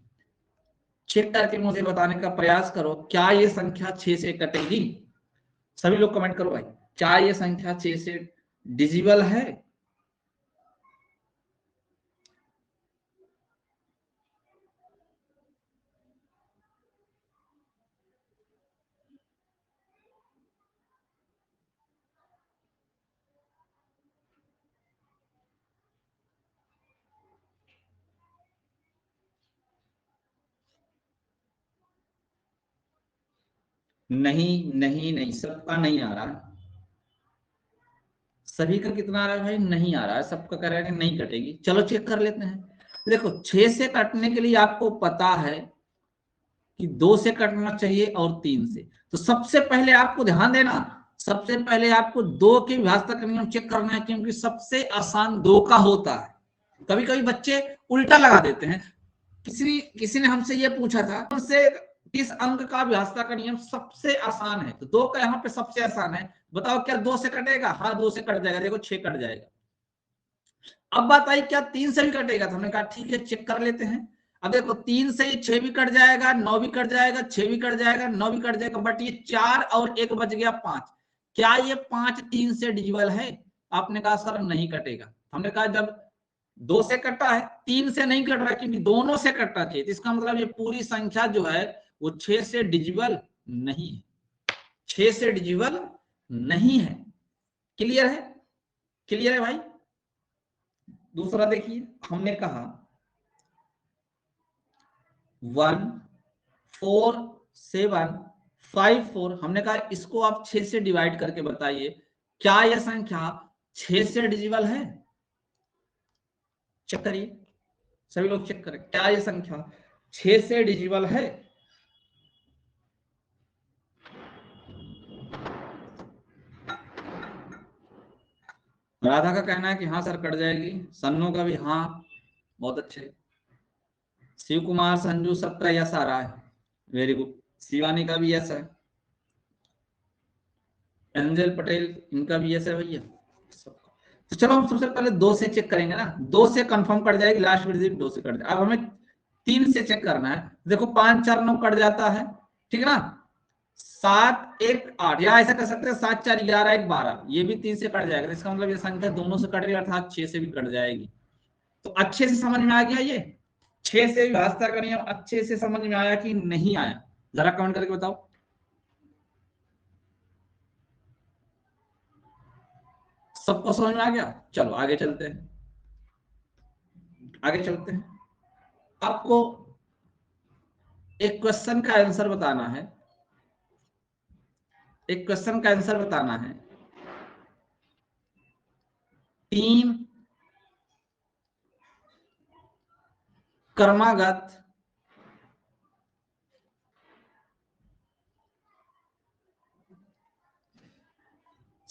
चेक करके मुझे बताने का प्रयास करो, क्या ये संख्या 6 से कटेगी? सभी लोग कमेंट करो भाई, क्या ये संख्या 6 से डिजिबल है? नहीं नहीं नहीं, सबका नहीं आ रहा। सभी का कितना आ रहा है भाई? नहीं आ रहा है। सबका कह रहा है कि नहीं कटेगी। चलो चेक कर लेते हैं। देखो 6 से कटने के लिए आपको पता है कि 2 से कटना चाहिए और 3 से। तो सबसे पहले आपको ध्यान देना, सबसे पहले आपको 2 के विभाज्यता का नियम चेक करना है, क्योंकि सबसे आसान 2 का होता है। कभी कभी बच्चे उल्टा लगा देते हैं। किसी ने हमसे ये पूछा था, उनसे किस अंक का विभाज्यता का नियम सबसे आसान है? तो 2 का यहाँ पे सबसे आसान है। बताओ क्या 2 से कटेगा? हाँ 2 से कट जाएगा। देखो 6 कट जाएगा। अब बात आई क्या 3 से भी कटेगा? तो हमने कहा ठीक है चेक कर लेते हैं। अब देखो 3 से 6 भी कट जाएगा, 9 भी कट जाएगा, 6 भी कट जाएगा, 9 भी कट जाएगा, बट ये 4 और 1 बच गया 5। क्या ये 5 3 से डिजिबल है? आपने कहा सर नहीं कटेगा। हमने कहा जब 2 से कटा है, 3 से नहीं कट रहा, क्योंकि दोनों से कटना चाहिए। तो इसका मतलब ये पूरी संख्या जो है वो 6 से डिजिबल नहीं है, 6 से डिजिबल नहीं है। क्लियर है? क्लियर है भाई? दूसरा देखिए, हमने कहा 1, 4, 7, 5, 4। हमने कहा इसको आप 6 से डिवाइड करके बताइए, क्या यह संख्या 6 से डिजिबल है? चेक करिए, सभी लोग चेक करें, क्या यह संख्या 6 से डिजिबल है? राधा का कहना है कि हाँ सर कट जाएगी। सन्नो का भी हाँ, बहुत अच्छे। शिव कुमार, संजू, सबका यस आ रहा है, वेरी गुड। शिवानी का भी यस है, एंजल पटेल इनका भी यस है भैया। तो चलो हम सबसे पहले 2 से चेक करेंगे ना, 2 से कंफर्म कट जाएगी, लास्ट डिजिट 2 से कट जाएगी। अब हमें 3 से चेक करना है। देखो 5 4 9 कट जाता है, ठीक है ना। 7 1 8, या ऐसा कर सकते हैं 7 4 11 1 12, ये भी 3 से कट जाएगा। इसका मतलब ये संख्या दोनों से कट रही है, अर्थात 6 से भी कट जाएगी। तो अच्छे से समझ में आ गया ये? 6 से विभाज्यता का नियम अच्छे से समझ में आया कि नहीं आया? जरा कमेंट करके बताओ। सबको समझ में आ गया? चलो आगे चलते हैं, आगे चलते हैं। आपको एक क्वेश्चन का आंसर बताना है, एक क्वेश्चन का आंसर बताना है। 3 क्रमागत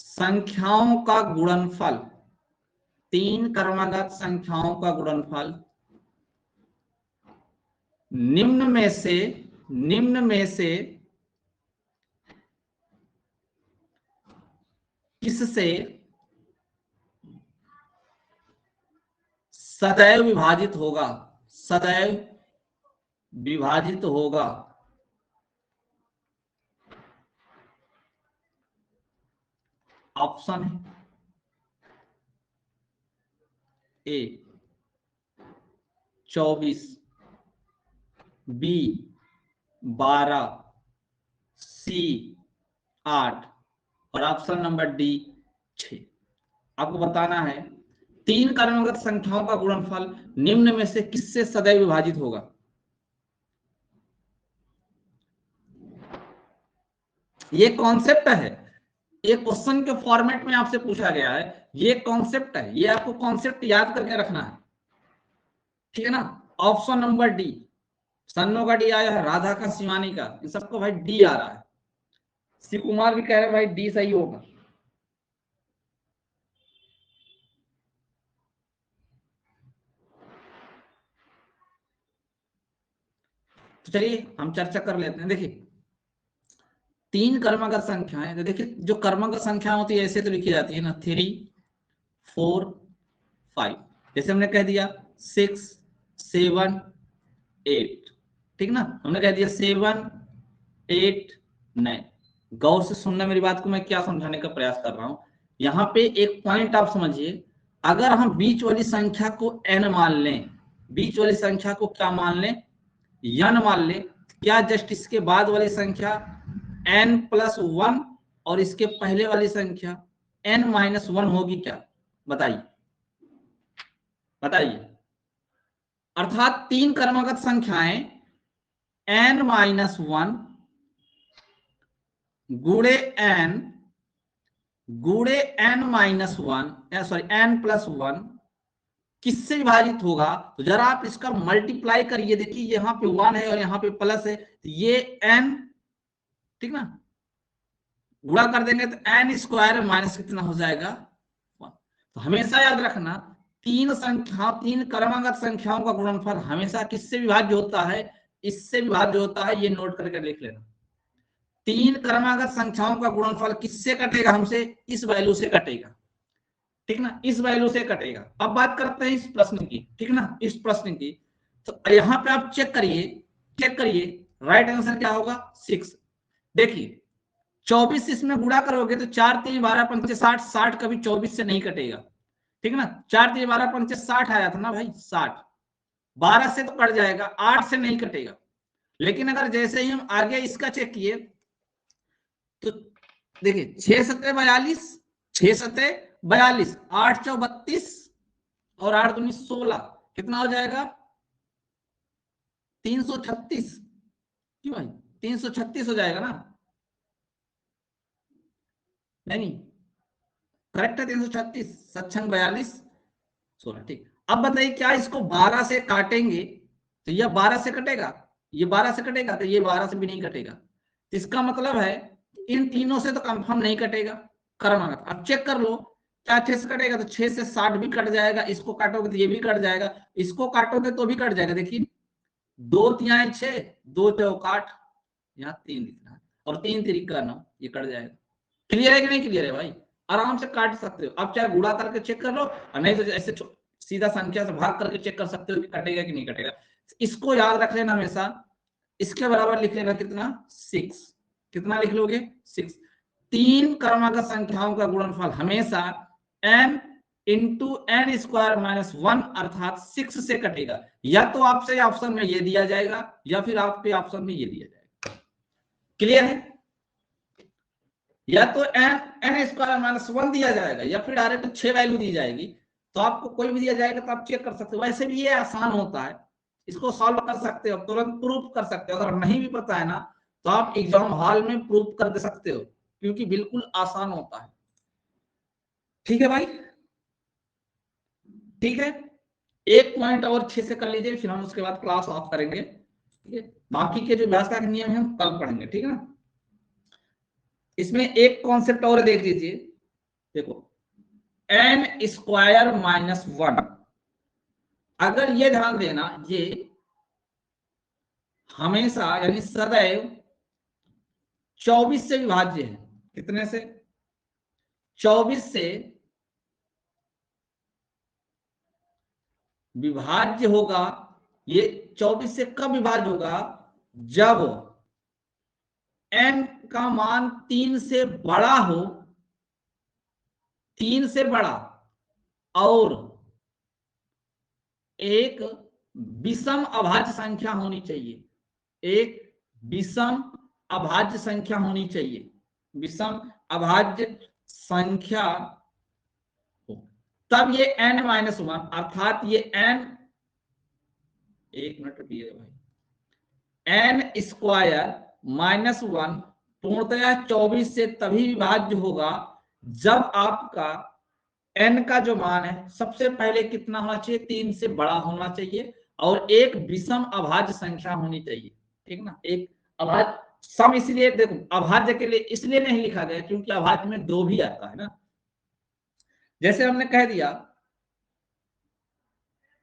संख्याओं का गुणनफल, 3 क्रमागत संख्याओं का गुणनफल निम्न में से किससे सदैव विभाजित होगा, सदैव विभाजित होगा। ऑप्शन है ए 24, बी 12, सी 8 और ऑप्शन नंबर डी 6। आपको बताना है 3 क्रमागत संख्याओं का गुणनफल निम्न में से किससे सदैव विभाजित होगा। ये कॉन्सेप्ट है, ये क्वेश्चन के फॉर्मेट में आपसे पूछा गया है, ये कॉन्सेप्ट है, ये आपको कॉन्सेप्ट याद करके रखना है, ठीक है ना। ऑप्शन नंबर डी, सन्नो का डी आया है, राधा का, शिवानी का, इन सबको भाई डी आ रहा है। शिव कुमार भी कह रहे भाई डी सही होगा। तो चलिए हम चर्चा कर लेते हैं। देखिए 3 क्रमागत संख्याएं, तो देखिए जो क्रमागत संख्या होती है ऐसे तो लिखी जाती है ना, 3 4 5, जैसे हमने कह दिया 6 7 8, ठीक ना, हमने कह दिया 7 8 9। गौर से सुनना मेरी बात को, मैं क्या समझाने का प्रयास कर रहा हूं। यहाँ पे एक पॉइंट आप समझिए, अगर हम बीच वाली संख्या को n मान लें, बीच वाली संख्या को क्या मान लें, n मान लें, क्या जस्ट इसके बाद वाली संख्या n+1 और इसके पहले वाली संख्या n-1 होगी क्या? बताइए बताइए। अर्थात 3 क्रमागत संख्याएं n-1 गुणे n-1 सॉरी n+1 किससे विभाजित होगा। तो जरा आप इसका मल्टीप्लाई करिए, देखिए यहाँ पे 1 है और यहाँ पे प्लस है, तो ये n, ठीक ना, गुणा कर देंगे तो n स्क्वायर माइनस कितना हो जाएगा 1। तो हमेशा याद रखना 3 क्रमागत संख्याओं का गुणनफल हमेशा किससे विभाज्य होता है, इससे विभाज्य होता है। ये नोट करके लिख लेना, 3 क्रमागत संख्याओं का गुणनफल किससे कटेगा, हमसे इस वैल्यू से कटेगा, ठीक ना, इस वैल्यू से कटेगा। अब बात करते हैं इस प्रश्न की, ठीक ना, इस प्रश्न की। तो यहाँ पे आप चेक करिए राइट आंसर क्या होगा 6। देखिए 24 इसमें गुणा करोगे तो 4 3 12 5 60, 60 कभी 24 से नहीं कटेगा, ठीक ना, 4 3 12 5 60 आया था ना भाई, 60 12 से तो कट जाएगा, 8 से नहीं कटेगा। लेकिन अगर जैसे ही हम आगे इसका चेक किए तो देखिए 6 7 42, 6 7 42, 8 4 32 और 8 दूनी 16, कितना हो जाएगा 336। क्यों भाई 336 हो जाएगा ना, नहीं करेक्ट है 336, 7 42 16, ठीक। अब बताइए क्या इसको 12 से काटेंगे तो यह 12 से कटेगा, ये 12 से कटेगा, तो ये 12 से भी नहीं कटेगा। इसका मतलब है इन तीनों से तो कंफर्म नहीं कटेगा क्रमागत। अब चेक कर लो क्या 6 से कटेगा, तो 6 से 60 भी कट जाएगा, इसको काटोगे तो ये भी कट जाएगा, इसको काटोगे तो भी कट जाएगा। देखिए 2 3 6, 2 चौक 8, यहाँ 3 दिख रहा है और 3 3 9, ये कट जाएगा। क्लियर है कि नहीं क्लियर है भाई, आराम से काट सकते हो। आप चाहे गुणा करके चेक कर लो और नहीं तो ऐसे सीधा संख्या से भाग करके चेक कर सकते हो कि कटेगा कि नहीं कटेगा। इसको याद रख लेना हमेशा, इसके बराबर लिख लेना कितना 6, कितना लिख लोगे 6। 3 क्रमागत संख्याओं का गुणनफल हमेशा n into n square minus 1 अर्थात 6 से कटेगा। या तो आपसे ऑप्शन में ये दिया जाएगा या फिर आपके ऑप्शन में ये दिया जाएगा। क्लियर है, या तो n स्क्वायर माइनस 1 दिया जाएगा या फिर डायरेक्ट 6 वैल्यू दी जाएगी। तो आपको कोई भी दिया जाएगा तो आप चेक कर सकते हो। वैसे भी ये आसान होता है, इसको सॉल्व कर सकते हो, तुरंत प्रूफ कर सकते हो। अगर नहीं भी पता है ना तो आप एग्जाम हॉल में प्रूफ कर दे सकते हो, क्योंकि बिल्कुल आसान होता है। ठीक है भाई, ठीक है, एक पॉइंट और 6 से कर लीजिए, फिर हम उसके बाद क्लास ऑफ करेंगे। ठीक है, बाकी के जो व्यवस्था के नियम है हम कल पढ़ेंगे, ठीक है ना। इसमें एक कॉन्सेप्ट और देख लीजिए, देखो एन स्क्वायर माइनस 1, अगर ये ध्यान देना, ये हमेशा यानी सदैव 24 से विभाज्य है। कितने से? 24 से विभाज्य होगा। ये 24 से कब विभाज्य होगा? जब n का मान 3 से बड़ा हो, 3 से बड़ा, और एक विषम अभाज्य संख्या होनी चाहिए, एक विषम अभाज्य संख्या होनी चाहिए, विषम अभाज्य संख्या हो, तब ये n-1 अर्थात ये n, एक मिनट रुकिए भाई, एन स्क्वायर माइनस 1 पूर्णतया 24 से तभी विभाज्य होगा जब आपका n का जो मान है सबसे पहले कितना होना चाहिए? 3 से बड़ा होना चाहिए, और एक विषम अभाज्य संख्या होनी चाहिए, ठीक ना। एक अभाज्य सम, इसलिए देखो अभाज्य के लिए इसलिए नहीं लिखा गया क्योंकि अभाज्य में 2 भी आता है ना। जैसे हमने कह दिया,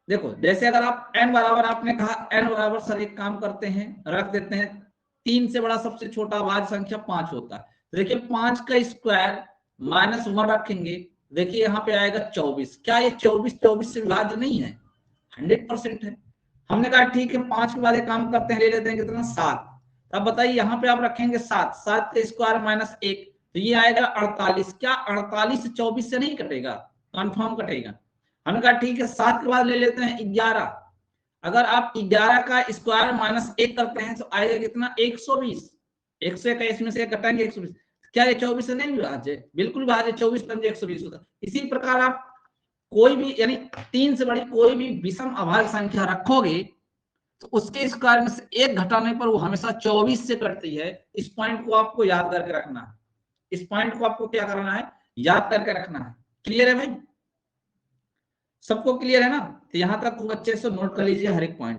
देखो जैसे अगर आप n बराबर, आपने कहा n बराबर सर एक काम करते हैं, रख देते हैं 3 से बड़ा सबसे छोटा अभाज्य संख्या 5 होता है, तो देखिए 5 का स्क्वायर माइनस 1 रखेंगे, देखिए यहाँ पे आएगा 24। क्या ये 24 से विभाज्य नहीं है? 100% है। हमने कहा ठीक है 5 के बाद एक काम करते हैं, ले लेते हैं कितना? 7। अब बताइए यहाँ पे आप रखेंगे 7, 7 का स्क्वायर माइनस 1, तो ये आएगा 48। क्या 48 24 से नहीं कटेगा? कंफर्म कटेगा। हमने कहा ठीक है 7 के बाद ले लेते हैं 11। अगर आप 11 का स्क्वायर माइनस 1 करते हैं तो आएगा कितना? 120। 121 में से कटाएंगे 120। क्या ये 24 से नहीं विभाज्य? बिल्कुल विभाज्य, 24 पंजे 120 होता। इसी प्रकार आप कोई भी यानी 3 से बड़ी कोई भी विषम अभाज्य संख्या रखोगे तो उसके स्क्वायर में से 1 घटाने पर वो हमेशा 24 से कटती है। इस पॉइंट को आपको याद करके रखना है, इस पॉइंट को आपको क्या करना है? याद करके रखना है। क्लियर है भाई? सबको क्लियर है ना? तो यहां तक खूब अच्छे से नोट कर लीजिए हर एक पॉइंट।